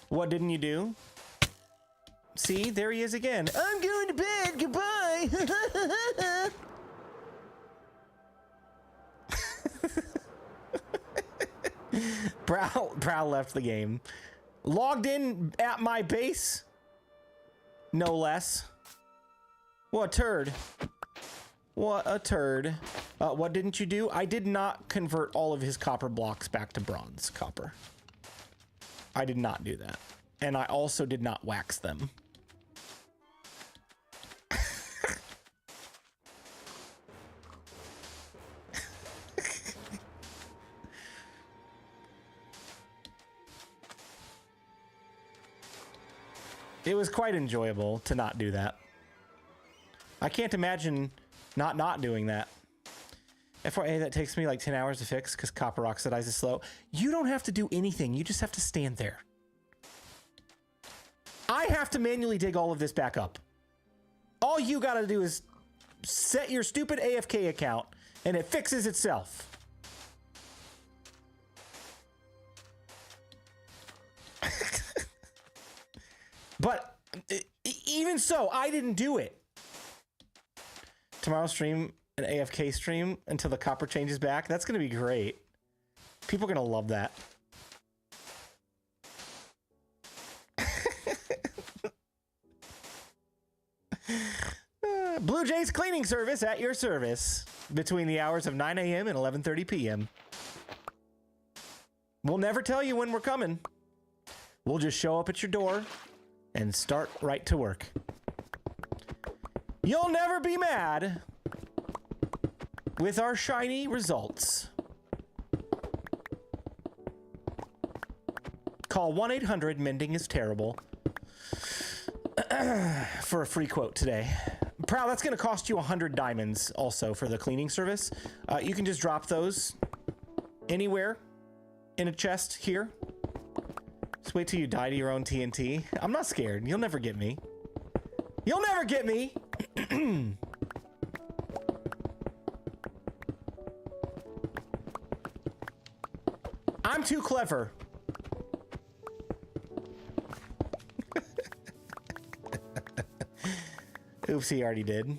What didn't you do? See, there he is again. I'm going to bed. Goodbye. Prowl left the game. Logged in at my base? No less. What a turd. What a turd. What didn't you do? I did not convert all of his copper blocks back to bronze copper. I did not do that. And I also did not wax them. It was quite enjoyable to not do that. I can't imagine not doing that. FYI, that takes me like 10 hours to fix because copper oxidizes slow. You don't have to do anything. You just have to stand there. I have to manually dig all of this back up. All you gotta do is set your stupid AFK account and it fixes itself. But even so, I didn't do it. Tomorrow stream an AFK stream until the copper changes back. That's going to be great. People are going to love that. BluJay's cleaning service at your service between the hours of 9 a.m. and 11:30 p.m. We'll never tell you when we're coming. We'll just show up at your door and start right to work. You'll never be mad with our shiny results. Call 1-800-MENDING is terrible for a free quote today. Proud, that's going to cost you 100 diamonds also for the cleaning service. You can just drop those anywhere in a chest here. Just wait till you die to your own TNT. I'm not scared. You'll never get me. You'll never get me! I'm too clever. Oops, he already did.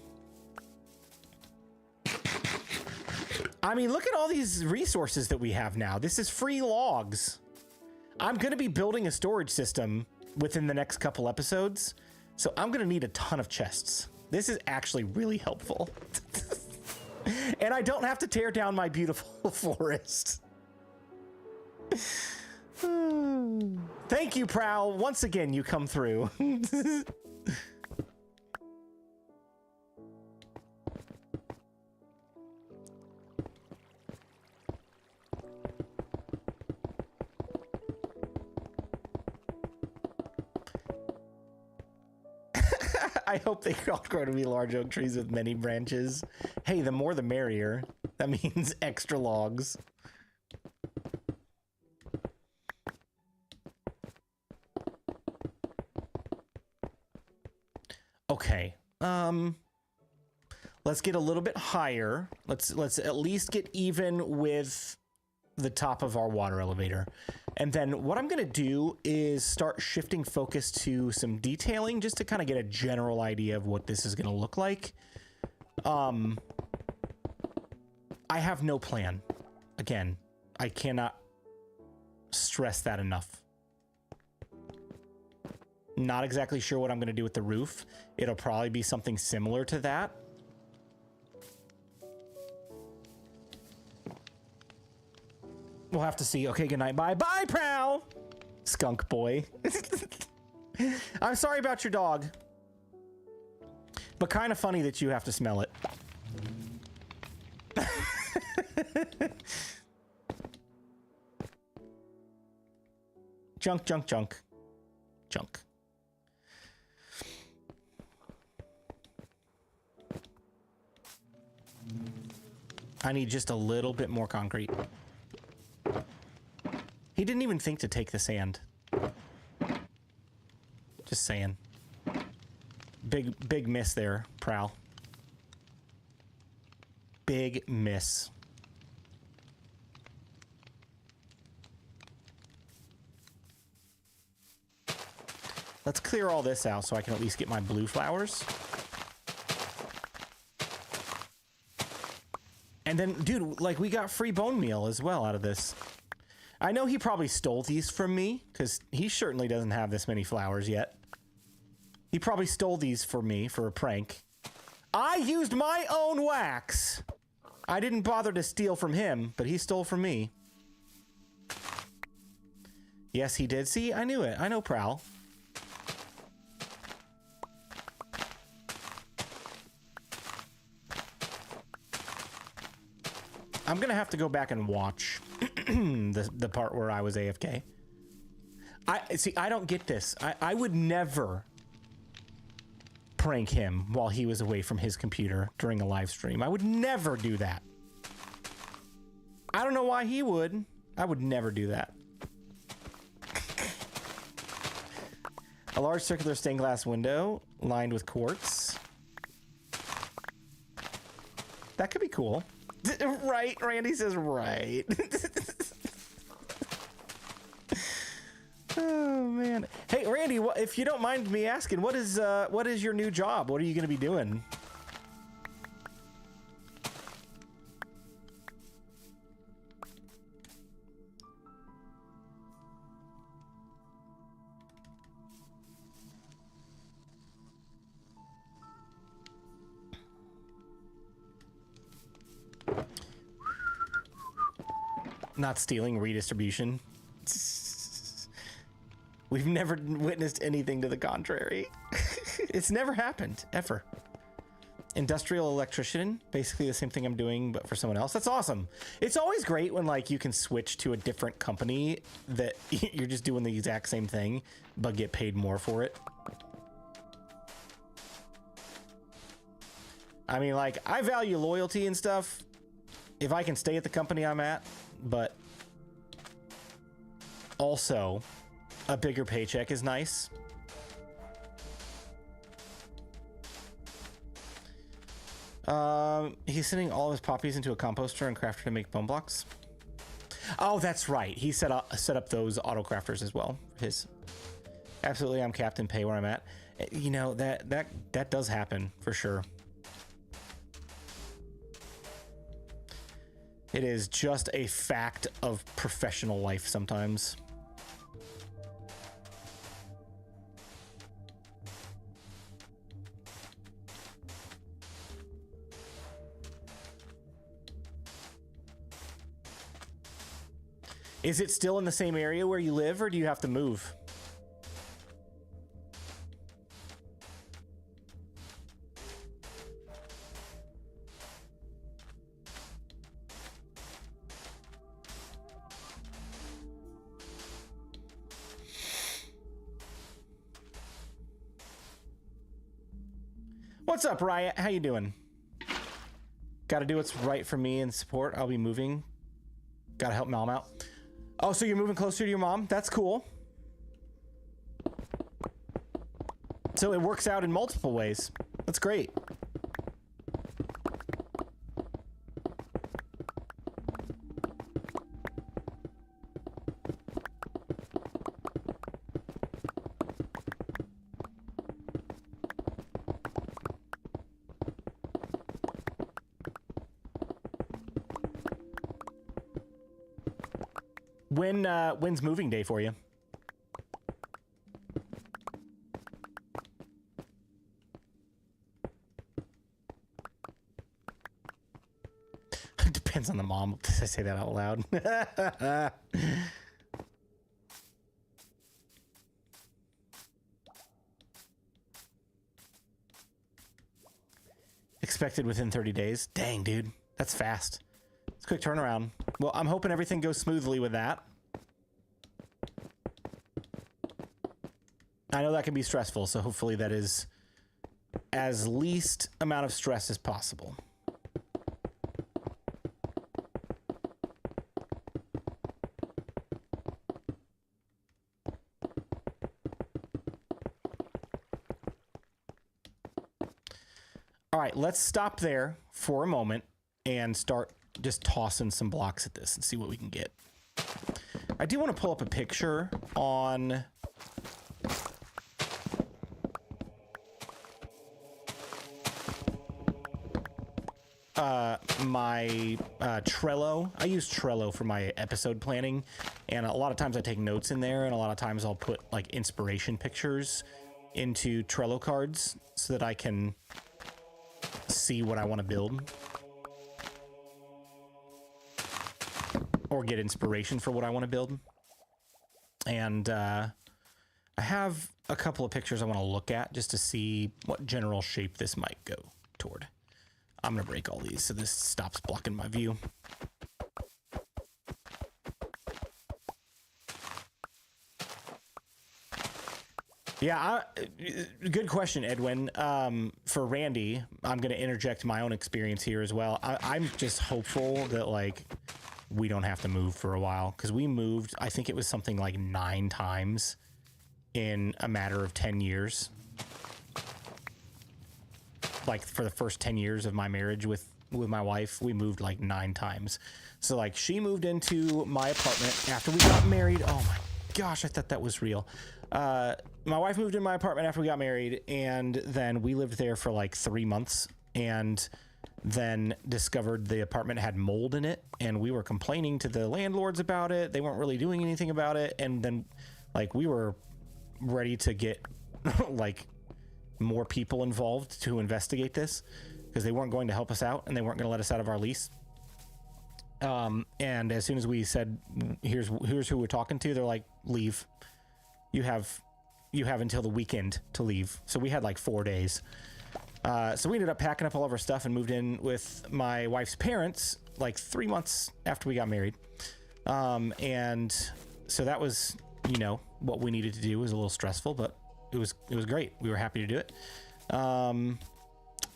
I mean, look at all these resources that we have now. This is free logs. I'm going to be building a storage system within the next couple episodes, so I'm going to need a ton of chests. This is actually really helpful. And I don't have to tear down my beautiful forest. Thank you, Prowl. Once again, you come through. I hope they all grow to be large oak trees with many branches. Hey, the more the merrier. That means extra logs. Okay. Let's get a little bit higher. Let's at least get even with the top of our water elevator. And then what I'm going to do is start shifting focus to some detailing just to kind of get a general idea of what this is going to look like. I have no plan. Again, I cannot stress that enough. Not exactly sure what I'm going to do with the roof. It'll probably be something similar to that. We'll have to see. Okay, good night. Bye. Bye, Prowl! Skunk boy. I'm sorry about your dog. But kind of funny that you have to smell it. Junk, junk, junk. Junk. I need just a little bit more concrete. He didn't even think to take the sand. Just saying. Big miss there, Prowl. Big miss. Let's clear all this out so I can at least get my blue flowers. And then, dude, like, we got free bone meal as well out of this. I know he probably stole these from me because he certainly doesn't have this many flowers yet. He probably stole these for me for a prank. I used my own wax. I didn't bother to steal from him, but he stole from me. Yes, he did. See, I knew it. I know Prowl. I'm gonna have to go back and watch the part where I was AFK. I don't get this. I would never prank him while he was away from his computer during a live stream. I would never do that. I don't know why he would. I would never do that. A large circular stained glass window lined with quartz. That could be cool. Right? Randy says right. Oh man. Hey Randy, if you don't mind me asking, what is your new job? What are you going to be doing? Not stealing, redistribution. We've never witnessed anything to the contrary. It's never happened, ever. Industrial electrician, basically the same thing I'm doing, but for someone else. That's awesome. It's always great when like you can switch to a different company that you're just doing the exact same thing, but get paid more for it. I mean, like, I value loyalty and stuff if I can stay at the company I'm at, but also a bigger paycheck is nice. He's sending all of his poppies into a composter and crafter to make bone blocks. Oh, that's right. He set up those auto crafters as well. His absolutely, I'm Captain Pay where I'm at. You know, that does happen for sure. It is just a fact of professional life sometimes. Is it still in the same area where you live, or do you have to move? What's up, Riot? How you doing? Gotta do what's right for me and support. I'll be moving. Gotta help Mom out. Oh, so you're moving closer to your mom? That's cool. So it works out in multiple ways. That's great. When's moving day for you? It depends on the mom. Did I say that out loud? Expected within 30 days. Dang, dude. That's fast. It's a quick turnaround. Well, I'm hoping everything goes smoothly with that. I know that can be stressful, so hopefully that is as least amount of stress as possible. All right, let's stop there for a moment and start just tossing some blocks at this and see what we can get. I do want to pull up a picture on... my Trello. I use Trello for my episode planning, and a lot of times I take notes in there, and a lot of times I'll put like inspiration pictures into Trello cards so that I can see what I want to build or get inspiration for what I want to build. And I have a couple of pictures I want to look at just to see what general shape this might go toward. I'm going to break all these so this stops blocking my view. Yeah, good question, Edwin. For Randy, I'm going to interject my own experience here as well. I'm just hopeful that, like, we don't have to move for a while, because we moved, I think it was something like 9 times in a matter of 10 years. Like, for the first 10 years of my marriage with my wife, we moved like 9 times. So, like, she moved into my apartment after we got married. Oh my gosh, I thought that was real. My wife moved in my apartment after we got married, and then we lived there for like 3 months, and then discovered the apartment had mold in it, and we were complaining to the landlords about it. They weren't really doing anything about it, and then, like, we were ready to get like more people involved to investigate this, because they weren't going to help us out, and they weren't going to let us out of our lease. And as soon as we said, here's who we're talking to, they're like, leave. You have until the weekend to leave. So we had like 4 days. So we ended up packing up all of our stuff and moved in with my wife's parents like 3 months after we got married. And so that was, you know, what we needed to do. It was a little stressful, but it was great. We were happy to do it.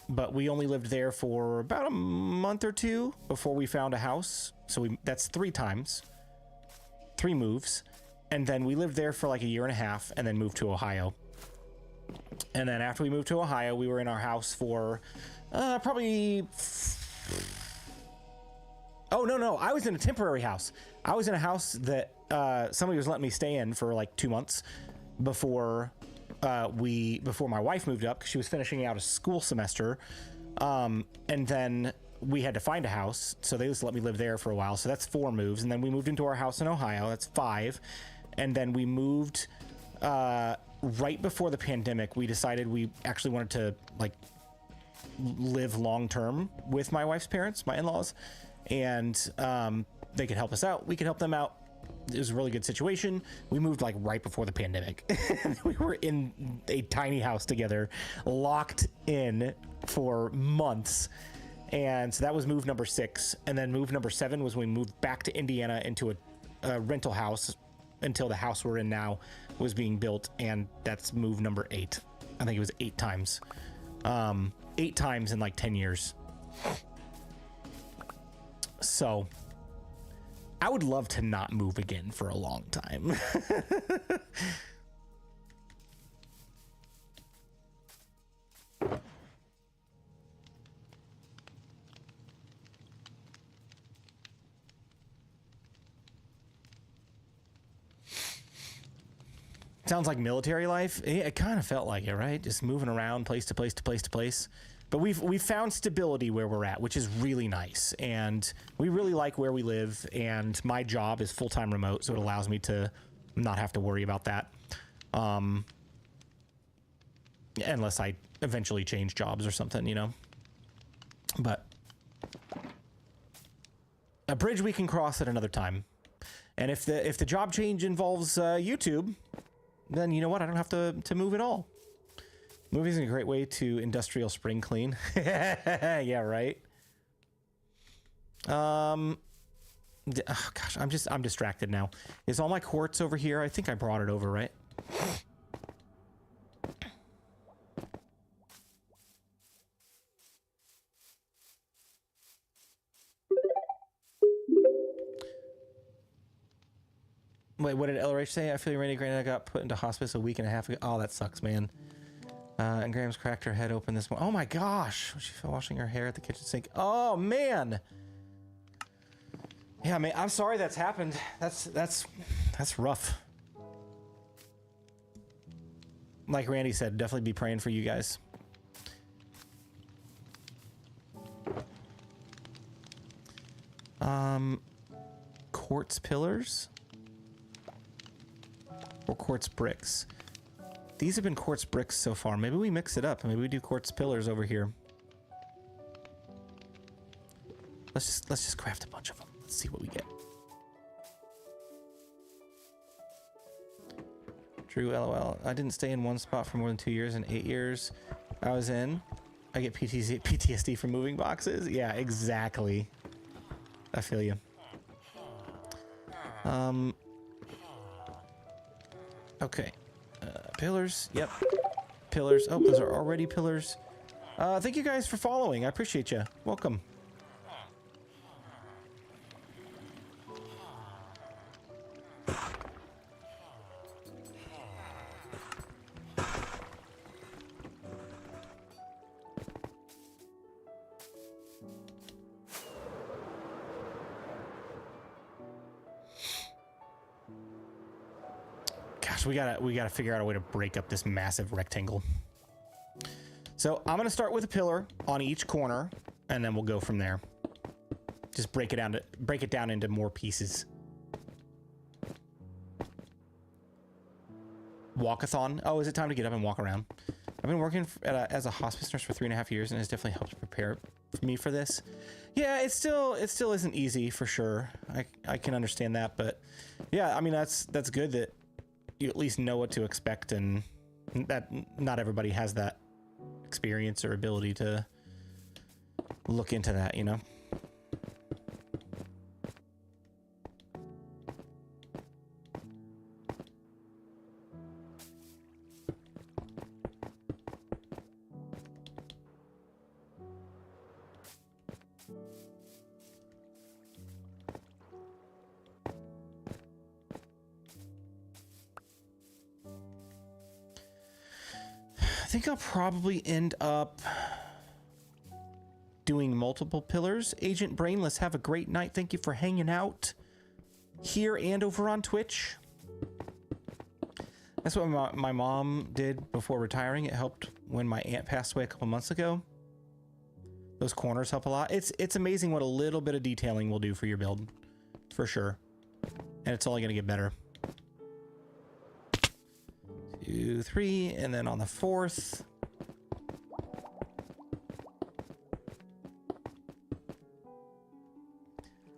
But we only lived there for about a month or 2 before we found a house. So that's 3 times, 3 moves. And then we lived there for like a year and a half and then moved to Ohio. And then after we moved to Ohio, we were in our house for probably... Oh, no. I was in a temporary house. I was in a house that somebody was letting me stay in for like 2 months before my wife moved up, because she was finishing out a school semester. And then we had to find a house, so they just let me live there for a while. So that's 4 moves. And then we moved into our house in Ohio. That's 5. And then we moved right before the pandemic. We decided we actually wanted to like live long term with my wife's parents, my in-laws, and they could help us out. We could help them out. It was a really good situation. We moved like right before the pandemic. We were in a tiny house together, locked in for months. And so that was move number 6. And then move number 7 was when we moved back to Indiana into a rental house until the house we're in now was being built. And that's move number 8. I think it was 8 times. 8 times in like 10 years. So I would love to not move again for a long time. Sounds like military life. It kind of felt like it, right? Just moving around place to place to place to place. But we've found stability where we're at, which is really nice. And we really like where we live. And my job is full-time remote, so it allows me to not have to worry about that. Unless I eventually change jobs or something, you know. But a bridge we can cross at another time. And if the job change involves YouTube, then you know what? I don't have to move at all. Moving is a great way to industrial spring clean. Yeah, right. Oh gosh, I'm distracted now. Is all my quartz over here? I think I brought it over, right? Wait, what did LRH say? I feel Randy Granite got put into hospice a week and a half ago. Oh, that sucks, man. And Graham's cracked her head open this morning. Oh my gosh. She fell washing her hair at the kitchen sink. Oh man. Yeah, man, I'm sorry that's happened. That's rough. Like Randy said, definitely be praying for you guys. Quartz pillars or quartz bricks. These have been quartz bricks so far. Maybe we mix it up. Maybe we do quartz pillars over here. Let's just craft a bunch of them. Let's see what we get. True, LOL. I didn't stay in one spot for more than 2 years. In 8 years I was in, I get PTSD from moving boxes. Yeah, exactly. I feel you. Okay. Pillars. Yep. Pillars. Oh, those are already pillars. Thank you guys for following. I appreciate you. Welcome. We gotta figure out a way to break up this massive rectangle. So I'm gonna start with a pillar on each corner, and then we'll go from there. Just break it down into more pieces. Walkathon. Oh, is it time to get up and walk around? I've been working as a hospice nurse for 3.5 years, and it's definitely helped prepare me for this. Yeah, it still isn't easy for sure. I can understand that, but yeah, I mean that's good that you at least know what to expect, and that not everybody has that experience or ability to look into that, you know? I think I'll probably end up doing multiple pillars. Agent Brainless, have a great night. Thank you for hanging out here and over on Twitch. That's what my mom did before retiring. It helped when my aunt passed away a couple months ago. Those corners help a lot. It's amazing what a little bit of detailing will do for your build, for sure. And it's only going to get better. 2, 3, and then on the 4th.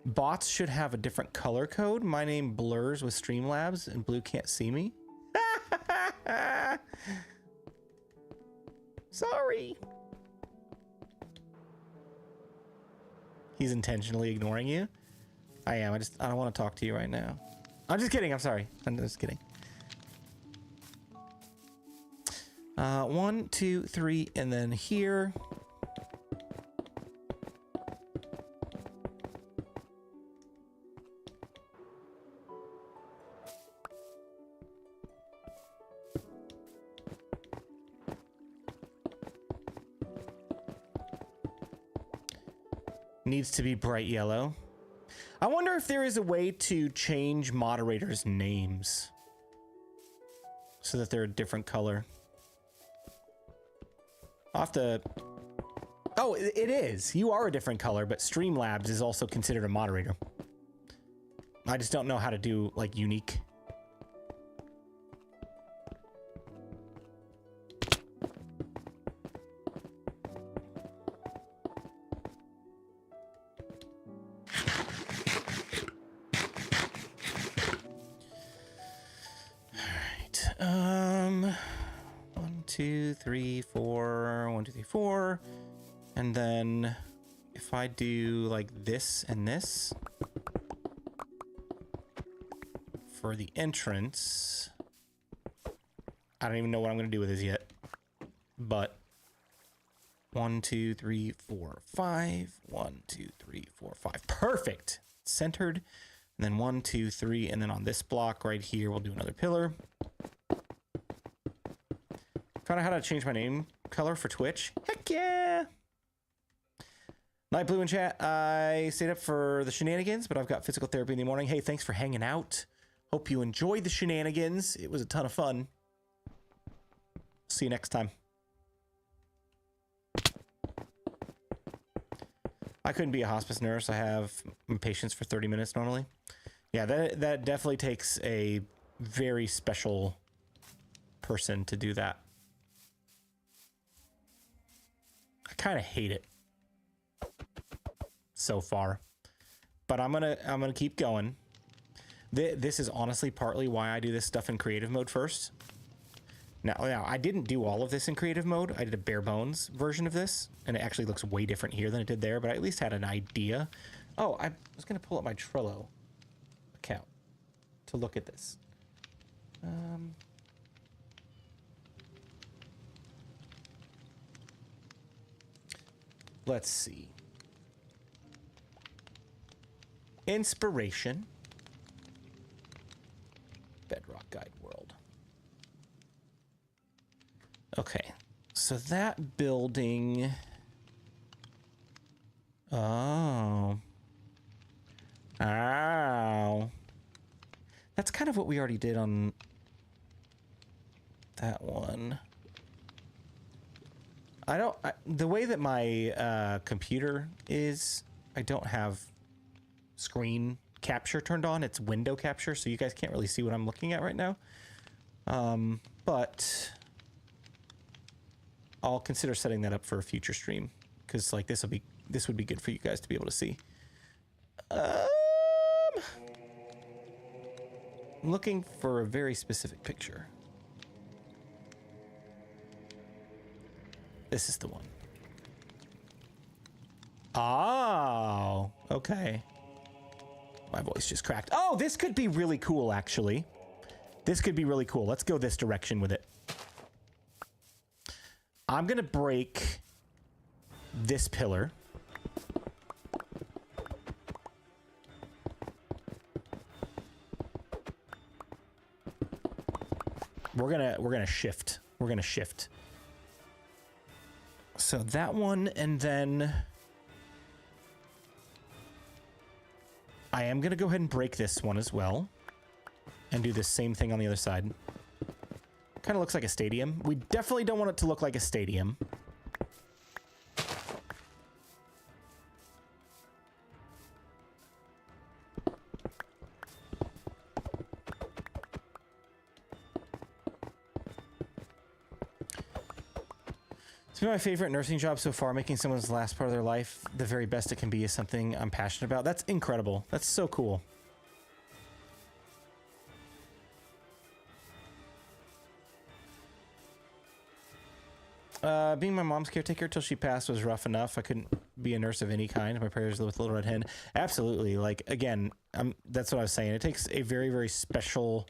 Bots should have a different color code. My name blurs with Streamlabs, and Blue can't see me. Sorry. He's intentionally ignoring you. I am. I don't want to talk to you right now. I'm just kidding. I'm sorry. I'm just kidding. 1, 2, 3, and then here. Needs to be bright yellow. I wonder if there is a way to change moderators' names so that they're a different color. I'll have to... Oh, it is. You are a different color, but Streamlabs is also considered a moderator. I just don't know how to do, like, unique. All right. 1, 2, 3, 4. 1, 2, 3, 4. And then if I do like this and this for the entrance, I don't even know what I'm going to do with this yet, but 1, 2, 3, 4, 5. 1, 2, 3, 4, 5. Perfect. Centered. And then 1, 2, 3. And then on this block right here, we'll do another pillar. Found out how to change my name color for Twitch. Heck yeah. Night Blue in chat. I stayed up for the shenanigans, but I've got physical therapy in the morning. Hey, thanks for hanging out. Hope you enjoyed the shenanigans. It was a ton of fun. See you next time. I couldn't be a hospice nurse. I have patients for 30 minutes normally. Yeah, that definitely takes a very special person to do that. I kind of hate it so far, but I'm gonna keep going. This is honestly partly why I do this stuff in creative mode first. Now, I didn't do all of this in creative mode. I did a bare bones version of this, and it actually looks way different here than it did there, but I at least had an idea. Oh, I was going to pull up my Trello account to look at this. Let's see. Inspiration. Bedrock Guide World. Okay, so that building... Oh. Ow. That's kind of what we already did on that one. The way that my computer is, I don't have screen capture turned on. It's window capture, so you guys can't really see what I'm looking at right now. But I'll consider setting that up for a future stream, because like this would be good for you guys to be able to see. I'm looking for a very specific picture. This is the one. Oh, okay. My voice just cracked. Oh, this could be really cool, actually. This could be really cool. Let's go this direction with it. I'm gonna break this pillar. We're gonna shift. We're gonna shift. So that one, and then I am gonna go ahead and break this one as well, and do the same thing on the other side. Kind of looks like a stadium. We definitely don't want it to look like a stadium. It's been my favorite nursing job so far. Making someone's last part of their life the very best it can be is something I'm passionate about. That's incredible. That's so cool. Being my mom's caretaker till she passed was rough enough. I couldn't be a nurse of any kind. My prayers with Little Red Hen. Absolutely. Like, again, that's what I was saying. It takes a very, very special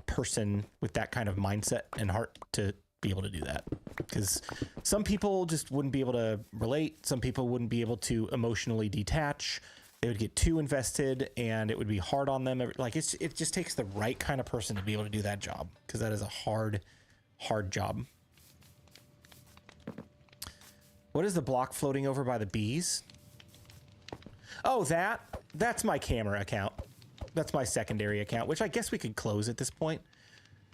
person with that kind of mindset and heart to be able to do that. Because some people just wouldn't be able to relate. Some people wouldn't be able to emotionally detach. They would get too invested and it would be hard on them. Like, it just takes the right kind of person to be able to do that job. Because that is a hard, hard job. What is the block floating over by the bees? Oh, that's my camera account. That's my secondary account, which I guess we could close at this point.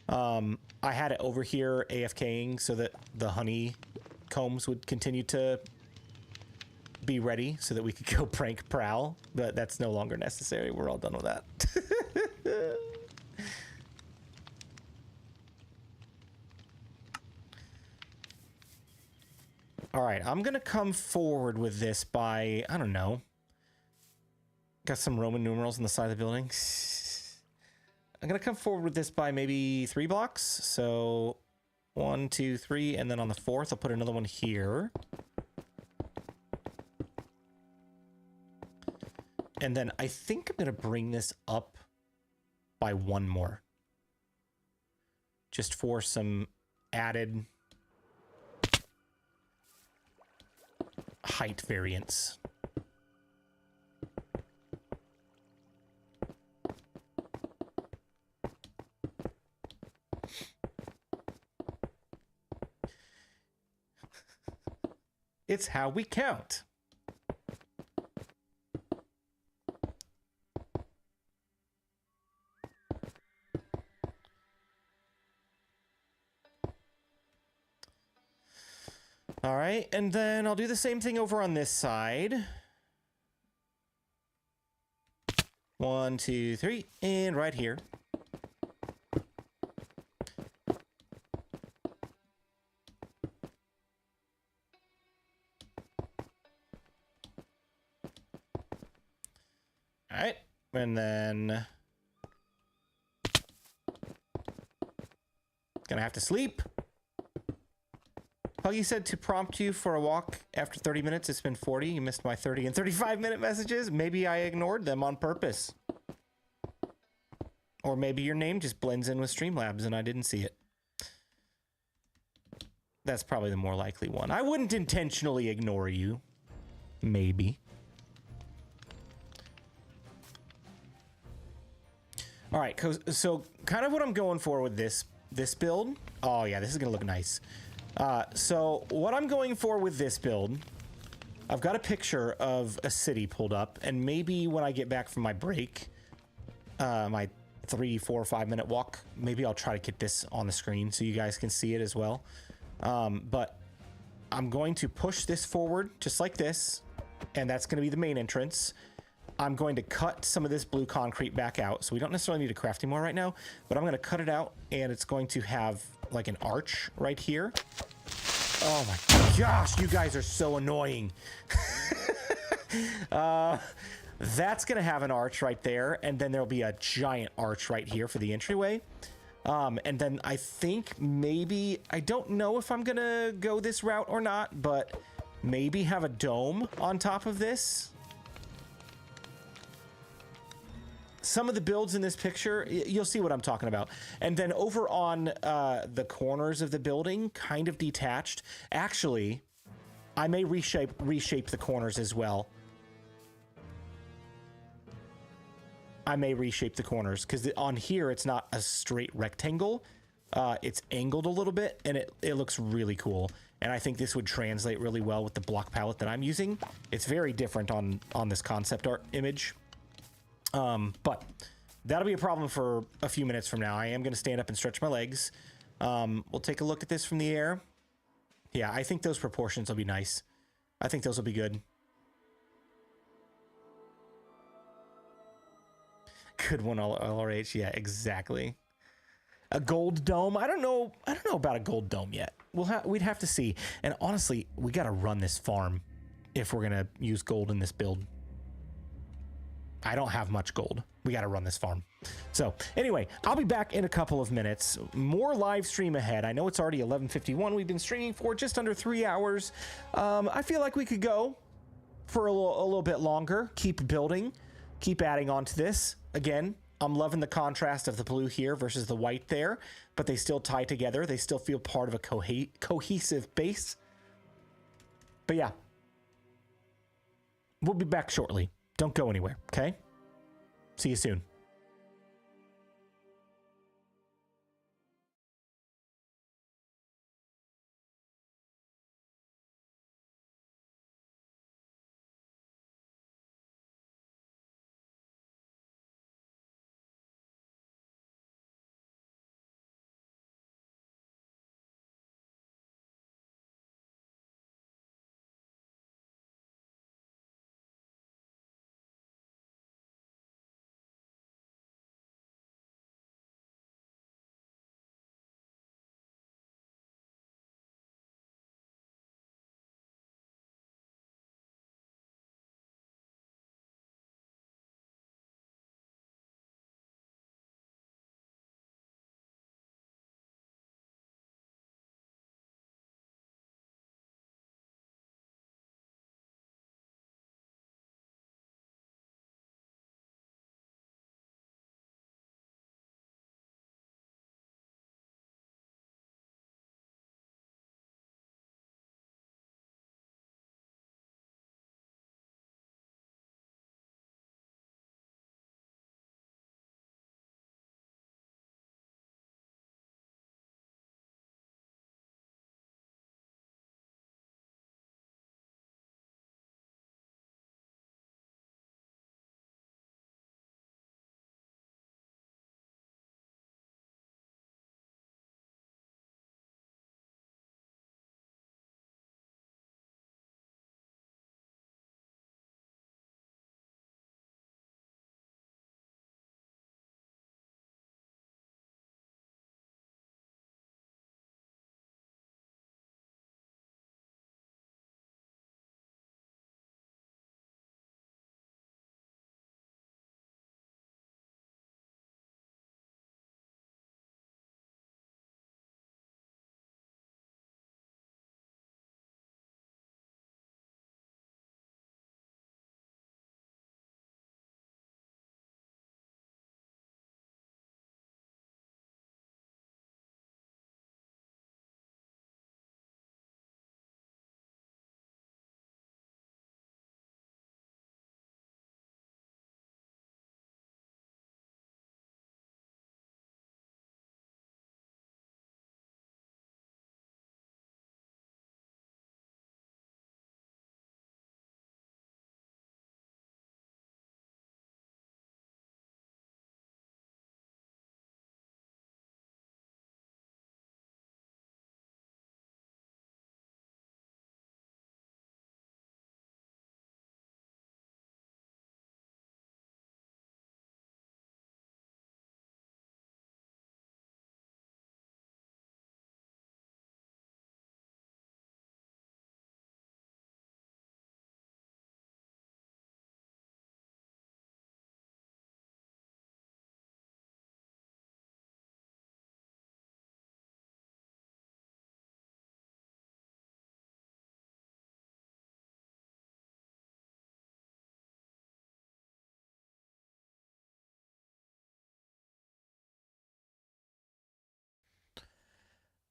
I had it over here AFKing so that the honey combs would continue to be ready so that we could go prank Prowl, but that's no longer necessary. We're all done with that. All right, I'm going to come forward with this by, I don't know. Got some Roman numerals on the side of the building. I'm going to come forward with this by maybe 3 blocks. So 1, 2, 3, and then on the 4th, I'll put another one here. And then I think I'm going to bring this up by 1 more. Just for some added height variance. It's how we count. All right, and then I'll do the same thing over on this side. 1, 2, 3, and right here. All right, and then gonna have to sleep. Huggy said to prompt you for a walk after 30 minutes. It's been 40. You missed my 30 and 35-minute messages. Maybe I ignored them on purpose. Or maybe your name just blends in with Streamlabs and I didn't see it. That's probably the more likely one. I wouldn't intentionally ignore you. Maybe. All right, so kind of what I'm going for with this build. Oh yeah, this is gonna look nice. So what I'm going for with this build, I've got a picture of a city pulled up, and maybe when I get back from my break, my 3, 4, 5-minute walk, maybe I'll try to get this on the screen so you guys can see it as well. But I'm going to push this forward just like this, and that's going to be the main entrance. I'm going to cut some of this blue concrete back out, so we don't necessarily need to craft anymore right now, but I'm going to cut it out, and it's going to have like an arch right here. Oh my gosh, you guys are so annoying. That's going to have an arch right there, and then there'll be a giant arch right here for the entryway. And then I think maybe, I don't know if I'm going to go this route or not, but maybe have a dome on top of this. Some of the builds in this picture, you'll see what I'm talking about. And then over on the corners of the building, kind of detached. Actually, I may reshape the corners as well. I may reshape the corners because on here, it's not a straight rectangle. It's angled a little bit and it looks really cool. And I think this would translate really well with the block palette that I'm using. It's very different on this concept art image. But that'll be a problem for a few minutes from now. I am going to stand up and stretch my legs. We'll take a look at this from the air. Yeah, I think those proportions will be nice. I think those will be good. Good one, LRH. Yeah, exactly. A gold dome. I don't know about a gold dome yet. We'd have to see. And honestly, we got to run this farm if we're going to use gold in this build. I don't have much gold. We got to run this farm. So anyway, I'll be back in a couple of minutes. More live stream ahead. I know it's already 11:51. We've been streaming for just under 3 hours. I feel like we could go for a little bit longer. Keep building. Keep adding on to this. Again, I'm loving the contrast of the blue here versus the white there, but they still tie together. They still feel part of a cohesive base. But yeah, we'll be back shortly. Don't go anywhere, okay? See you soon.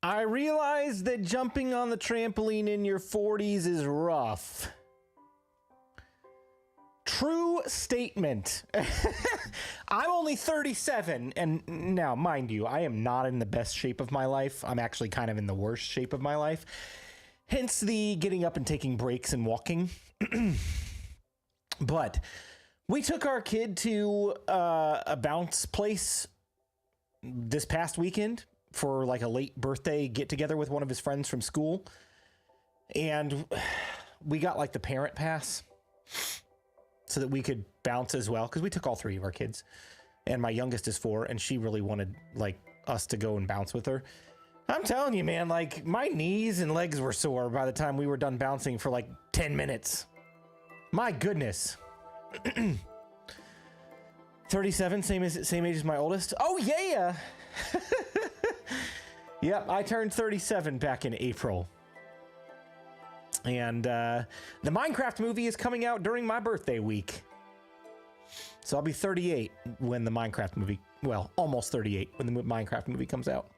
I realize that jumping on the trampoline in your 40s is rough. True statement. I'm only 37, and now, mind you, I am not in the best shape of my life. I'm actually kind of in the worst shape of my life. Hence the getting up and taking breaks and walking. But we took our kid to a bounce place this past weekend for like a late birthday get together with one of his friends from school. And we got like the parent pass so that we could bounce as well, because we took all three of our kids, and my youngest is 4, and she really wanted like us to go and bounce with her. I'm telling you, man, like my knees and legs were sore by the time we were done bouncing for like 10 minutes. My goodness. 37, same age as my oldest. Oh yeah. Yep, I turned 37 back in April. And the Minecraft movie is coming out during my birthday week. So I'll be 38 when the Minecraft movie, well, almost 38 when the Minecraft movie comes out.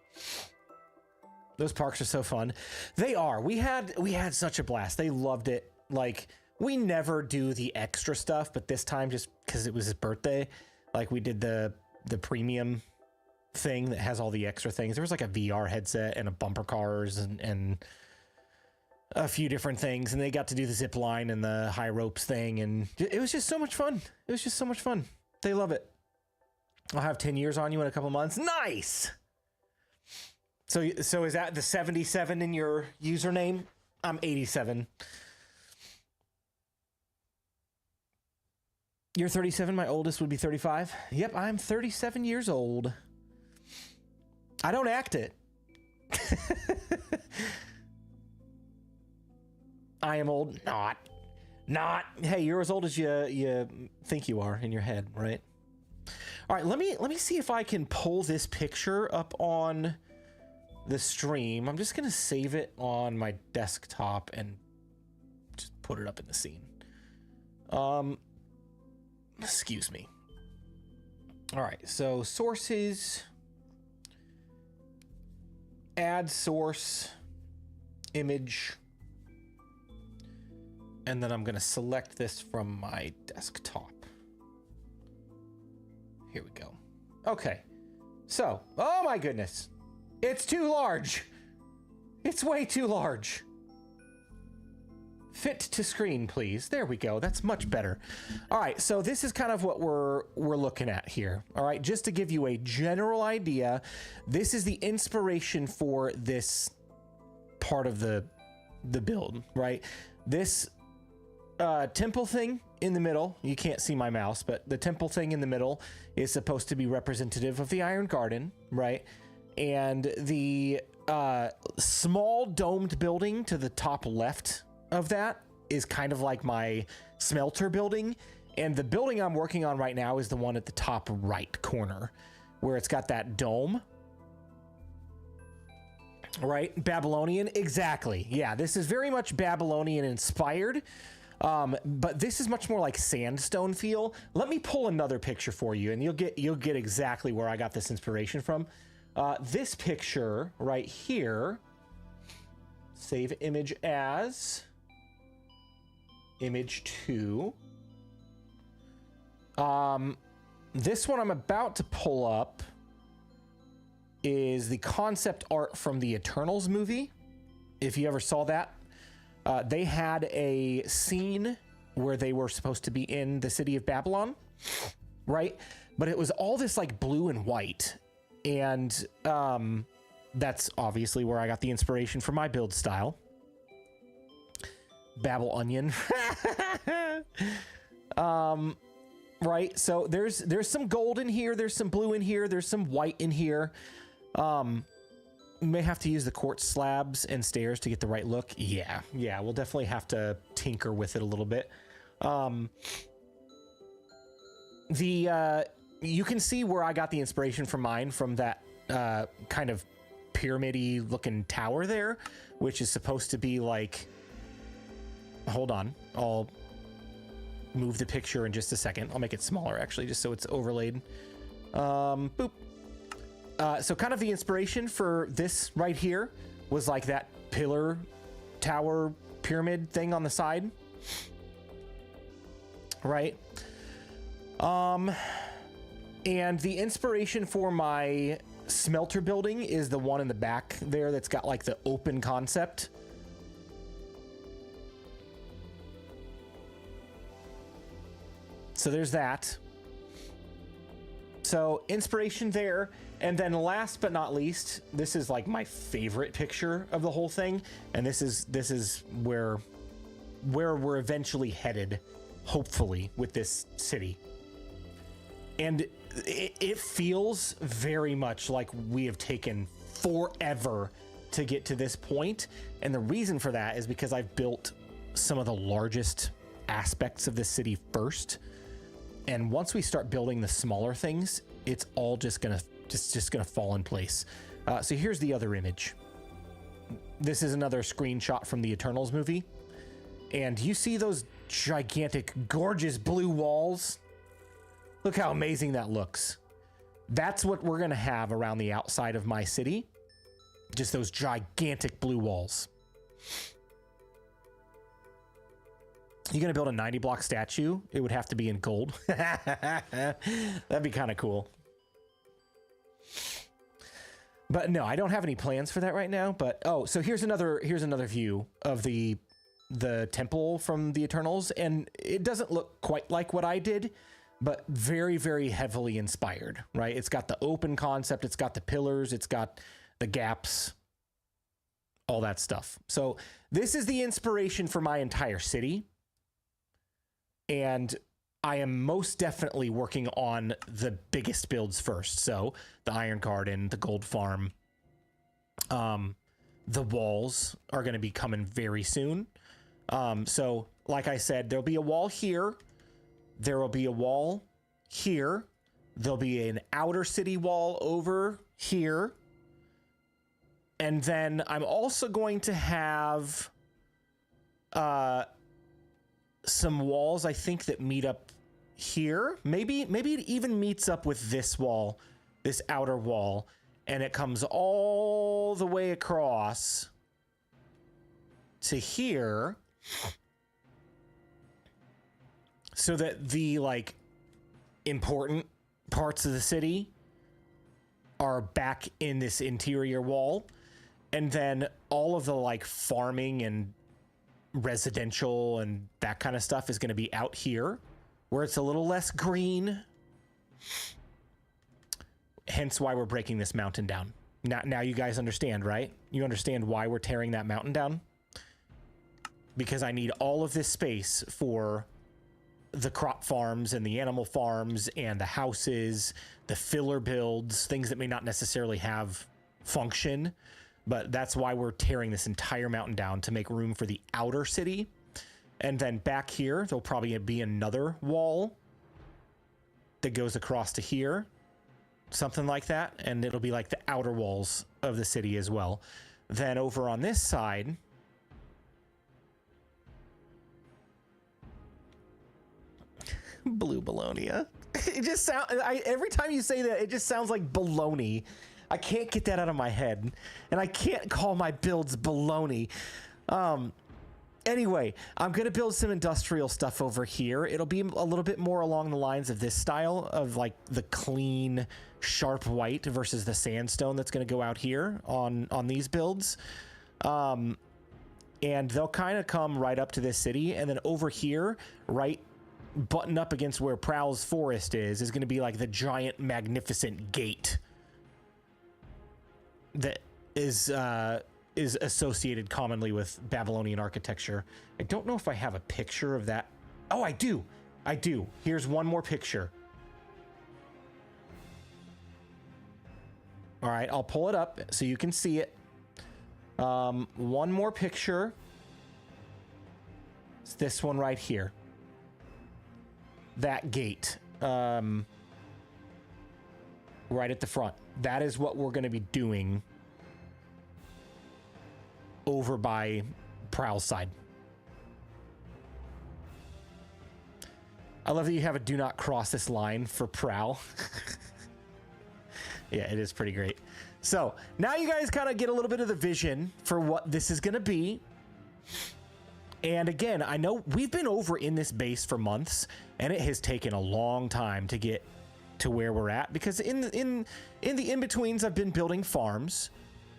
Those parks are so fun. They are. We had such a blast. They loved it. Like, we never do the extra stuff, but this time, just because it was his birthday, like we did the premium thing that has all the extra things. There was like a VR headset and a bumper cars and a few different things, and they got to do the zip line and the high ropes thing, and it was just so much fun. It was just so much fun. They love it. I'll have 10 years on you in a couple months. Nice. So is that the 77 in your username? I'm 87. You're 37. My oldest would be 35. Yep, I'm 37 years old. I don't act it. I am old. Not. Hey, you're as old as you think you are in your head, right? All right, let me see if I can pull this picture up on the stream. I'm just gonna save it on my desktop and just put it up in the scene. Excuse me. All right, so sources, add source, image, and then I'm gonna select this from my desktop. Here we go. Okay, so, oh my goodness. It's too large. It's way too large. Fit to screen, please. There we go. That's much better. All right, so this is kind of what we're looking at here. All right, just to give you a general idea, this is the inspiration for this part of the build, right? This temple thing in the middle, you can't see my mouse, but the temple thing in the middle is supposed to be representative of the Iron Garden, right? And the small domed building to the top left of that is kind of like my smelter building, and the building I'm working on right now is the one at the top right corner where it's got that dome, right? Babylonian, exactly. Yeah, this is very much Babylonian inspired, but this is much more like sandstone feel. Let me pull another picture for you, and you'll get exactly where I got this inspiration from. This picture right here, save image as image 2. This one I'm about to pull up is the concept art from the Eternals movie. If you ever saw that, they had a scene where they were supposed to be in the city of Babylon, right? But it was all this like blue and white. And that's obviously where I got the inspiration for my build style. Babel onion. Right, so there's some gold in here, there's some blue in here, there's some white in here. You may have to use the quartz slabs and stairs to get the right look. Yeah, we'll definitely have to tinker with it a little bit. You can see where I got the inspiration from mine, from that kind of pyramid-y looking tower there, which is supposed to be like, hold on, I'll move the picture in just a second. I'll make it smaller actually, just so it's overlaid. Boop. So kind of the inspiration for this right here was like that pillar, tower, pyramid thing on the side. Right? And the inspiration for my smelter building is the one in the back there that's got like the open concept. So there's that. So inspiration there. And then last but not least, this is like my favorite picture of the whole thing. And this is where we're eventually headed, hopefully, with this city. And it feels very much like we have taken forever to get to this point. And the reason for that is because I've built some of the largest aspects of the city first. And once we start building the smaller things, it's all just gonna fall in place. So here's the other image. This is another screenshot from the Eternals movie. And you see those gigantic, gorgeous blue walls? Look how amazing that looks. That's what we're gonna have around the outside of my city. Just those gigantic blue walls. You're gonna build a 90 block statue? It would have to be in gold. That'd be kind of cool. But no, I don't have any plans for that right now. But oh, so here's another view of the temple from the Eternals, and it doesn't look quite like what I did, but very, very heavily inspired, right? It's got the open concept, it's got the pillars, it's got the gaps, all that stuff. So this is the inspiration for my entire city. And I am most definitely working on the biggest builds first. So the Iron Garden, the Gold Farm, the walls are going to be coming very soon. So like I said, there'll be a wall here. There will be a wall here. There'll be an outer city wall over here. And then I'm also going to have some walls, I think, that meet up here. Maybe it even meets up with this wall, this outer wall, and it comes all the way across to here, so that the like important parts of the city are back in this interior wall, and then all of the like farming and residential and that kind of stuff is going to be out here where it's a little less green. Hence why we're breaking this mountain down. Now you guys understand, right? You understand why we're tearing that mountain down? Because I need all of this space for the crop farms and the animal farms and the houses, the filler builds, things that may not necessarily have function. But that's why we're tearing this entire mountain down, to make room for the outer city. And then back here, there'll probably be another wall that goes across to here. Something like that. And it'll be like the outer walls of the city as well. Then over on this side, blue Bologna. It just sounds, every time you say that, it just sounds like baloney. I can't get that out of my head, and I can't call my builds baloney. Anyway, I'm going to build some industrial stuff over here. It'll be a little bit more along the lines of this style of like the clean, sharp white versus the sandstone that's going to go out here on these builds. And they'll kind of come right up to this city, and then over here, right buttoned up against where Prowl's Forest is going to be like the giant, magnificent gate that is associated commonly with Babylonian architecture. I don't know if I have a picture of that. Oh, I do. Here's one more picture. All right, I'll pull it up so you can see it. One more picture. It's this one right here. That gate. Right at the front. That is what we're going to be doing over by Prowl's side. I love that you have a do not cross this line for Prowl. Yeah, it is pretty great. So now you guys kind of get a little bit of the vision for what this is going to be. And again, I know we've been over in this base for months, and it has taken a long time to get to where we're at, because in the in-betweens, I've been building farms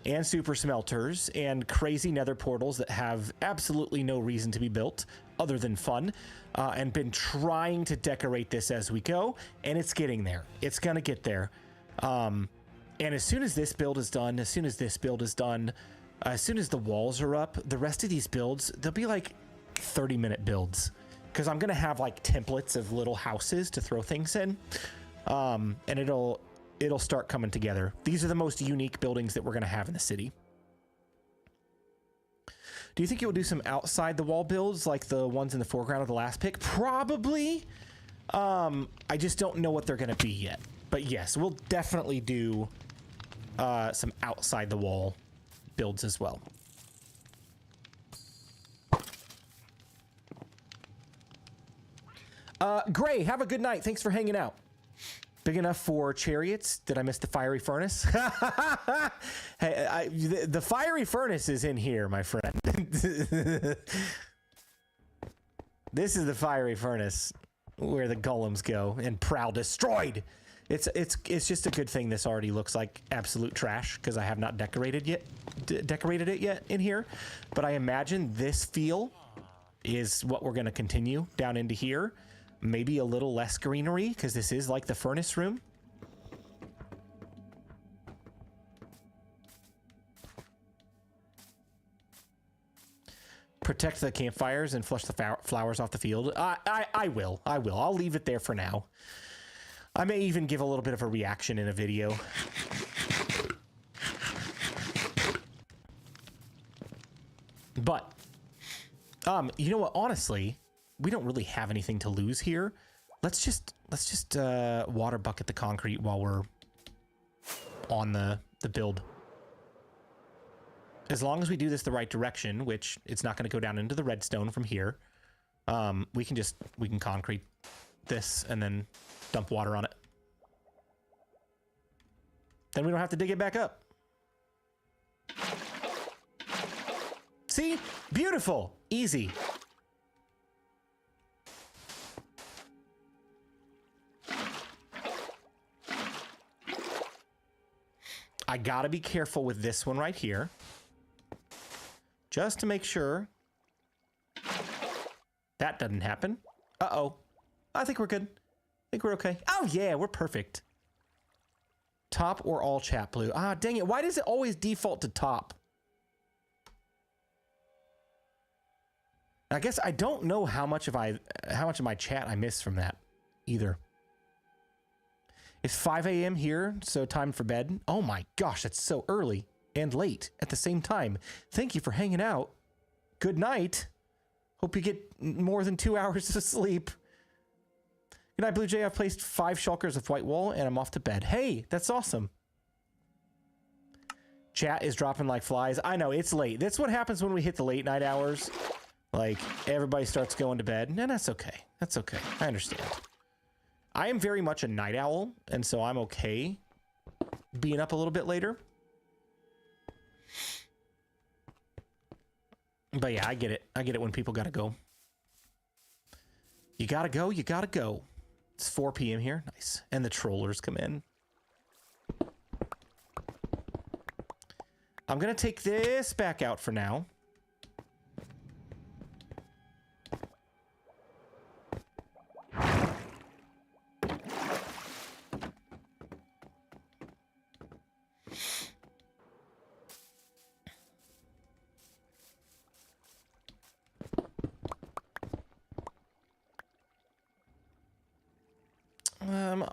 and super smelters and crazy nether portals that have absolutely no reason to be built other than fun, and been trying to decorate this as we go, and it's getting there. It's gonna get there. And as soon as this build is done, as soon as this build is done, as soon as the walls are up, the rest of these builds, they'll be like 30-minute builds, because I'm gonna have like templates of little houses to throw things in, and it'll start coming together. These are the most unique buildings that we're gonna have in the city. Do you think you'll do some outside the wall builds like the ones in the foreground of the last pick? Probably. I just don't know what they're gonna be yet. But yes, we'll definitely do some outside the wall builds as well. Gray, have a good night. Thanks for hanging out. Big enough for chariots? Did I miss the fiery furnace? Hey, the fiery furnace is in here, my friend. This is the fiery furnace where the golems go, and Prowl destroyed. It's just a good thing this already looks like absolute trash, because I have not decorated it yet in here. But I imagine this feel is what we're going to continue down into here. Maybe a little less greenery, because this is like the furnace room. Protect the campfires and flush the flowers off the field. I will. I'll leave it there for now. I may even give a little bit of a reaction in a video. But, you know what? Honestly, we don't really have anything to lose here. Let's just water bucket the concrete while we're on the build. As long as we do this the right direction, which it's not going to go down into the redstone from here, we can concrete this and then dump water on it. Then we don't have to dig it back up. See? Beautiful. Easy. I gotta be careful with this one right here, just to make sure that doesn't happen. Uh-oh. I think we're good. I think we're okay. Oh, yeah, we're perfect. Top or all chat blue? Ah, dang it. Why does it always default to top? I guess I don't know how much of my chat I missed from that either. It's 5 a.m. here, so time for bed. Oh my gosh, that's so early and late at the same time. Thank you for hanging out. Good night. Hope you get more than 2 hours of sleep. Good night, BluJay. I've placed 5 shulkers of white wool, and I'm off to bed. Hey, that's awesome. Chat is dropping like flies. I know, it's late. That's what happens when we hit the late night hours. Like, everybody starts going to bed. And that's okay. That's okay. I understand. I am very much a night owl, and so I'm okay being up a little bit later. But yeah, I get it. I get it when people gotta go. You gotta go, you gotta go. It's 4 p.m. here. Nice. And the trollers come in. I'm gonna take this back out for now.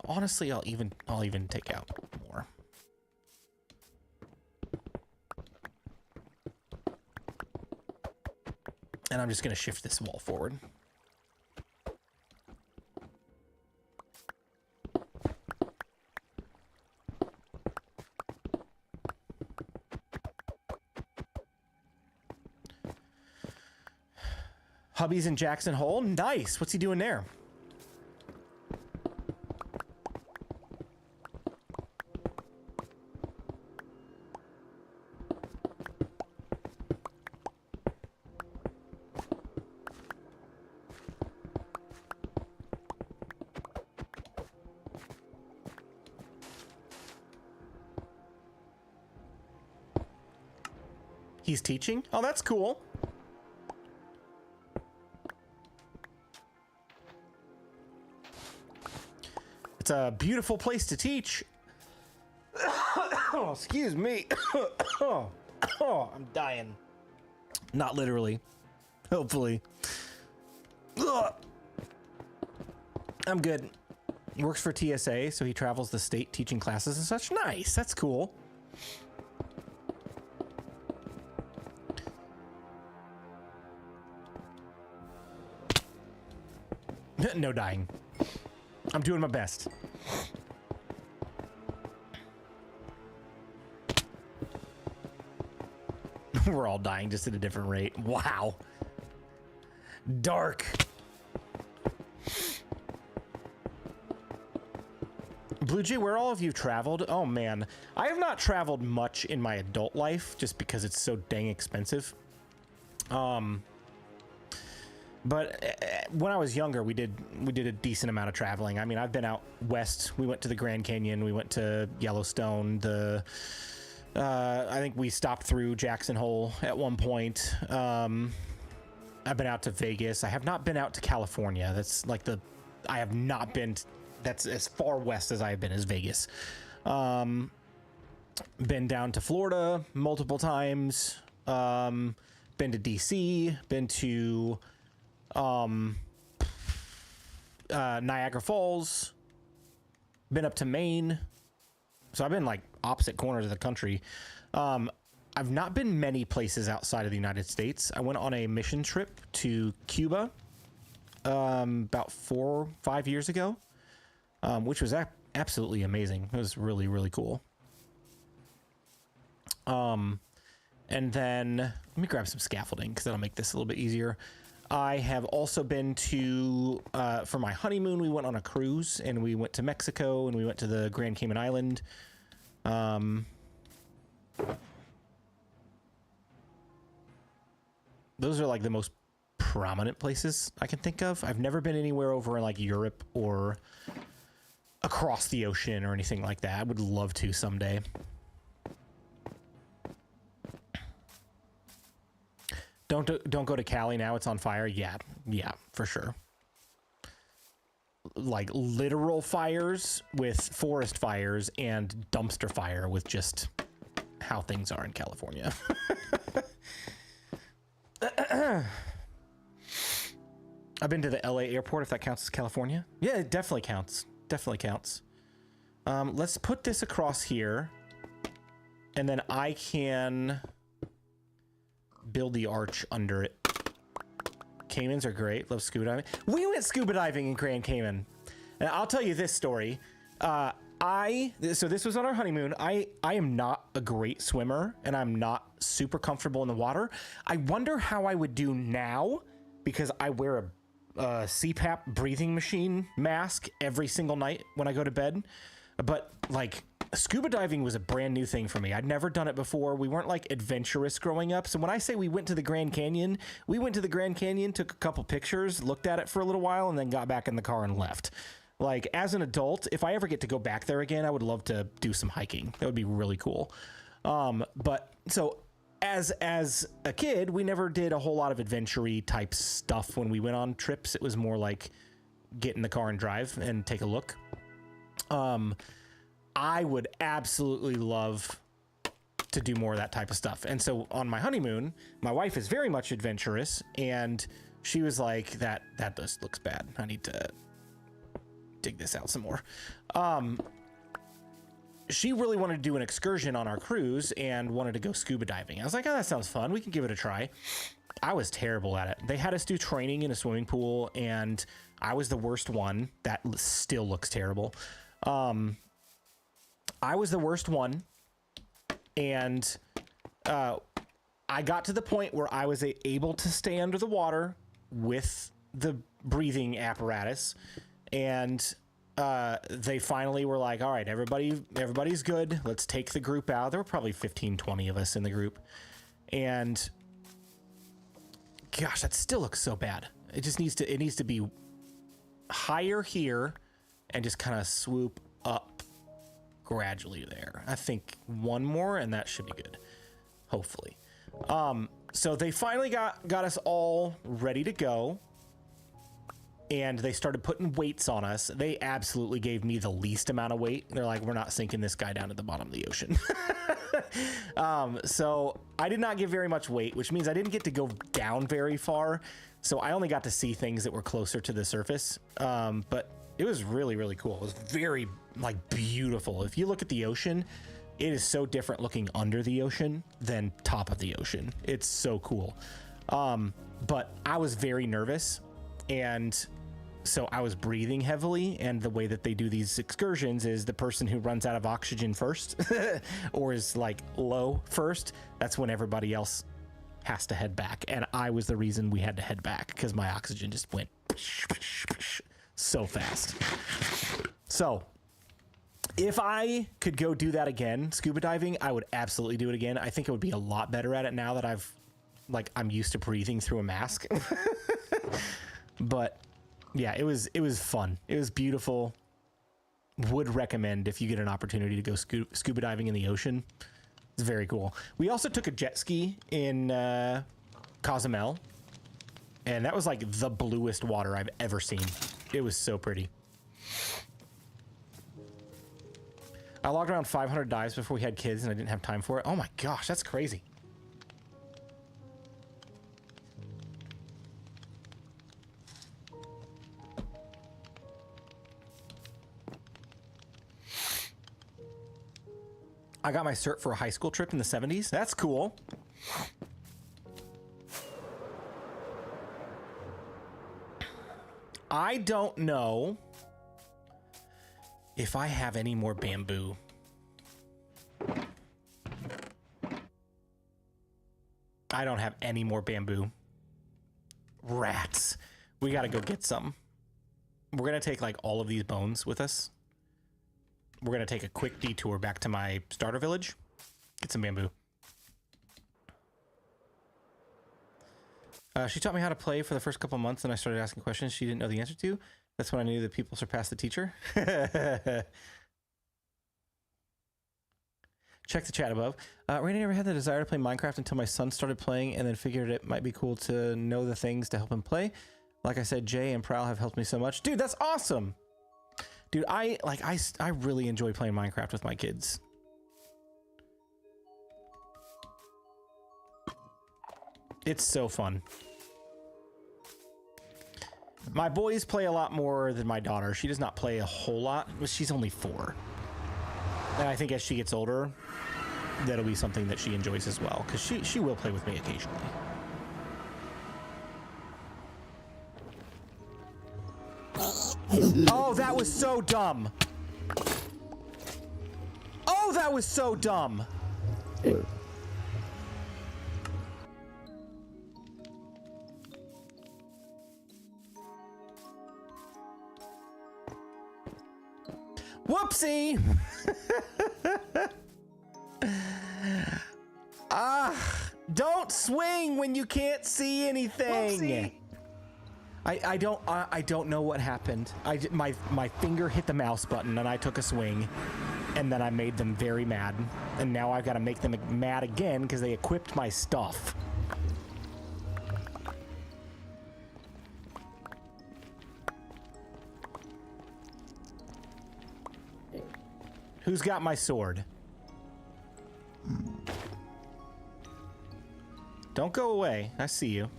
Honestly, I'll even take out more. And I'm just going to shift this wall forward. Hubby's in Jackson Hole. Nice. What's he doing there? He's teaching? Oh, that's cool. It's a beautiful place to teach. Oh, excuse me. Oh, I'm dying. Not literally. Hopefully. Ugh. I'm good. He works for TSA, so he travels the state teaching classes and such. Nice. That's cool. No dying. I'm doing my best. We're all dying just at a different rate. Wow. Dark. BluJay, where all of you traveled? Oh man, I have not traveled much in my adult life just because it's so dang expensive. But when I was younger, we did a decent amount of traveling. I mean, I've been out west. We went to the Grand Canyon. We went to Yellowstone. I think we stopped through Jackson Hole at one point. I've been out to Vegas. I have not been out to California. That's like I have not been. That's as far west as I have been as Vegas. Been down to Florida multiple times. Been to DC. Been to Niagara Falls. Been up to Maine. So I've been like opposite corners of the country. I've not been many places outside of the United States. I went on a mission trip to Cuba about 4 or 5 years ago, which was absolutely amazing. It was really, really cool. And then let me grab some scaffolding because that'll make this a little bit easier. I have also been to, for my honeymoon, we went on a cruise and we went to Mexico and we went to the Grand Cayman Island. Those are like the most prominent places I can think of. I've never been anywhere over in like Europe or across the ocean or anything like that. I would love to someday. Don't go to Cali now. It's on fire. Yeah, for sure. Like literal fires with forest fires and dumpster fire with just how things are in California. I've been to the LA airport, if that counts as California. Yeah, it definitely counts. Definitely counts. Let's put this across here. And then I can build the arch under it. Caymans are great. Love scuba diving. We went scuba diving in Grand Cayman. And I'll tell you this story. So this was on our honeymoon. I am not a great swimmer and I'm not super comfortable in the water. I wonder how I would do now because I wear a CPAP breathing machine mask every single night when I go to bed. But like scuba diving was a brand new thing for me. I'd never done it before. We weren't like adventurous growing up. So when I say we went to the Grand Canyon, we went to the Grand Canyon, took a couple pictures, looked at it for a little while, and then got back in the car and left. Like as an adult, if I ever get to go back there again, I would love to do some hiking. That would be really cool. But so as a kid, we never did a whole lot of adventure-y type stuff when we went on trips. It was more like get in the car and drive and take a look. I would absolutely love to do more of that type of stuff. And so on my honeymoon, my wife is very much adventurous and she was like, that just looks bad. I need to dig this out some more. She really wanted to do an excursion on our cruise and wanted to go scuba diving. I was like, oh, that sounds fun. We can give it a try. I was terrible at it. They had us do training in a swimming pool and I was the worst one. That still looks terrible. I was the worst one. And I got to the point where I was able to stay under the water with the breathing apparatus. And they finally were like, all right, everybody's good. Let's take the group out. There were probably 15, 20 of us in the group. And gosh, that still looks so bad. It needs to be higher here and just kind of swoop up gradually there. I think one more and that should be good. Hopefully. So they finally got us all ready to go. And they started putting weights on us. They absolutely gave me the least amount of weight. They're like, we're not sinking this guy down to the bottom of the ocean. So I did not get very much weight, which means I didn't get to go down very far. So I only got to see things that were closer to the surface. But it was really, really cool. It was very like beautiful. If you look at the ocean, it is so different looking under the ocean than top of the ocean. It's so cool. But I was very nervous, and so I was breathing heavily, and the way that they do these excursions is the person who runs out of oxygen first or is like low first, that's when everybody else has to head back. And I was the reason we had to head back because my oxygen just went so fast. So if I could go do that again, scuba diving, I would absolutely do it again. I think I would be a lot better at it now that I'm used to breathing through a mask. But yeah, it was fun. It was beautiful. Would recommend if you get an opportunity to go scuba diving in the ocean. It's very cool. We also took a jet ski in Cozumel, and that was like the bluest water I've ever seen. It was so pretty. I logged around 500 dives before we had kids, and I didn't have time for it. Oh my gosh, that's crazy. I got my cert for a high school trip in the 70s. That's cool. I don't know if I have any more bamboo. I don't have any more bamboo. Rats. We gotta go get some. We're gonna take like all of these bones with us. We're gonna take a quick detour back to my starter village. Get some bamboo. She taught me how to play for the first couple months, and I started asking questions she didn't know the answer to. That's when I knew that people surpassed the teacher. Check the chat above. Rainy never had the desire to play Minecraft until my son started playing, and then figured it might be cool to know the things to help him play. Like I said, Jay and Prowl have helped me so much. Dude, that's awesome. Dude, I really enjoy playing Minecraft with my kids. It's so fun. My boys play a lot more than my daughter. She does not play a whole lot, but she's only 4. And I think as she gets older, that'll be something that she enjoys as well, because she will play with me occasionally. Oh, that was so dumb. Oh, that was so dumb. Whoopsie. Don't swing when you can't see anything. Whoopsie. I don't know what happened. My finger hit the mouse button and I took a swing, and then I made them very mad, and now I've got to make them mad again because they equipped my stuff. Who's got my sword? Don't go away. I see you.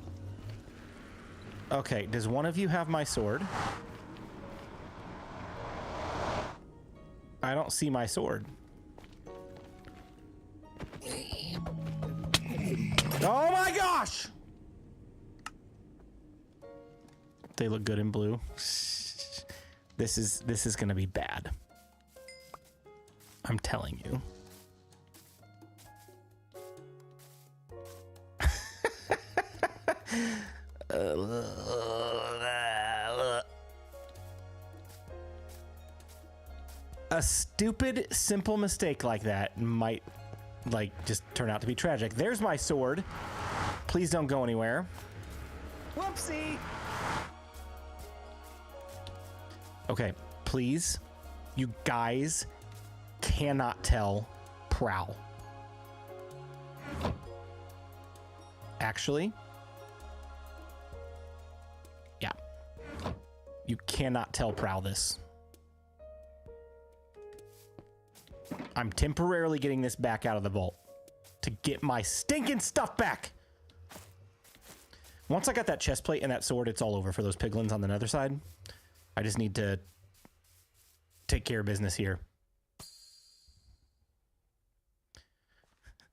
Okay, does one of you have my sword? I don't see my sword. Oh my gosh! They look good in blue. This is gonna be bad. I'm telling you. A stupid, simple mistake like that might, just turn out to be tragic. There's my sword. Please don't go anywhere. Whoopsie! Okay, please. You guys cannot tell Prowl. Actually. Yeah. You cannot tell Prowl this. I'm temporarily getting this back out of the vault to get my stinking stuff back. Once I got that chest plate and that sword, it's all over for those piglins on the nether side. I just need to take care of business here.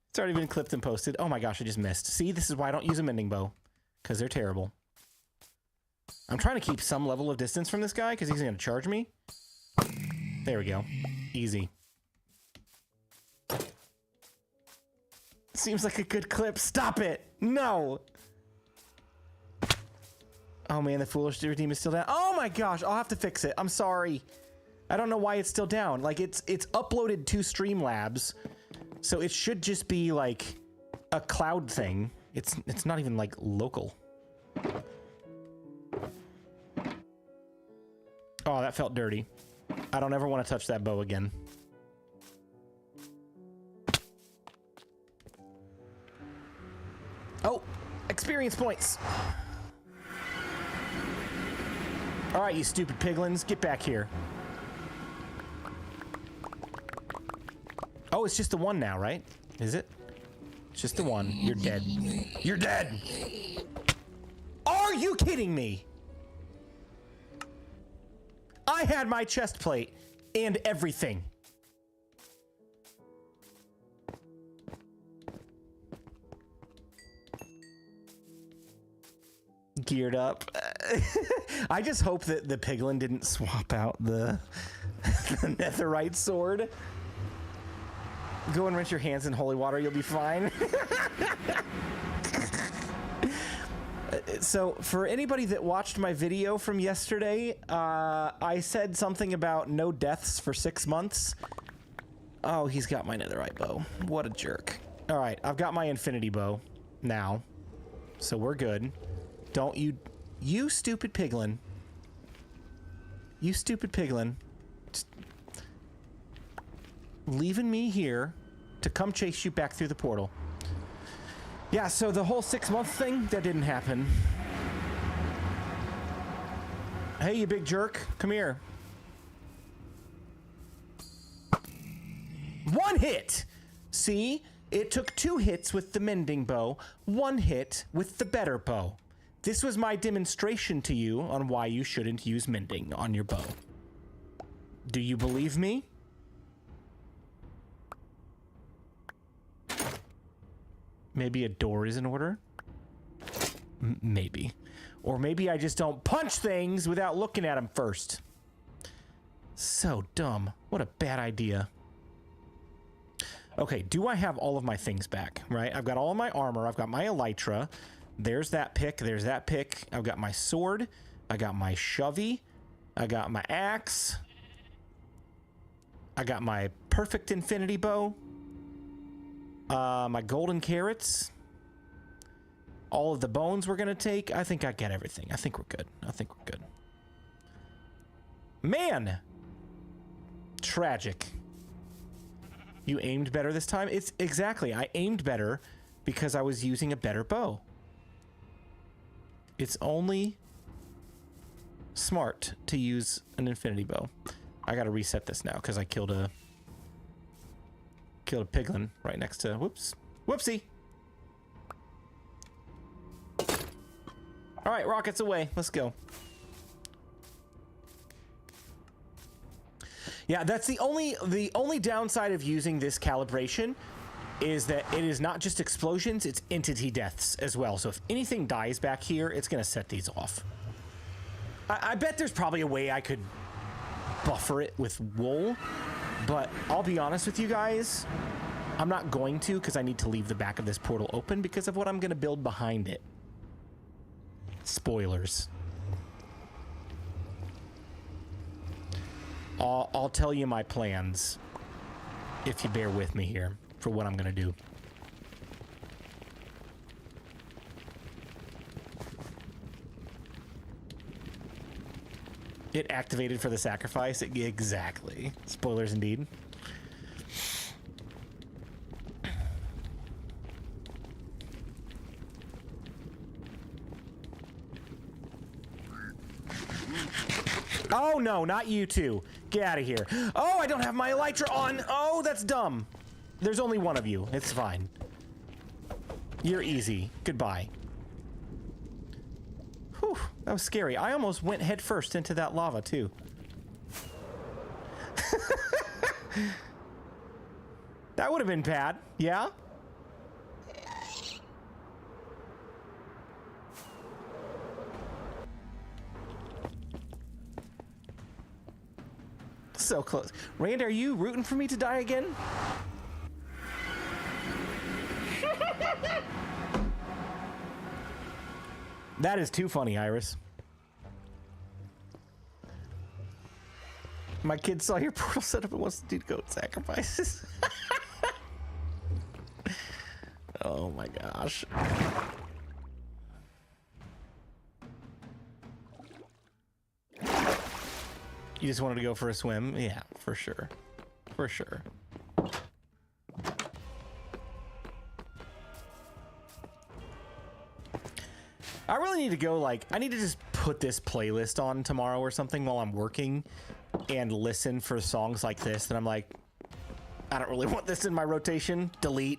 It's already been clipped and posted. Oh my gosh, I just missed. See, this is why I don't use a mending bow, because they're terrible. I'm trying to keep some level of distance from this guy because he's going to charge me. There we go. Easy. Seems like a good clip. Stop it. No. Oh man, the foolish redeem is still down. Oh my gosh, I'll have to fix it. I'm sorry. I don't know why it's still down. Like it's uploaded to Streamlabs, so it should just be like a cloud thing. It's not even like local. Oh, that felt dirty. I don't ever want to touch that bow again. Oh, experience points. All right, you stupid piglins, get back here. Oh, it's just the one now, right? Is it? It's just the one. You're dead. You're dead! Are you kidding me? I had my chest plate and everything. Geared up. I just hope that the piglin didn't swap out the netherite sword. Go and rinse your hands in holy water, you'll be fine. So for anybody that watched my video from yesterday, I said something about no deaths for 6 months. Oh, he's got my netherite bow. What a jerk. All right, I've got my infinity bow now, so we're good. Don't you stupid piglin. You stupid piglin. Just leaving me here to come chase you back through the portal. Yeah, so the whole 6 month thing, that didn't happen. Hey, you big jerk. Come here. One hit! See? It took 2 hits with the mending bow, 1 hit with the better bow. This was my demonstration to you on why you shouldn't use mending on your bow. Do you believe me? Maybe a door is in order? Maybe. Or maybe I just don't punch things without looking at them first. So dumb. What a bad idea. Okay, do I have all of my things back, right? I've got all of my armor. I've got my elytra. There's that pick. There's that pick. I've got my sword. I got my shovey. I got my axe. I got my perfect infinity bow. My golden carrots. All of the bones we're going to take. I think I get everything. I think we're good. I think we're good. Man! Tragic. You aimed better this time? It's exactly. I aimed better because I was using a better bow. It's only smart to use an infinity bow. I got to reset this now because I killed a piglin right next to, whoops, whoopsie. All right, rockets away. Let's go. Yeah, that's the only downside of using this calibration is that it is not just explosions, it's entity deaths as well. So if anything dies back here, it's going to set these off. I bet there's probably a way I could buffer it with wool, but I'll be honest with you guys, I'm not going to because I need to leave the back of this portal open because of what I'm going to build behind it. Spoilers. I'll tell you my plans if you bear with me here for what I'm going to do. It activated for the sacrifice? Exactly. Spoilers indeed. Oh, no, not you two. Get out of here. Oh, I don't have my elytra on. Oh, that's dumb. There's only one of you. It's fine. You're easy. Goodbye. Whew, that was scary. I almost went head first into that lava, too. That would have been bad. Yeah? So close. Rand, are you rooting for me to die again? That is too funny, Iris. My kid saw your portal setup and wants to do goat sacrifices. Oh my gosh. You just wanted to go for a swim? Yeah, for sure. For sure. I really need to go, like, I need to just put this playlist on tomorrow or something while I'm working and listen for songs like this. And I'm like, I don't really want this in my rotation. Delete.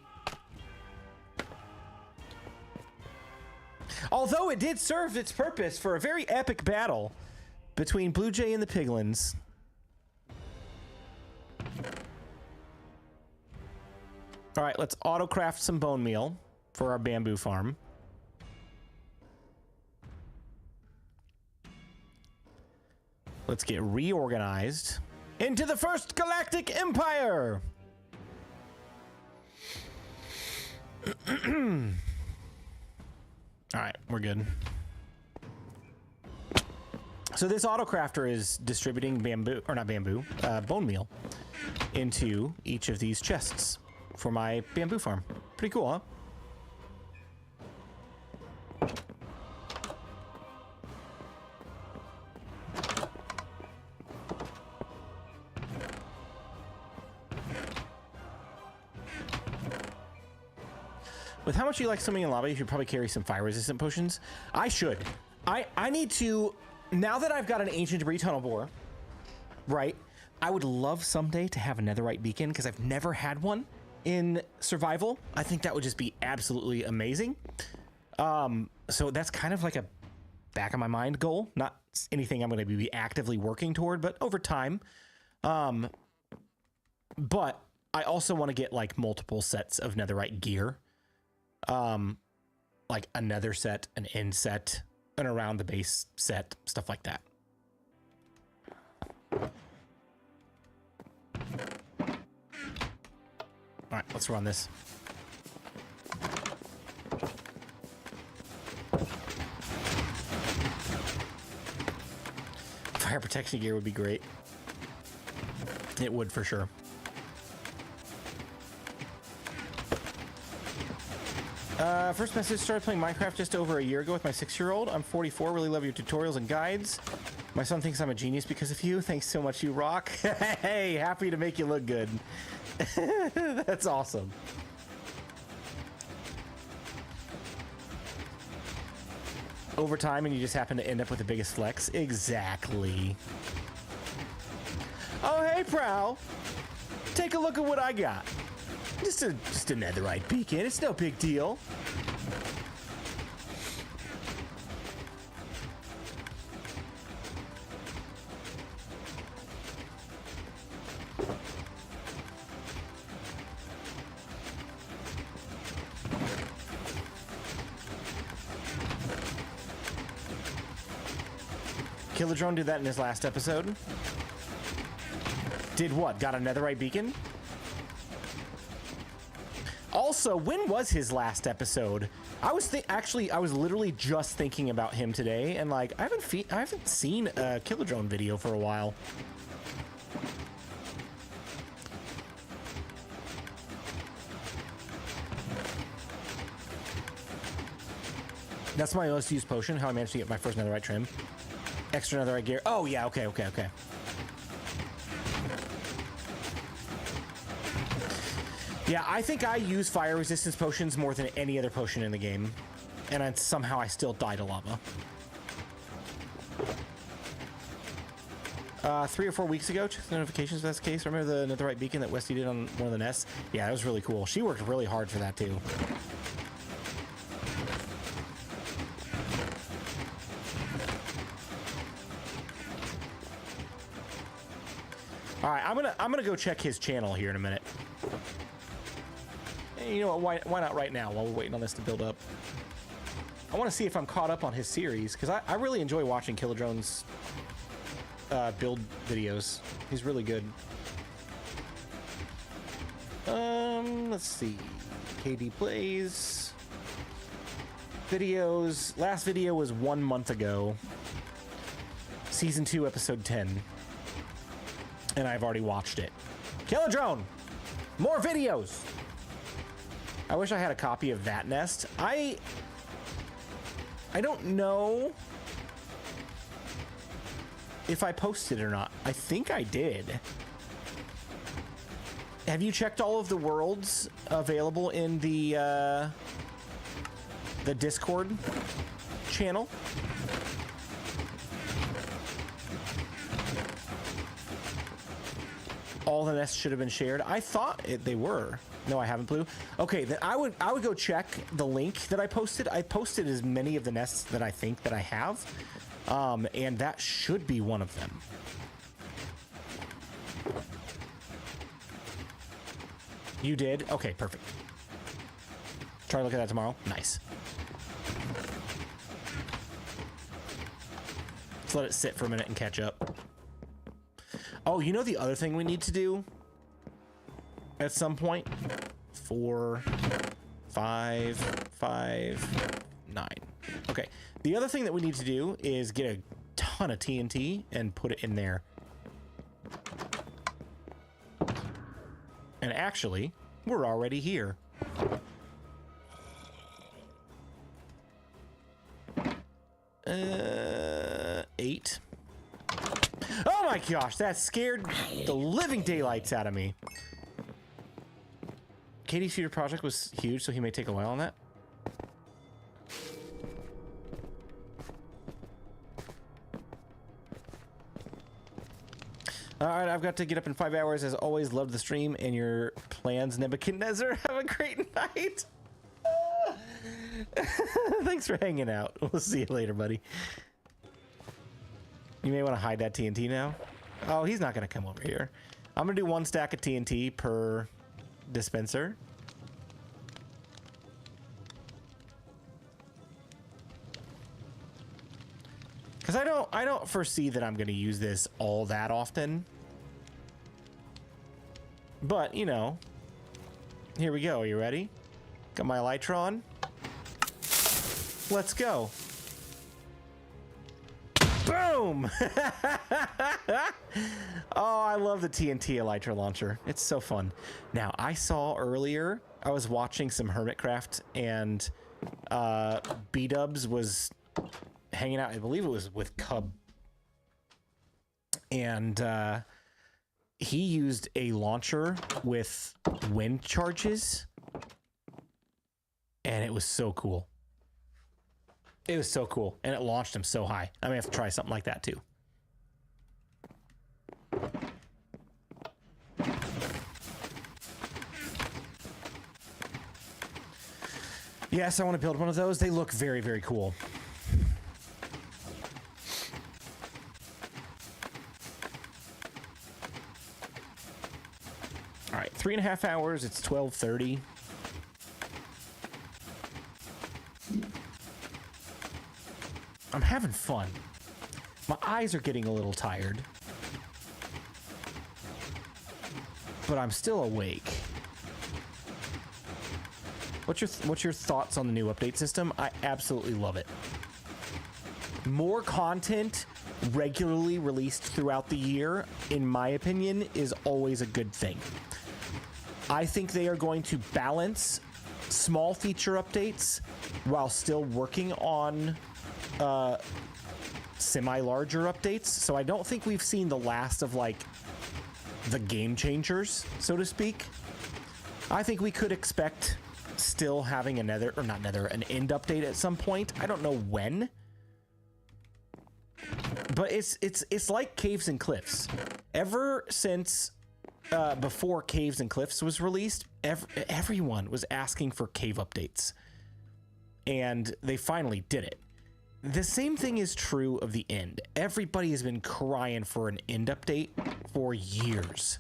Although it did serve its purpose for a very epic battle between BluJay and the piglins. All right, let's auto-craft some bone meal for our bamboo farm. Let's get reorganized into the First Galactic Empire. All right, we're good. So this autocrafter is distributing bamboo, or not bamboo, bone meal into each of these chests for my bamboo farm. Pretty cool, huh? With how much you like swimming in lava, you should probably carry some fire-resistant potions. I should. I need to, now that I've got an ancient debris tunnel bore, right? I would love someday to have a netherite beacon because I've never had one in survival. I think that would just be absolutely amazing. So that's kind of like a back of my mind goal, not anything I'm going to be actively working toward, but over time. But I also want to get like multiple sets of netherite gear. Like a nether set, an end set, an around the base set, stuff like that. All right, let's run this. Fire protection gear would be great. It would for sure. First message, started playing Minecraft just over a year ago with my 6-year-old. I'm 44, really love your tutorials and guides. My son thinks I'm a genius because of you. Thanks so much, you rock. Hey, happy to make you look good. That's awesome. Over time and you just happen to end up with the biggest flex. Exactly. Oh, hey, Prowl. Take a look at what I got. Just a netherite beacon. It's no big deal. Killer Drone did that in his last episode. Did what? Got a netherite beacon? Also, when was his last episode? I was literally just thinking about him today, and like I haven't seen a Killer Drone video for a while. That's my most used potion. How I managed to get my first netherite trim. Extra netherite gear. Oh yeah, okay. Yeah, I think I use fire resistance potions more than any other potion in the game. And somehow I still die to lava. 3 or 4 weeks ago. Check the notifications for this case. Remember the netherite beacon that Westy did on one of the nests? Yeah, that was really cool. She worked really hard for that too. All right, I'm gonna go check his channel here in a minute. And you know what? Why not right now while we're waiting on this to build up? I want to see if I'm caught up on his series because I really enjoy watching Killadrone's build videos. He's really good. Let's see. KD plays videos. Last video was 1 month ago. Season 2, episode 10. And I've already watched it. Killadrone! More videos! I wish I had a copy of that nest. I don't know if I posted it or not. I think I did. Have you checked all of the worlds available in the Discord channel? All the nests should have been shared. I thought they were. No, I haven't, Blue. Okay, then I would go check the link that I posted. I posted as many of the nests that I think that I have, and that should be one of them. You did? Okay, perfect. Try to look at that tomorrow. Nice. Let's let it sit for a minute and catch up. Oh, you know the other thing we need to do at some point? 4, 5, 5, 9. Okay. The other thing that we need to do is get a ton of TNT and put it in there. And actually, we're already here. Uh, 8. Oh my gosh, that scared the living daylights out of me. Katie's future project was huge, so he may take a while on that. All right, I've got to get up in 5 hours. As always, loved the stream and your plans, Nebuchadnezzar. Have a great night. Thanks for hanging out. We'll see you later, buddy. You may want to hide that TNT now. Oh, he's not going to come over here. I'm going to do 1 stack of TNT per dispenser. Because I don't foresee that I'm going to use this all that often. But, you know, here we go. Are you ready? Got my Elytron. Let's go. Boom! Oh, I love the TNT Elytra launcher. It's so fun. Now, I saw earlier, I was watching some Hermitcraft, and B-Dubs was hanging out. I believe it was with Cub. And he used a launcher with wind charges, and it was so cool. It was so cool, and it launched him so high. I may have to try something like that too. Yes, I want to build one of those. They look very, very cool. All right, 3.5 hours. It's 12:30. I'm having fun. My eyes are getting a little tired, but I'm still awake. What's your thoughts on the new update system? I absolutely love it. More content regularly released throughout the year, in my opinion, is always a good thing. I think they are going to balance small feature updates while still working on semi-larger updates. So I don't think we've seen the last of like the game changers, so to speak. I think we could expect still having an end update at some point. I don't know when, But it's like Caves and Cliffs. Ever since before Caves and Cliffs was released, everyone was asking for cave updates. And they finally did it. The same thing is true of the end. Everybody has been crying for an end update for years.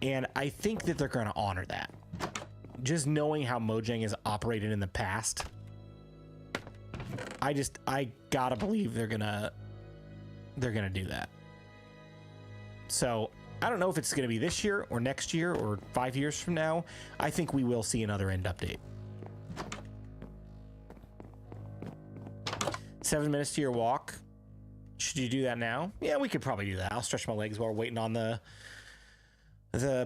And I think that they're going to honor that. Just knowing how Mojang has operated in the past, I gotta believe they're gonna do that. So I don't know if it's gonna be this year or next year or 5 years from now. I think we will see another end update. 7 minutes to your walk. Should you do that now? Yeah, we could probably do that. I'll stretch my legs while we're waiting on the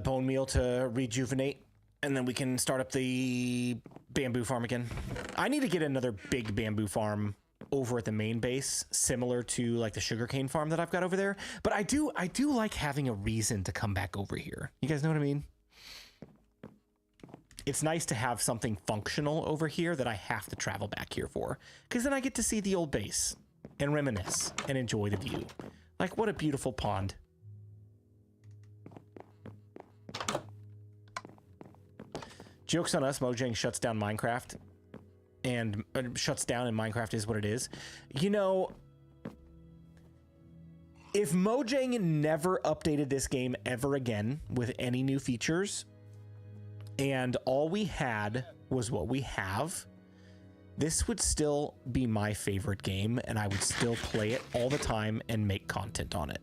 bone meal to rejuvenate, and then we can start up the bamboo farm again. I need to get another big bamboo farm over at the main base, similar to like the sugarcane farm that I've got over there. But I do like having a reason to come back over here. You guys know what I mean? It's nice to have something functional over here that I have to travel back here for, because then I get to see the old base and reminisce and enjoy the view. Like, what a beautiful pond. Joke's on us, Mojang shuts down Minecraft, and shuts down, and Minecraft is what it is. You know, if Mojang never updated this game ever again with any new features, and all we had was what we have, this would still be my favorite game, and I would still play it all the time and make content on it.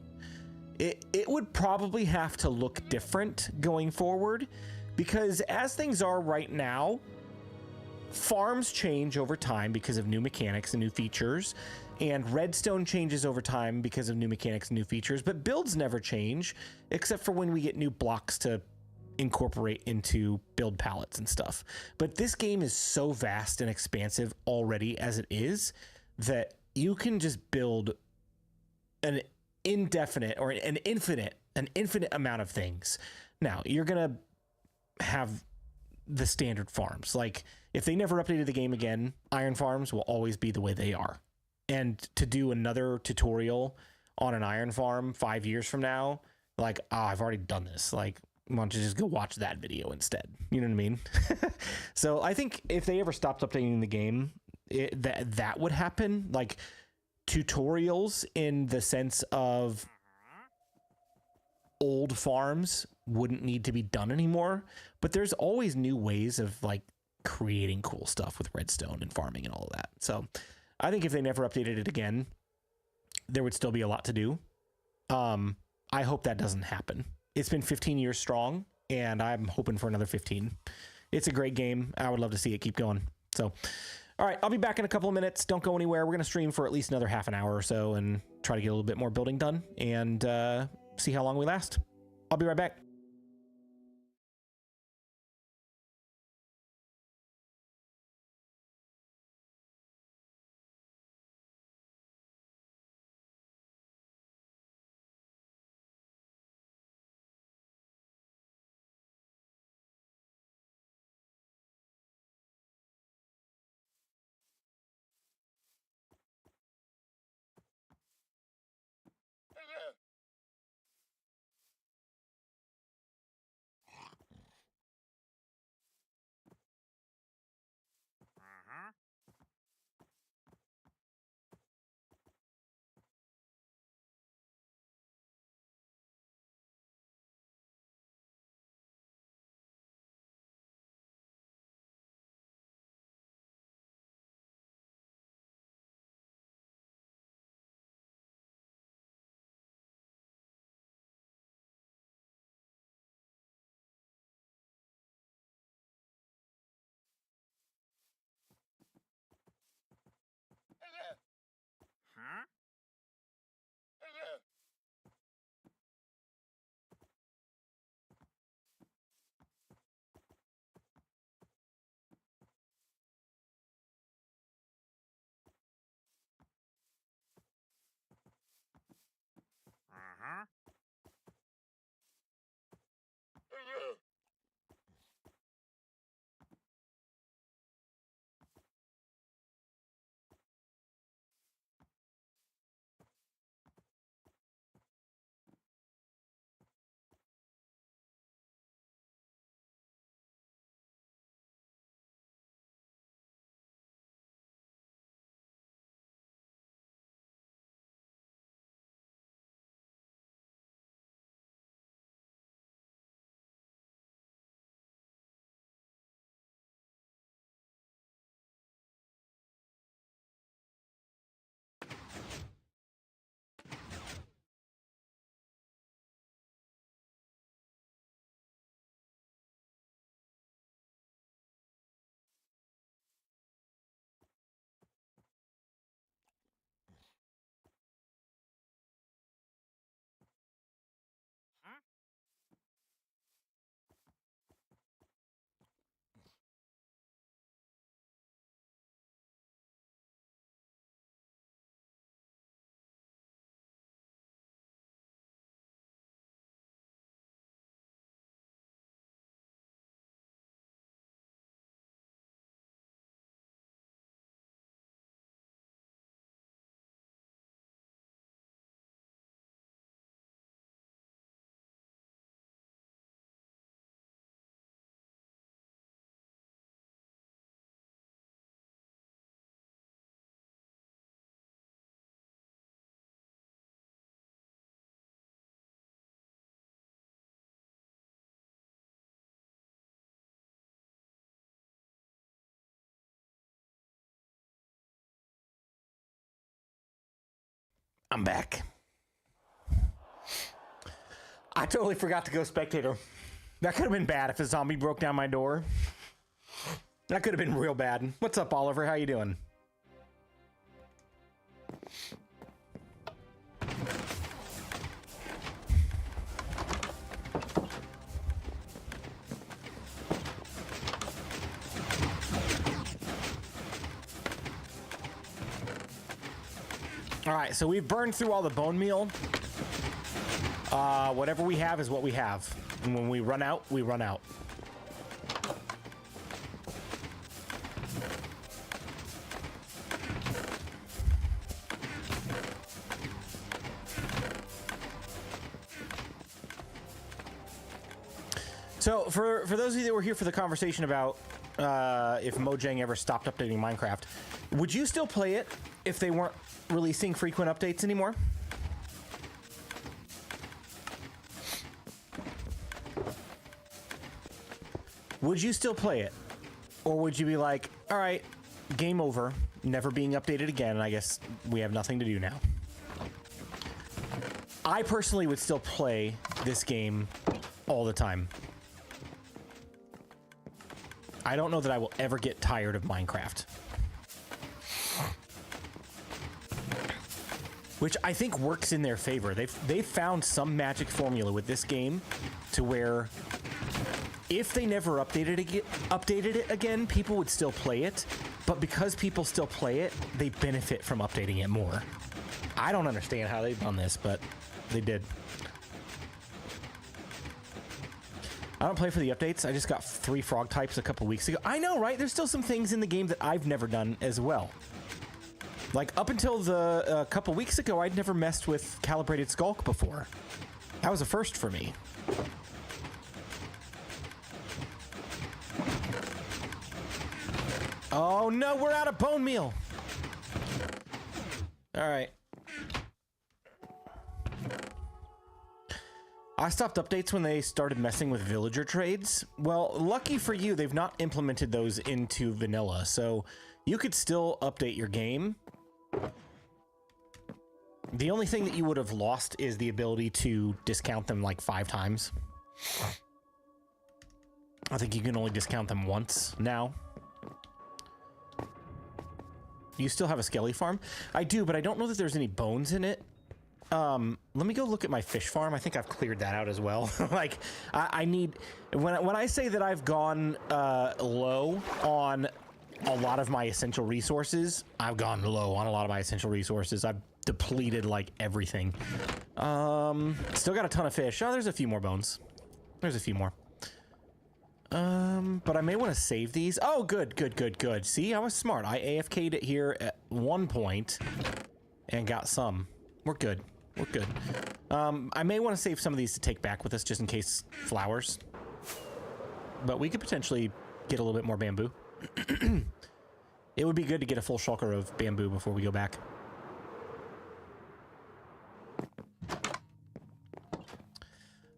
It would probably have to look different going forward, because as things are right now, farms change over time because of new mechanics and new features, and redstone changes over time because of new mechanics and new features, but builds never change, except for when we get new blocks to incorporate into build palettes and stuff. But this game is so vast and expansive already as it is that you can just build an indefinite or an infinite amount of things. Now, you're gonna have the standard farms. Like, if they never updated the game again, iron farms will always be the way they are. And to do another tutorial on an iron farm 5 years from now, like, I've already done this. Like, why don't you just go watch that video instead? You know what I mean? So I think if they ever stopped updating the game, that would happen. Like, tutorials in the sense of old farms wouldn't need to be done anymore, but there's always new ways of like creating cool stuff with redstone and farming and all of that. So I think if they never updated it again, there would still be a lot to do. I hope that doesn't happen. It's been 15 years strong, and I'm hoping for another 15. It's a great game. I would love to see it keep going. So, all right, I'll be back in a couple of minutes. Don't go anywhere. We're going to stream for at least another half an hour or so and try to get a little bit more building done and see how long we last. I'll be right back. I'm back. I totally forgot to go spectator. That could have been bad if a zombie broke down my door. That could have been real bad. What's up, Oliver? How you doing? All right, so we've burned through all the bone meal. Whatever we have is what we have. And when we run out, we run out. So for those of you that were here for the conversation about if Mojang ever stopped updating Minecraft, would you still play it if they weren't releasing frequent updates anymore? Would you still play it? Or would you be like, all right, game over, never being updated again, and I guess we have nothing to do now? I personally would still play this game all the time. I don't know that I will ever get tired of Minecraft. Which I think works in their favor. They've found some magic formula with this game to where if they never updated it again, people would still play it. But because people still play it, they benefit from updating it more. I don't understand how they've done this, but they did. I don't play for the updates. I just got 3 frog types a couple weeks ago. I know, right? There's still some things in the game that I've never done as well. Like, up until a couple weeks ago, I'd never messed with calibrated skulk before. That was a first for me. Oh no, we're out of bone meal. All right. I stopped updates when they started messing with villager trades. Well, lucky for you, they've not implemented those into vanilla, so you could still update your game. The only thing that you would have lost is the ability to discount them like 5 times. I think you can only discount them once now. You still have a skelly farm? I do, but I don't know that there's any bones in it. Let me go look at my fish farm. I think I've cleared that out as well. Like, I need... When I say that I've gone low on a lot of my essential resources, I've gone low on a lot of my essential resources. I've depleted, like, everything. Still got a ton of fish. Oh, there's a few more bones. There's a few more. But I may want to save these. Oh, good, good, good, good. See, I was smart. I AFK'd it here at one point and got some. We're good. We're good. I may want to save some of these to take back with us just in case flowers. But we could potentially get a little bit more bamboo. It would be good to get a full shulker of bamboo before we go back.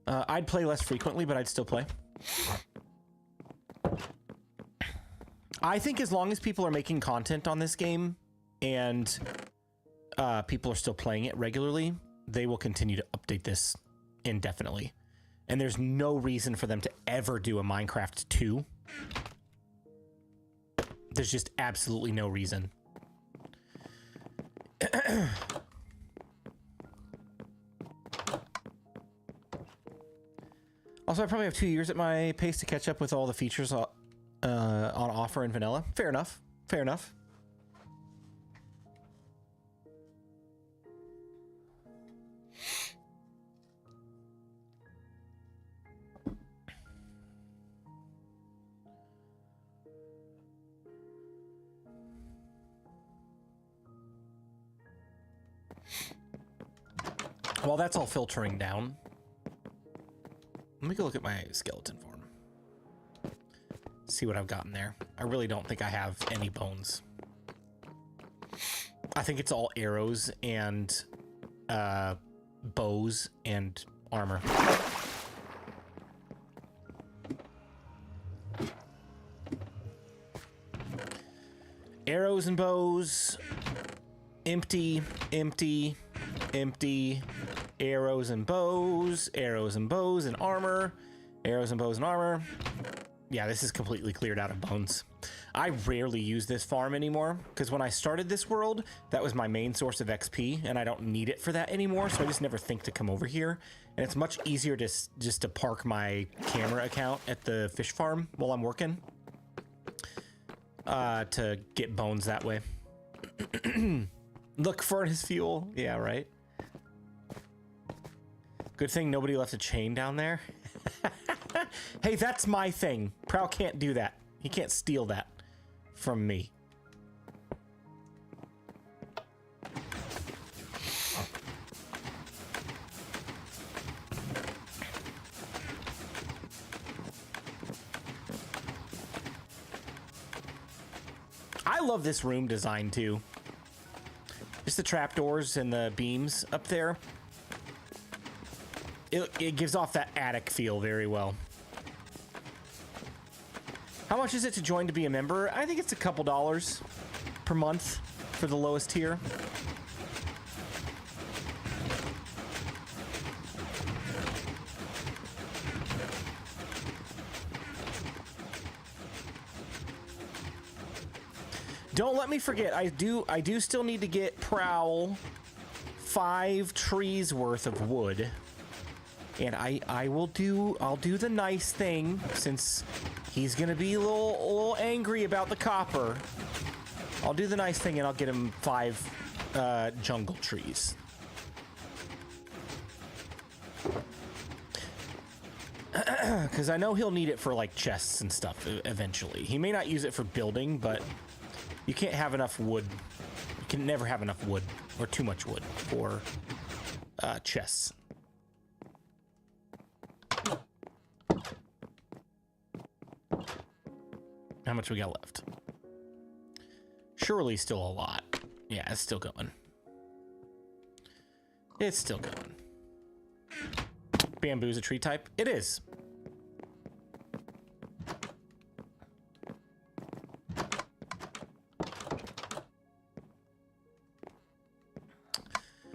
I'd play less frequently, but I'd still play. I think as long as people are making content on this game and people are still playing it regularly, they will continue to update this indefinitely. And there's no reason for them to ever do a Minecraft 2. There's just absolutely no reason. Also, I probably have 2 years at my pace to catch up with all the features on offer in vanilla. Fair enough. Fair enough. While that's all filtering down, let me go look at my skeleton farm. See what I've got in there. I really don't think I have any bones. I think it's all arrows and bows and armor. Arrows and bows. Empty, empty. Empty. Arrows and bows. Arrows and bows and armor. Arrows and bows and armor. Yeah, this is completely cleared out of bones. I rarely use this farm anymore because when I started this world, that was my main source of XP and I don't need it for that anymore. So I just never think to come over here. And it's much easier to just to park my camera account at the fish farm while I'm working to get bones that way. Look, furnace fuel. Yeah, right. Good thing nobody left a chain down there. Hey, that's my thing. Prowl can't do that. He can't steal that from me. I love this room design too. Just the trapdoors and the beams up there. It gives off that attic feel very well. How much is it to join to be a member? I think it's a couple dollars per month for the lowest tier. Don't let me forget, I do still need to get Prowl 5 trees worth of wood. And I'll do the nice thing since he's gonna be a little angry about the copper. I'll do the nice thing and I'll get him 5 jungle trees. Because I know he'll need it for like chests and stuff eventually. He may not use it for building, but you can't have enough wood. You can never have enough wood or too much wood for chests. How much we got left? Surely still a lot. Yeah, it's still going. It's still going. Bamboo's a tree type? It is.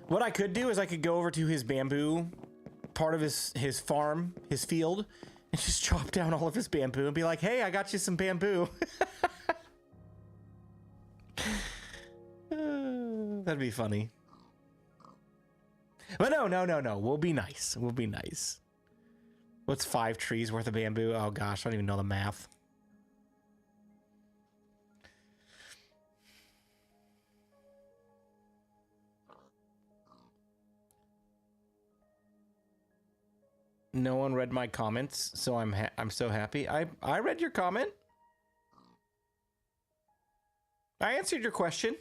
What I could do is I could go over to his bamboo part of his farm, his field, and just chop down all of his bamboo and be like, hey, I got you some bamboo. That'd be funny. But no. We'll be nice. We'll be nice. What's 5 trees worth of bamboo? Oh gosh, I don't even know the math. No one read my comments, so I'm so happy. I read your comment. I answered your question.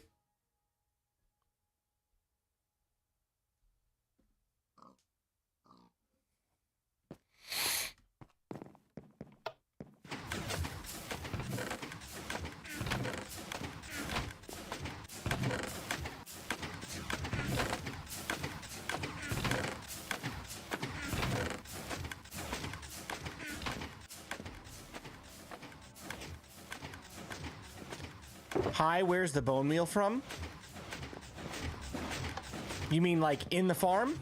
Hi, where's the bone meal from? You mean like in the farm?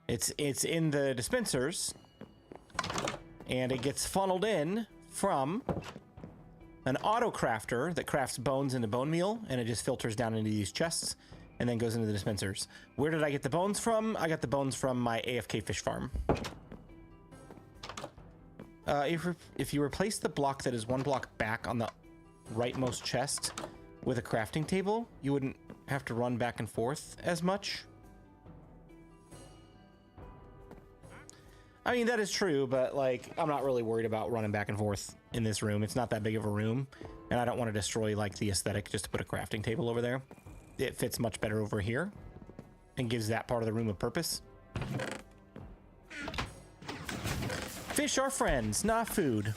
It's in the dispensers, and it gets funneled in from an auto crafter that crafts bones into bone meal, and it just filters down into these chests and then goes into the dispensers. Where did I get the bones from? I got the bones from my AFK fish farm. If you replace the block that is 1 block back on the rightmost chest with a crafting table, you wouldn't have to run back and forth as much. I mean, that is true, but like, I'm not really worried about running back and forth in this room. It's not that big of a room, and I don't want to destroy like the aesthetic just to put a crafting table over there. It fits much better over here and gives that part of the room a purpose. Fish are friends, not food.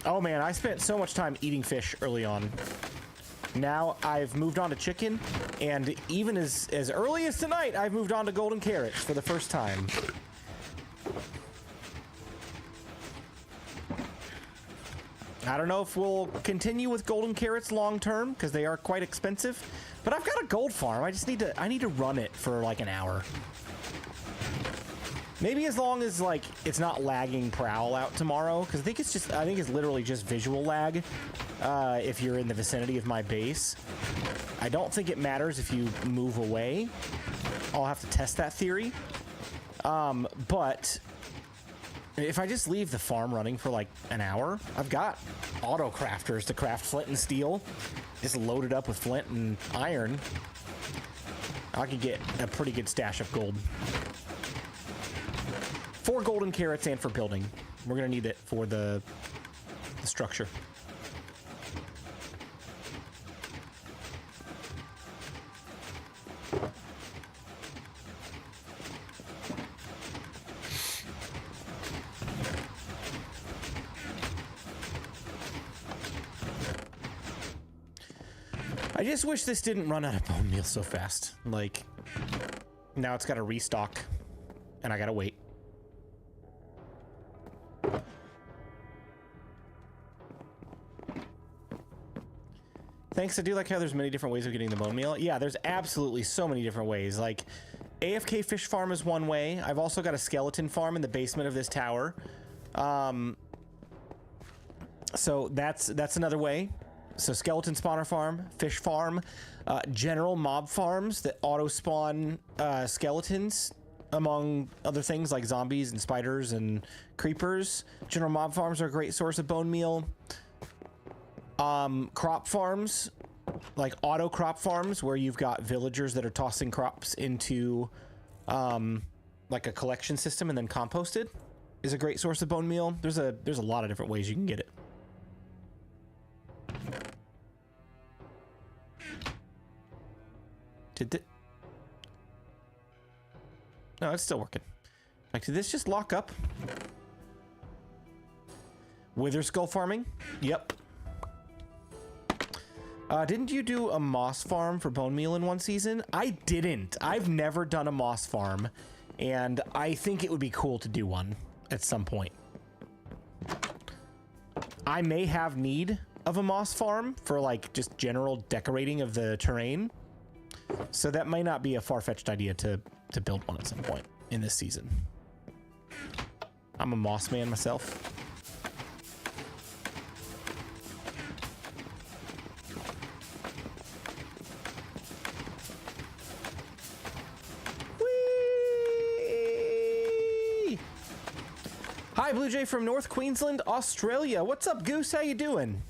Oh man, I spent so much time eating fish early on. Now I've moved on to chicken, and even as early as tonight, I've moved on to golden carrots for the first time. I don't know if we'll continue with golden carrots long term, because they are quite expensive, But I've got a gold farm. I need to run it for like an hour. Maybe as long as like it's not lagging Prowl out tomorrow, because I think it's literally just visual lag if you're in the vicinity of my base. I don't think it matters if you move away. I'll have to test that theory. But if I just leave the farm running for like an hour, I've got auto crafters to craft flint and steel. Just loaded up with flint and iron. I could get a pretty good stash of gold. 4 golden carrots and for building. We're gonna need it for the structure. I just wish this didn't run out of bone meal so fast. Like, now it's got to restock, and I gotta wait. Thanks. I do like how there's many different ways of getting the bone meal. Yeah, there's absolutely so many different ways. Like, AFK fish farm is one way. I've also got a skeleton farm in the basement of this tower. So that's another way. So skeleton spawner farm, fish farm, general mob farms that auto spawn skeletons, among other things like zombies and spiders and creepers. General mob farms are a great source of bone meal. Crop farms, like auto crop farms, where you've got villagers that are tossing crops into like a collection system and then composted, is a great source of bone meal. There's a lot of different ways you can get it. No, it's still working. Like, did this just lock up? Wither skull farming? Yep. Didn't you do a moss farm for bone meal in one season? I didn't. I've never done a moss farm, and I think it would be cool to do one at some point. I may have need of a moss farm for like just general decorating of the terrain. So that might not be a far-fetched idea to build one at some point in this season. I'm a moss man myself. Whee! Hi, BluJay from North Queensland, Australia. What's up, Goose? How you doing?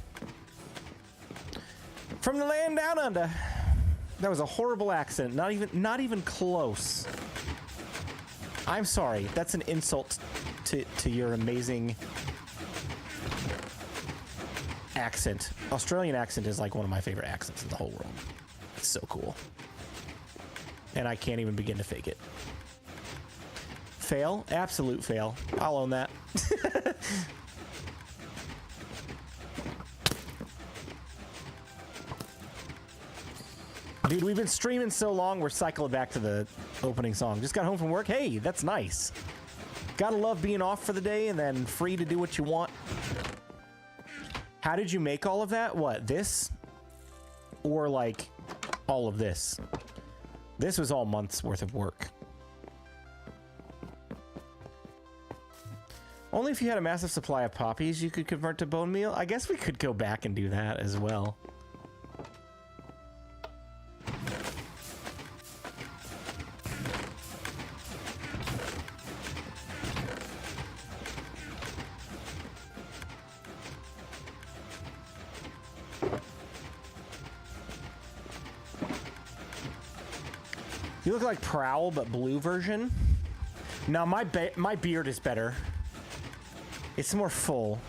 From the land down under. That was a horrible accent. Not even close. I'm sorry. That's an insult to your amazing accent. Australian accent is like one of my favorite accents in the whole world. It's so cool. And I can't even begin to fake it. Fail? Absolute fail. I'll own that. Dude, we've been streaming so long, we're cycling back to the opening song. Just got home from work. Hey, that's nice. Gotta love being off for the day and then free to do what you want. How did you make all of that? What, this? Or like all of this? This was all months worth of work. Only if you had a massive supply of poppies you could convert to bone meal. I guess we could go back and do that as well. You look like Prowl, but blue version. No, my beard is better. It's more full.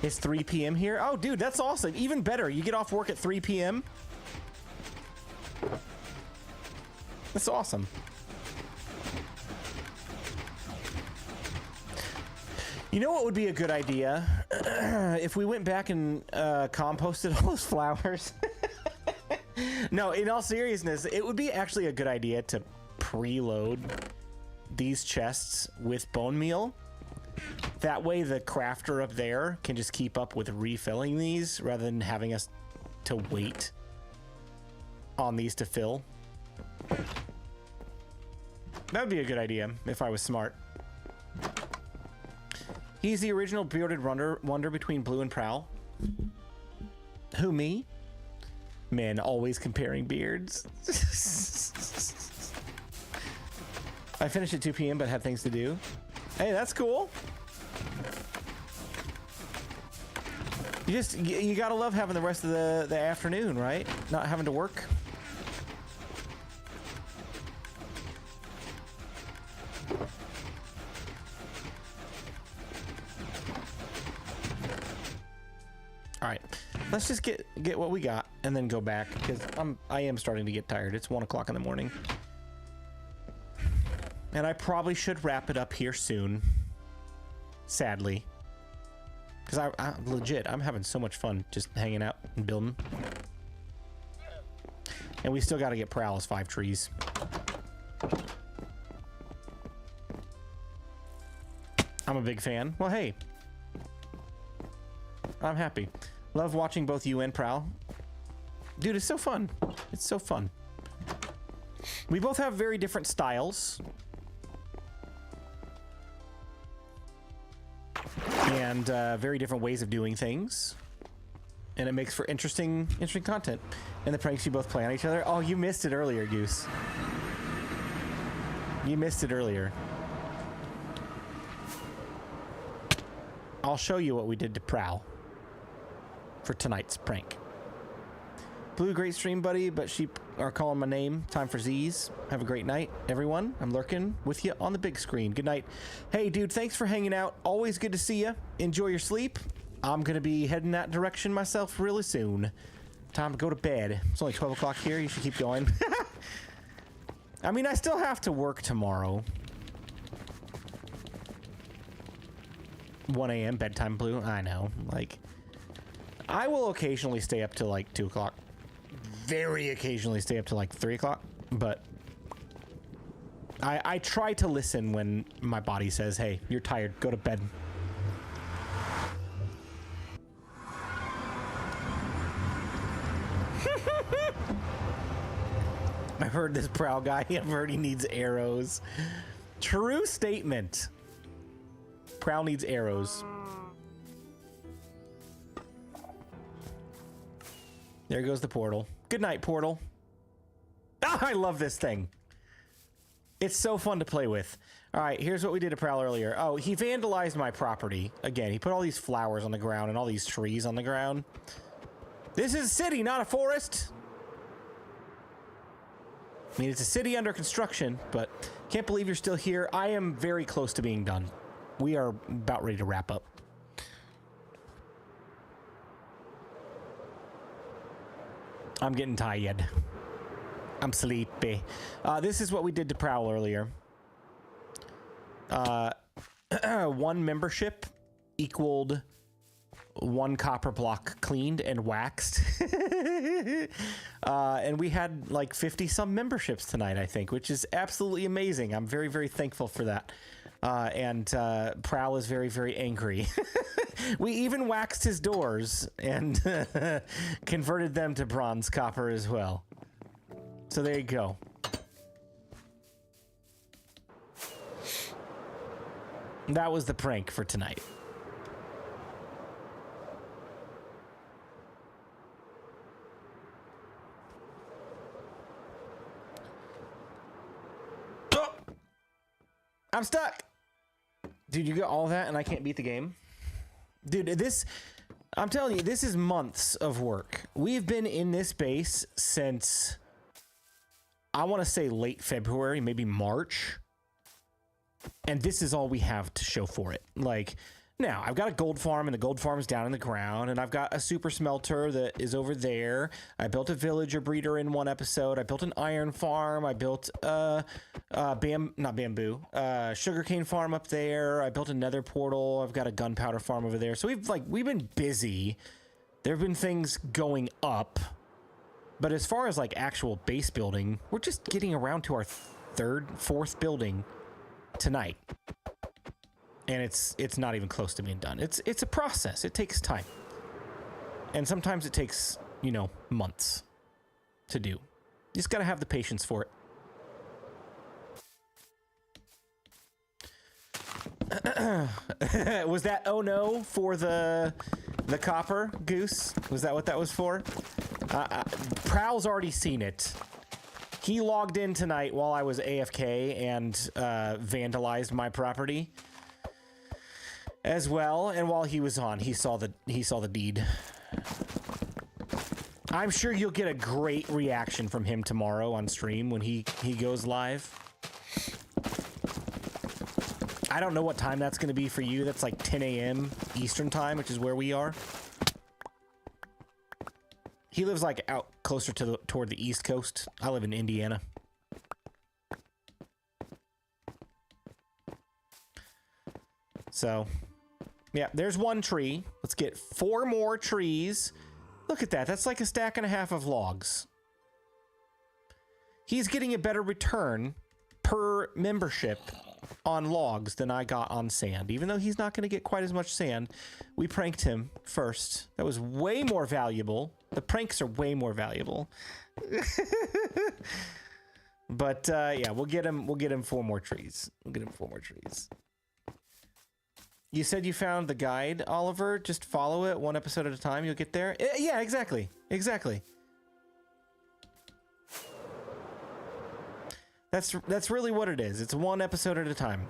It's 3 p.m. here. Oh, dude, that's awesome. Even better. You get off work at 3 p.m. That's awesome. You know what would be a good idea? If we went back and composted all those flowers. No, in all seriousness, it would be actually a good idea to preload these chests with bone meal. That way the crafter up there can just keep up with refilling these rather than having us to wait on these to fill. That would be a good idea if I was smart. He's the original bearded wonder between Blue and Prowl. Who, me? Man, always comparing beards. I finished at 2 p.m. but had things to do. Hey, that's cool. You gotta love having the rest of the afternoon, right? Not having to work. All right, let's just get what we got and then go back because I am starting to get tired. It's 1 o'clock in the morning, and I probably should wrap it up here soon. Sadly, because I'm having so much fun just hanging out and building, and we still got to get Prowl's 5 trees. I'm a big fan. Well, hey. I'm happy. Love watching both you and Prowl. Dude, it's so fun. It's so fun. We both have very different styles. And very different ways of doing things. And it makes for interesting content. And the pranks you both play on each other. Oh, you missed it earlier, Goose. You missed it earlier. I'll show you what we did to Prowl for tonight's prank. Blue, great stream, buddy, but sheep are calling my name. Time for Z's. Have a great night, everyone. I'm lurking with you on the big screen. Good night. Hey, dude, thanks for hanging out. Always good to see you. Enjoy your sleep. I'm going to be heading that direction myself really soon. Time to go to bed. It's only 12 o'clock here. You should keep going. I mean, I still have to work tomorrow. 1 a.m. bedtime, Blue. I know. Like, I will occasionally stay up till like 2 o'clock. Very occasionally stay up till like 3 o'clock. But I try to listen when my body says, hey, you're tired. Go to bed. I've heard this Prowl guy. I've heard he needs arrows. True statement. Prowl needs arrows. There goes the portal. Good night, portal. Oh, I love this thing. It's so fun to play with. All right, here's what we did to Prowl earlier. Oh, he vandalized my property. Again, he put all these flowers on the ground and all these trees on the ground. This is a city, not a forest. I mean, it's a city under construction, but can't believe you're still here. I am very close to being done. We are about ready to wrap up. I'm getting tired. I'm sleepy. This is what we did to Prowl earlier. 1 membership equaled 1 copper block cleaned and waxed. And we had like 50 some memberships tonight, I think, which is absolutely amazing. I'm very, very thankful for that. And Prowl is very, very angry. We even waxed his doors and converted them to bronze copper as well. So there you go. That was the prank for tonight. Oh! I'm stuck. Dude, you got all that and I can't beat the game? Dude, this, I'm telling you, this is months of work. We've been in this base since, I want to say late February, maybe March. And this is all we have to show for it. Like, now, I've got a gold farm, and the gold farm is down in the ground, and I've got a super smelter that is over there. I built a villager breeder in one episode. I built an iron farm. I built sugarcane farm up there. I built a nether portal. I've got a gunpowder farm over there. So we've been busy. There have been things going up. But as far as like actual base building, we're just getting around to our 3rd, 4th building. tonight. And it's not even close to being done. It's a process. It takes time. And sometimes it takes, you know, months to do. You just got to have the patience for it. Was that oh no for the copper goose? Was that what that was for? Prowl's already seen it. He logged in tonight while I was AFK and vandalized my property as well. And while he was on, he saw the deed. I'm sure you'll get a great reaction from him tomorrow on stream when he goes live. I don't know what time that's going to be for you. That's like 10 a.m. Eastern time, which is where we are. He lives like out closer to toward the East Coast. I live in Indiana. So, yeah, there's one tree. Let's get 4 more trees. Look at that. That's like a stack and a half of logs. He's getting a better return per membership on logs than I got on sand. Even though he's not going to get quite as much sand, we pranked him first. That was way more valuable. The pranks are way more valuable. But yeah, we'll get him 4 more trees. We'll get him 4 more trees. You said you found the guide, Oliver. Just follow it 1 episode at a time. You'll get there. Yeah, exactly. Exactly. That's really what it is. It's 1 episode at a time.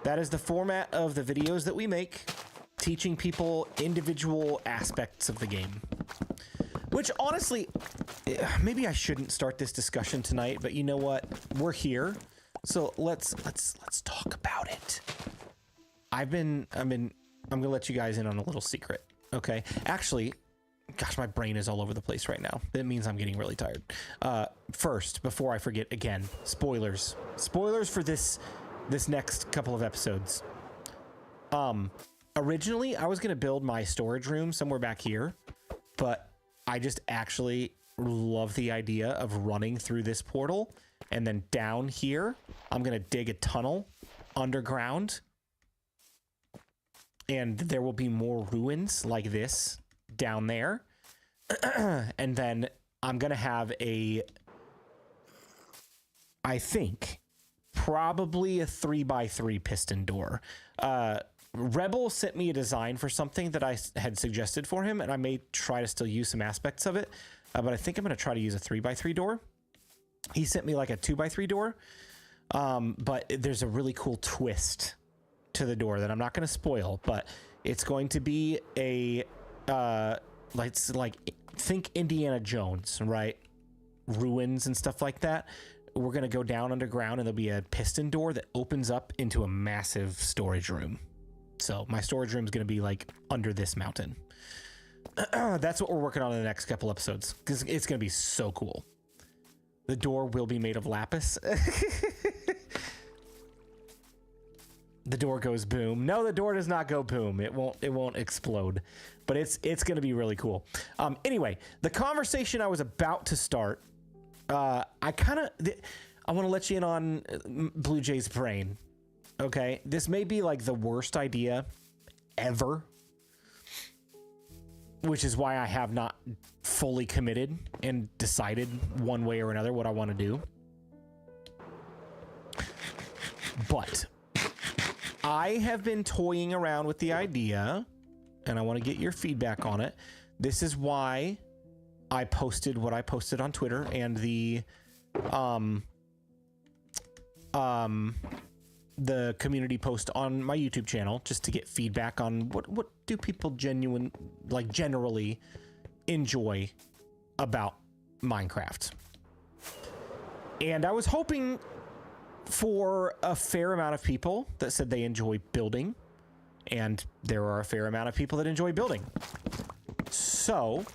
That is the format of the videos that we make, teaching people individual aspects of the game. Which honestly, maybe I shouldn't start this discussion tonight, but you know what? We're here. So let's talk about it. I'm gonna let you guys in on a little secret. Okay. Actually, gosh, my brain is all over the place right now. That means I'm getting really tired. First, before I forget again, spoilers. Spoilers for this next couple of episodes. Originally, I was gonna build my storage room somewhere back here, but I just actually love the idea of running through this portal, and then down here, I'm gonna dig a tunnel underground, and there will be more ruins like this down there. And then I'm going to have I think, probably a 3x3 piston door. Rebel sent me a design for something that I had suggested for him, and I may try to still use some aspects of it. But I think I'm going to try to use a 3x3 door. He sent me like a 2x3 door. But there's a really cool twist to the door that I'm not going to spoil, but it's going to be a like think Indiana Jones, right? Ruins and stuff like that. We're going to go down underground, and there'll be a piston door that opens up into a massive storage room. So my storage room is going to be like under this mountain. That's what we're working on in the next couple episodes, because it's going to be so cool. The door will be made of lapis. The door goes boom. No, the door does not go boom. It won't explode, but it's going to be really cool. Anyway, the conversation I was about to start, I want to let you in on BluJay's brain. Okay, this may be like the worst idea ever, which is why I have not fully committed and decided one way or another what I want to do. But I have been toying around with the idea, and I want to get your feedback on it. This is why I posted what I posted on Twitter and the community post on my YouTube channel, just to get feedback on what do people generally enjoy about Minecraft. And I was hoping for a fair amount of people that said they enjoy building, and there are a fair amount of people that enjoy building. So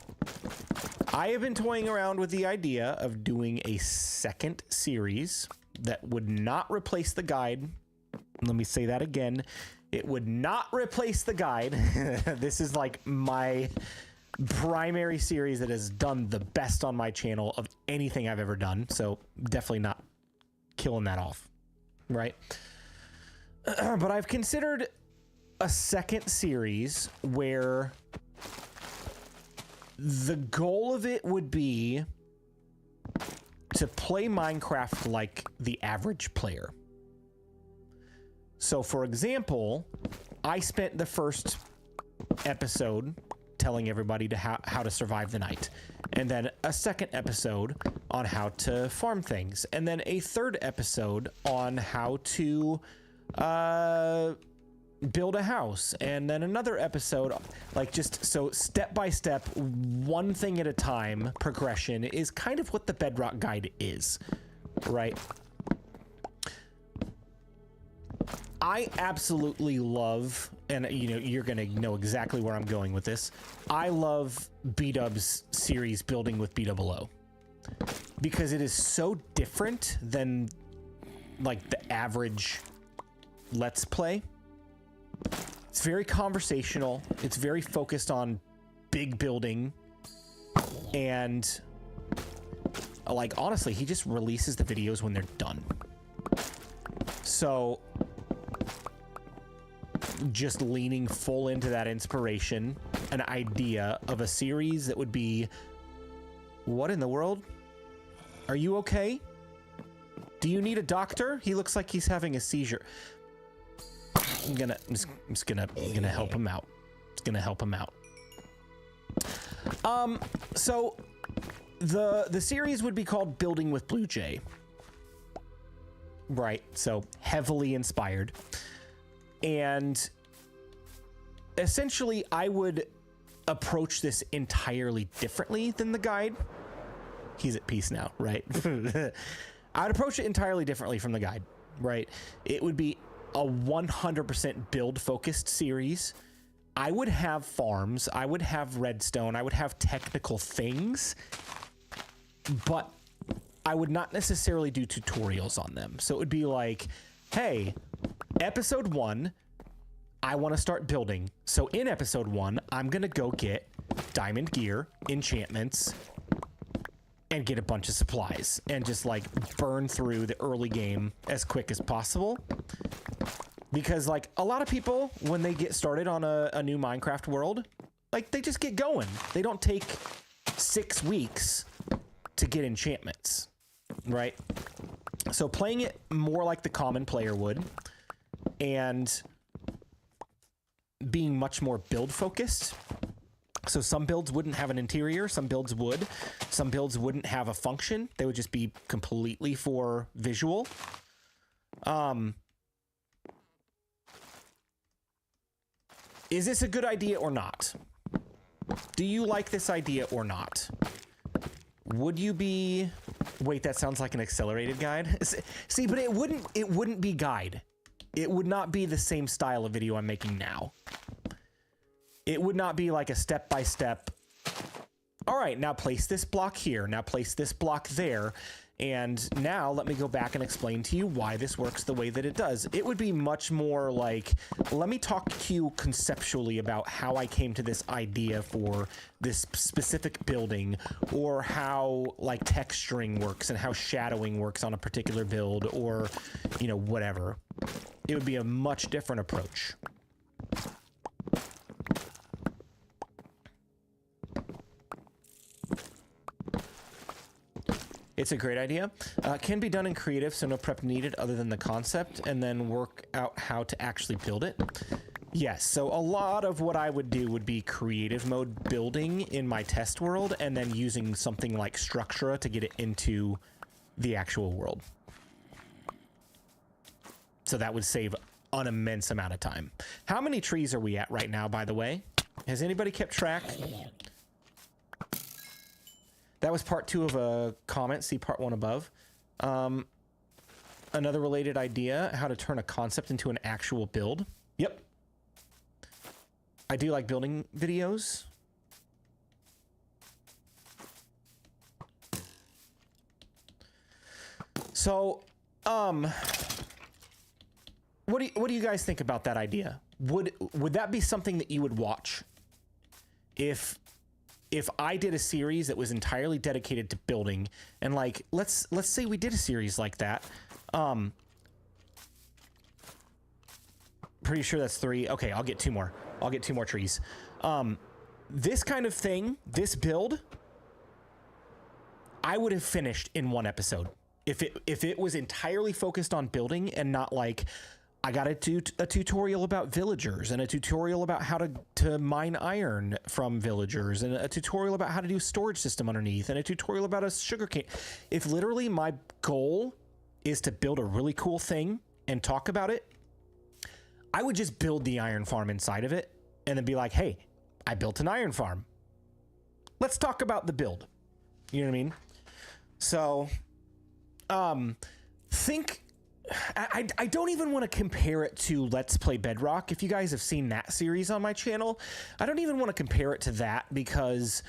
I have been toying around with the idea of doing a second series that would not replace the guide. Let me say that again. It would not replace the guide. This is like my primary series that has done the best on my channel of anything I've ever done. So definitely not killing that off. right? But I've considered a second series where the goal of it would be to play Minecraft like the average player. So, for example, I spent the first episode telling everybody how to survive the night, and then a second episode on how to farm things, and then a third episode on how to build a house, and then another episode, like, just so step by step, one thing at a time progression is kind of what the Bedrock guide is, right? I absolutely love, and you know, you're gonna know exactly where I'm going with this. I love B-Dub's series Building with B-Double-O because it is so different than like the average Let's Play. It's very conversational. It's very focused on big building, and like, honestly, he just releases the videos when they're done. So just leaning full into that inspiration, an idea of a series that would be, what in the world? Are you okay? Do you need a doctor? He looks like he's having a seizure. I'm just gonna help him out. It's gonna help him out. So the series would be called Building with BluJay. Right, so heavily inspired. And essentially, I would approach this entirely differently than the guide. He's at peace now, right? I'd approach it entirely differently from the guide, right? It would be a 100% build-focused series. I would have farms, I would have redstone, I would have technical things, but I would not necessarily do tutorials on them. So it would be like, hey, episode 1, I want to start building. So in episode 1, I'm going to go get diamond gear, enchantments, and get a bunch of supplies and just like burn through the early game as quick as possible. Because like a lot of people, when they get started on a new Minecraft world, like they just get going. They don't take 6 weeks to get enchantments, right? So playing it more like the common player would, and being much more build focused. So some builds wouldn't have an interior, some builds would. Some builds wouldn't have a function. They would just be completely for visual. Is this a good idea or not? Do you like this idea or not? Would you be... Wait, that sounds like an accelerated guide. See, but it wouldn't be guide. It would not be the same style of video I'm making now. It would not be like a step-by-step, all right, now place this block here, now place this block there, and now let me go back and explain to you why this works the way that it does. It would be much more like, let me talk to you conceptually about how I came to this idea for this specific building, or how like texturing works and how shadowing works on a particular build, or, you know, whatever. It would be a much different approach. It's a great idea. Can be done in creative, so no prep needed other than the concept, and then work out how to actually build it. Yes, so a lot of what I would do would be creative mode building in my test world, and then using something like Structura to get it into the actual world. So that would save an immense amount of time. How many trees are we at right now, by the way? Has anybody kept track? That was part 2 of a comment. See part 1 above. Another related idea, how to turn a concept into an actual build. Yep. I do like building videos. So, what do you guys think about that idea? Would that be something that you would watch? If I did a series that was entirely dedicated to building, and like let's say we did a series like that, Pretty sure that's 3. Okay, I'll get 2 more. I'll get 2 more trees. This kind of thing, this build, I would have finished in 1 episode. If it was entirely focused on building and not like, I got to do a tutorial about villagers and a tutorial about how to mine iron from villagers and a tutorial about how to do storage system underneath and a tutorial about a sugarcane. If literally my goal is to build a really cool thing and talk about it, I would just build the iron farm inside of it and then be like, hey, I built an iron farm. Let's talk about the build. You know what I mean? So, I don't even want to compare it to Let's Play Bedrock. If you guys have seen that series on my channel, I don't even want to compare it to that because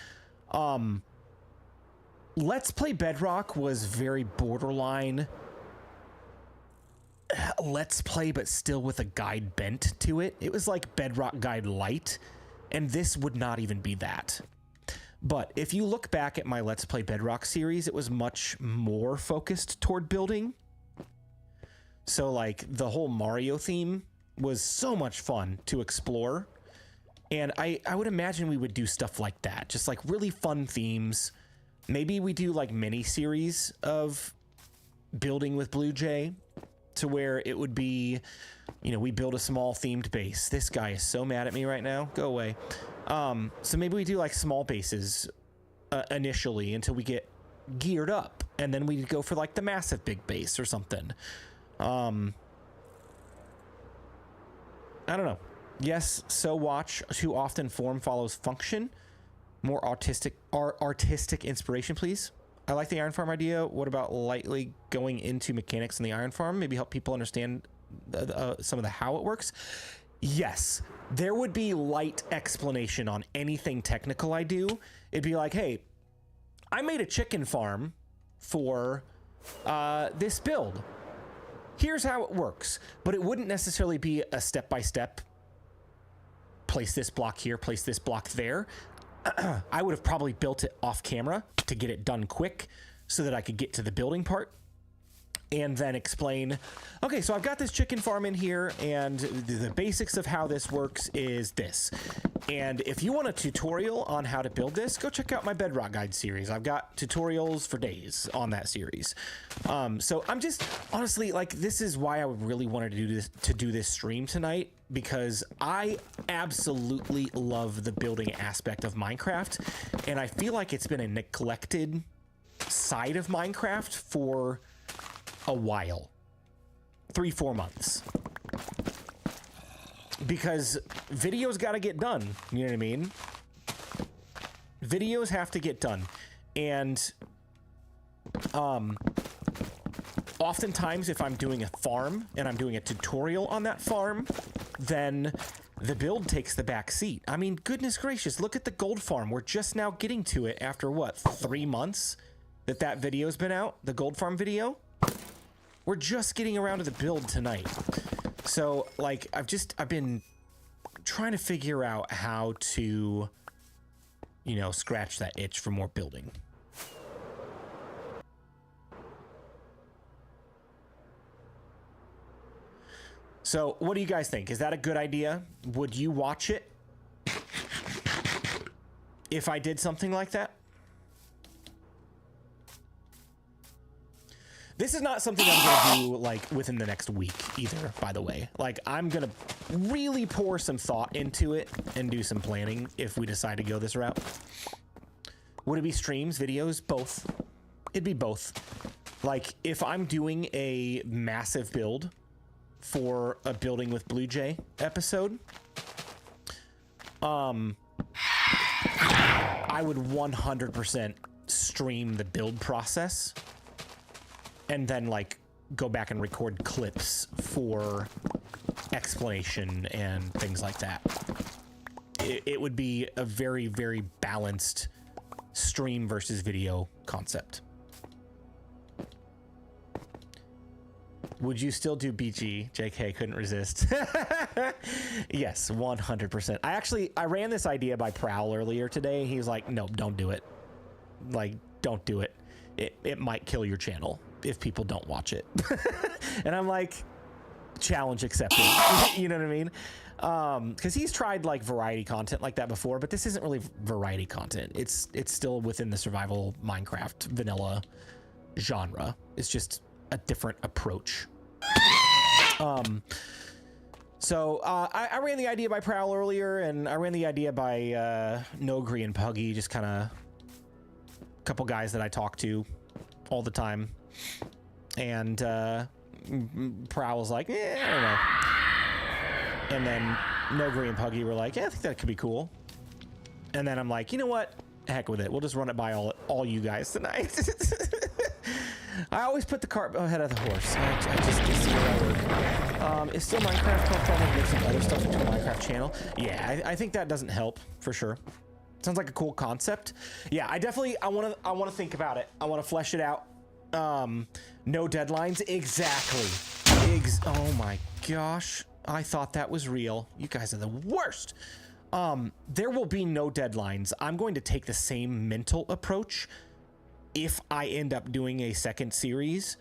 Let's Play Bedrock was very borderline Let's Play, but still with a guide bent to it. It was like Bedrock Guide Light, and this would not even be that. But if you look back at my Let's Play Bedrock series, it was much more focused toward building. So like the whole Mario theme was so much fun to explore. And I would imagine we would do stuff like that, just like really fun themes. Maybe we do like mini series of building with BluJay to where it would be, you know, we build a small themed base. This guy is so mad at me right now. Go away. So maybe we do like small bases initially until we get geared up, and then we go for like the massive big base or something. I don't know. Yes, so watch. Too often form follows function. More artistic inspiration, please. I like the iron farm idea. What about lightly going into mechanics in the iron farm? Maybe help people understand some of the how it works. Yes, there would be light explanation on anything technical I do. It'd be like, hey, I made a chicken farm for this build. Here's how it works. But it wouldn't necessarily be a step-by-step. Place this block here, place this block there. I would have probably built it off camera to get it done quick so that I could get to the building part and then explain, okay, so I've got this chicken farm in here and the basics of how this works is this. And if you want a tutorial on how to build this, go check out my Bedrock Guide series. I've got tutorials for days on that series. So I'm just honestly like, this is why I really wanted to do this stream tonight, because I absolutely love the building aspect of Minecraft, and I feel like it's been a neglected side of Minecraft for a while, 3-4 months, because videos got to get done. You know what I mean? Videos have to get done, and oftentimes if I'm doing a farm and I'm doing a tutorial on that farm, then the build takes the back seat. I mean, goodness gracious, look at the gold farm. We're just now getting to it after what, 3 months that video's been out, the gold farm video. We're just getting around to the build tonight. So like, I've been trying to figure out how to, you know, scratch that itch for more building. So what do you guys think? Is that a good idea? Would you watch it if I did something like that? This is not something I'm gonna do like within the next week either, by the way. Like, I'm gonna really pour some thought into it and do some planning if we decide to go this route. Would it be streams, videos, both? It'd be both. Like, if I'm doing a massive build for a building with BluJay episode, I would 100% stream the build process and then like go back and record clips for explanation and things like that. It would be a very, very balanced stream versus video concept. Would you still do BG? JK, couldn't resist. Yes, 100%. I ran this idea by Prowl earlier today. He's like, no, don't do it. Like, don't do it. It might kill your channel if people don't watch it. And I'm like, challenge accepted. You know what I mean? Because he's tried like variety content like that before, but this isn't really variety content. It's still within the survival Minecraft vanilla genre. It's just a different approach. So I ran the idea by Prowl earlier, and I ran the idea by Nogri and Puggy, just kind of a couple guys that I talk to all the time. And Prowl was like, I don't know. And then Nogri and Puggy were like, yeah, I think that could be cool. And then I'm like, you know what? Heck with it. We'll just run it by all you guys tonight. I always put the cart ahead of the horse. I just it's where I work. Is still Minecraft helpful mixing other stuff into a Minecraft channel? Yeah, I think that doesn't help for sure. Sounds like a cool concept. Yeah, I want to think about it. I want to flesh it out. No deadlines. Exactly. Oh my gosh. I thought that was real. You guys are the worst. There will be no deadlines. I'm going to take the same mental approach if I end up doing a second series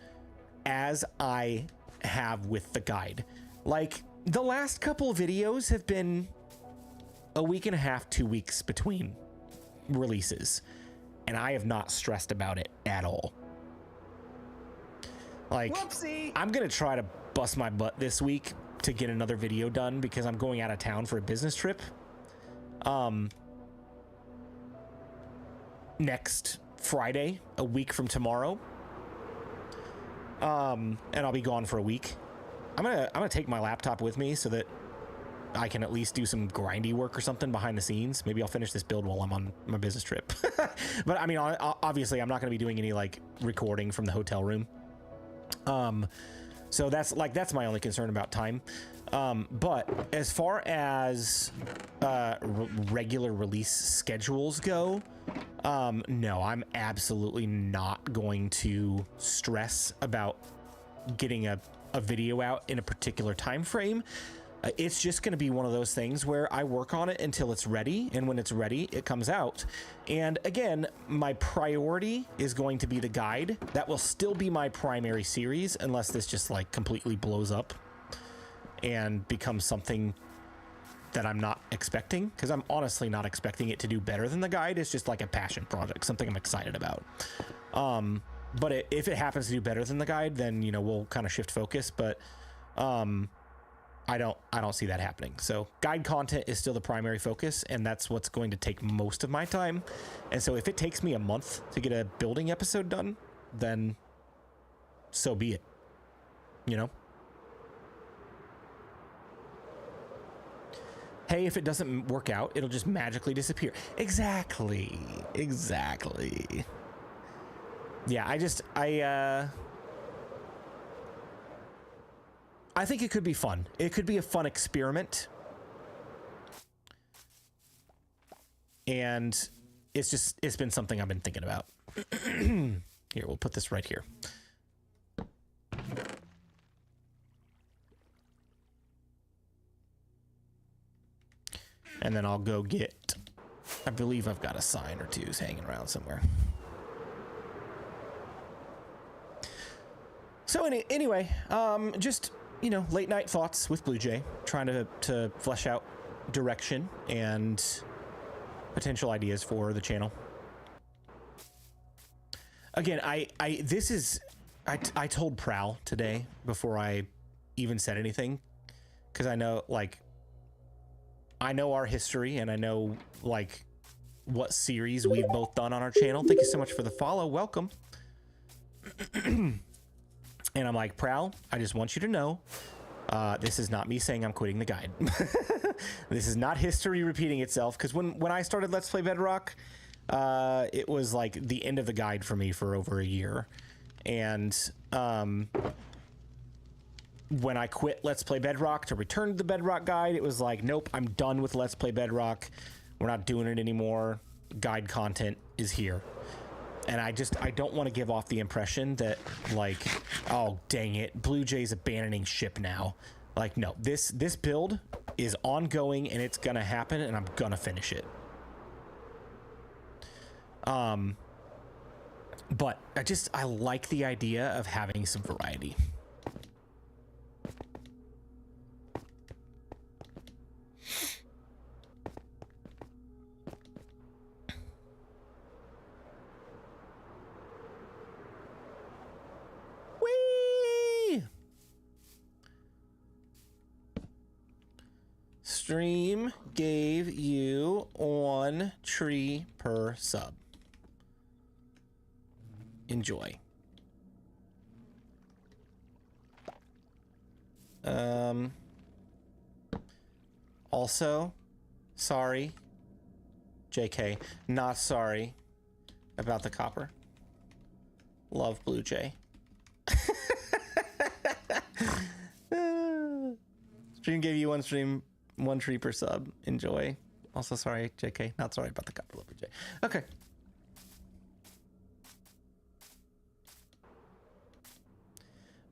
as I have with the guide. Like, the last couple of videos have been a week and a half, 2 weeks between releases, and I have not stressed about it at all. Like, whoopsie. I'm gonna try to bust my butt this week to get another video done because I'm going out of town for a business trip. Next Friday, a week from tomorrow. And I'll be gone for a week. I'm gonna take my laptop with me so that I can at least do some grindy work or something behind the scenes. Maybe I'll finish this build while I'm on my business trip. But I mean, obviously I'm not gonna be doing any like recording from the hotel room. So that's my only concern about time. But as far as regular release schedules go, no, I'm absolutely not going to stress about getting a video out in a particular time frame. It's just going to be one of those things where I work on it until it's ready, and when it's ready, it comes out. And again, my priority is going to be the guide. That will still be my primary series unless this just like completely blows up and becomes something that I'm not expecting, because I'm honestly not expecting it to do better than the guide. It's just like a passion project, something I'm excited about. But if it happens to do better than the guide, then, you know, we'll kind of shift focus. But I don't see that happening. So guide content is still the primary focus, and that's what's going to take most of my time. And so if it takes me a month to get a building episode done, then so be it, you know? Hey, if it doesn't work out, it'll just magically disappear. Exactly. Yeah, I think it could be fun. It could be a fun experiment. And it's been something I've been thinking about. Here, we'll put this right here. And then I'll go get, I believe I've got a sign or two hanging around somewhere. So anyway, just, you know, late night thoughts with BluJay, trying to flesh out direction and potential ideas for the channel. Again, I told Prowl today before I even said anything, because I know, like, I know our history and I know, like, what series we've both done on our channel. Thank you so much for the follow. Welcome. And I'm like, Prowl, I just want you to know, this is not me saying I'm quitting the guide. This is not history repeating itself, because when I started Let's Play Bedrock, it was like the end of the guide for me for over a year. And when I quit Let's Play Bedrock to return to the Bedrock guide, it was like, nope, I'm done with Let's Play Bedrock. We're not doing it anymore. Guide content is here. And I don't want to give off the impression that, like, oh, dang it, BluJay's abandoning ship now. Like, no, this build is ongoing and it's gonna happen and I'm gonna finish it. But I like the idea of having some variety. Stream gave you 1 tree per sub. Enjoy. Also, sorry, JK, not sorry about the copper. Love BluJay. Stream gave you 1 tree per sub. Enjoy. Also, sorry, JK, not sorry about the copper. Love BluJay. Okay.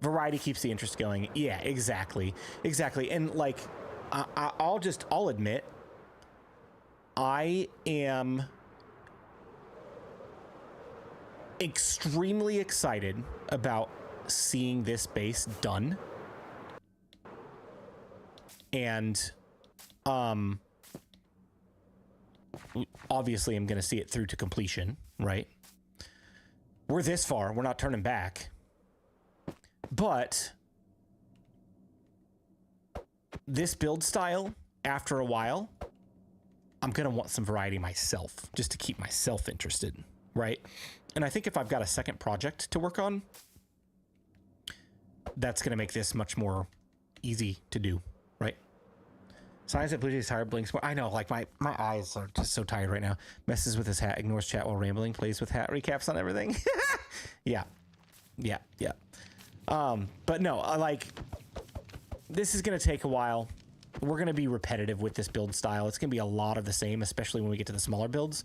Variety keeps the interest going. Yeah, exactly. Exactly. And like, I'll admit, I am extremely excited about seeing this base done. And, obviously I'm going to see it through to completion, right? We're this far. We're not turning back. But this build style, after a while, I'm going to want some variety myself, just to keep myself interested, right? And I think if I've got a second project to work on, that's going to make this much more easy to do, right? Signs that BluJay's tired, blinks more. I know, like my eyes are just so tired right now. Messes with his hat, ignores chat while rambling, plays with hat, recaps on everything. Yeah. But no, like, this is going to take a while. We're going to be repetitive with this build style. It's going to be a lot of the same, especially when we get to the smaller builds.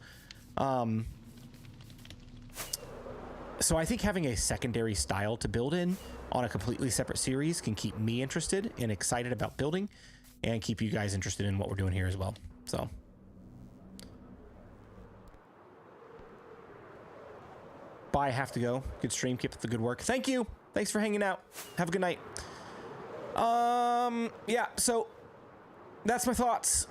So I think having a secondary style to build in on a completely separate series can keep me interested and excited about building, and keep you guys interested in what we're doing here as well. So. Bye, I have to go. Good stream. Keep up the good work. Thank you. Thanks for hanging out. Have a good night. Yeah, so that's my thoughts.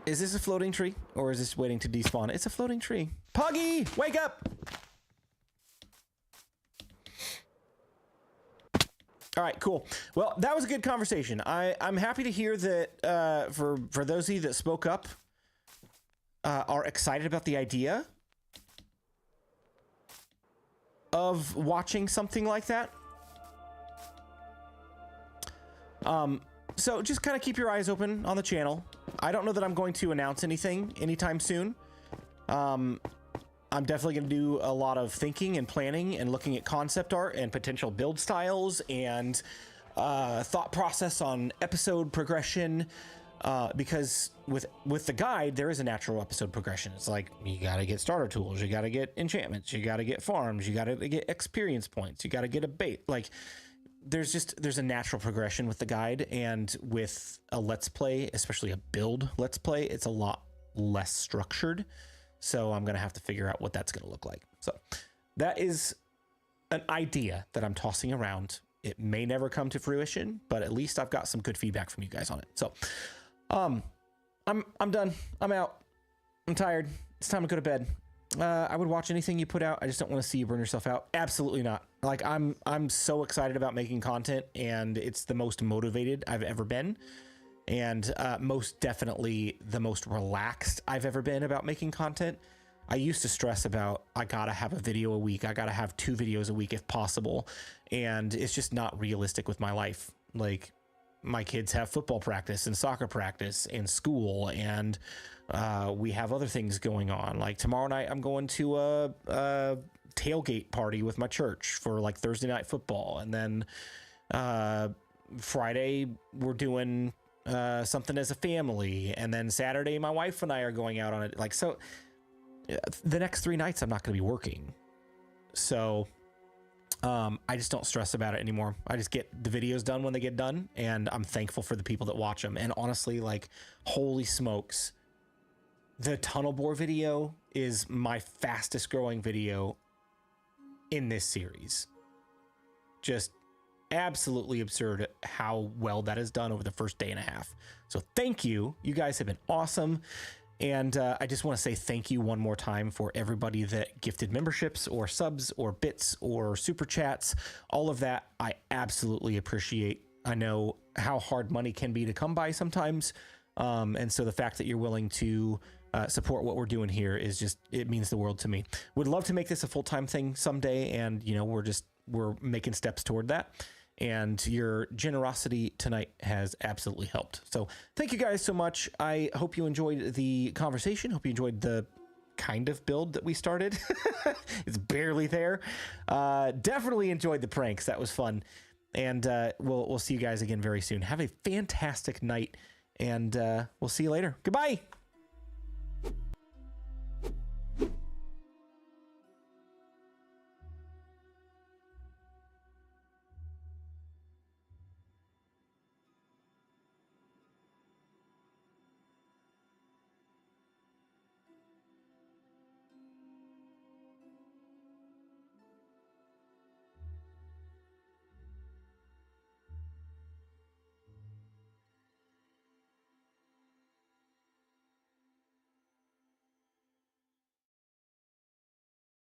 Is this a floating tree or is this waiting to despawn? It's a floating tree. Puggy, wake up. All right, cool. Well, that was a good conversation. I'm happy to hear that for those of you that spoke up, are excited about the idea of watching something like that. So just kind of keep your eyes open on the channel. I don't know that I'm going to announce anything anytime soon. I'm definitely going to do a lot of thinking and planning and looking at concept art and potential build styles and thought process on episode progression. Because with the guide, there is a natural episode progression. It's like, you got to get starter tools, you got to get enchantments, you got to get farms, you got to get experience points, you got to get a bait. Like, there's a natural progression with the guide, and with a let's play, especially a build let's play, it's a lot less structured. So I'm going to have to figure out what that's going to look like. So that is an idea that I'm tossing around. It may never come to fruition, but at least I've got some good feedback from you guys on it. So I'm done. I'm out. I'm tired. It's time to go to bed. I would watch anything you put out. I just don't want to see you burn yourself out. Absolutely not. Like, I'm so excited about making content, and it's the most motivated I've ever been, and most definitely the most relaxed I've ever been about making content. I used to stress about, I gotta have a video a week. I gotta have 2 videos a week if possible. And it's just not realistic with my life. Like, my kids have football practice and soccer practice and school, and we have other things going on. Like, tomorrow night I'm going to a tailgate party with my church for like Thursday night football, and then Friday we're doing something as a family, and then Saturday my wife and I are going out on it. Like, so the next 3 nights I'm not going to be working, so I just don't stress about it anymore. I just get the videos done when they get done, and I'm thankful for the people that watch them. And honestly, like, holy smokes, the tunnel bore video is my fastest growing video in this series. Just absolutely absurd how well that is done over the first day and a half. So thank you. You guys have been awesome. And I just want to say thank you one more time for everybody that gifted memberships or subs or bits or super chats. All of that I absolutely appreciate. I know how hard money can be to come by sometimes. And so the fact that you're willing to support what we're doing here is just, it means the world to me. Would love to make this a full-time thing someday. And, you know, we're making steps toward that. And your generosity tonight has absolutely helped. So thank you guys so much. I hope you enjoyed the conversation. Hope you enjoyed the kind of build that we started. It's barely there. Definitely enjoyed the pranks. That was fun. And we'll see you guys again very soon. Have a fantastic night, and we'll see you later. Goodbye.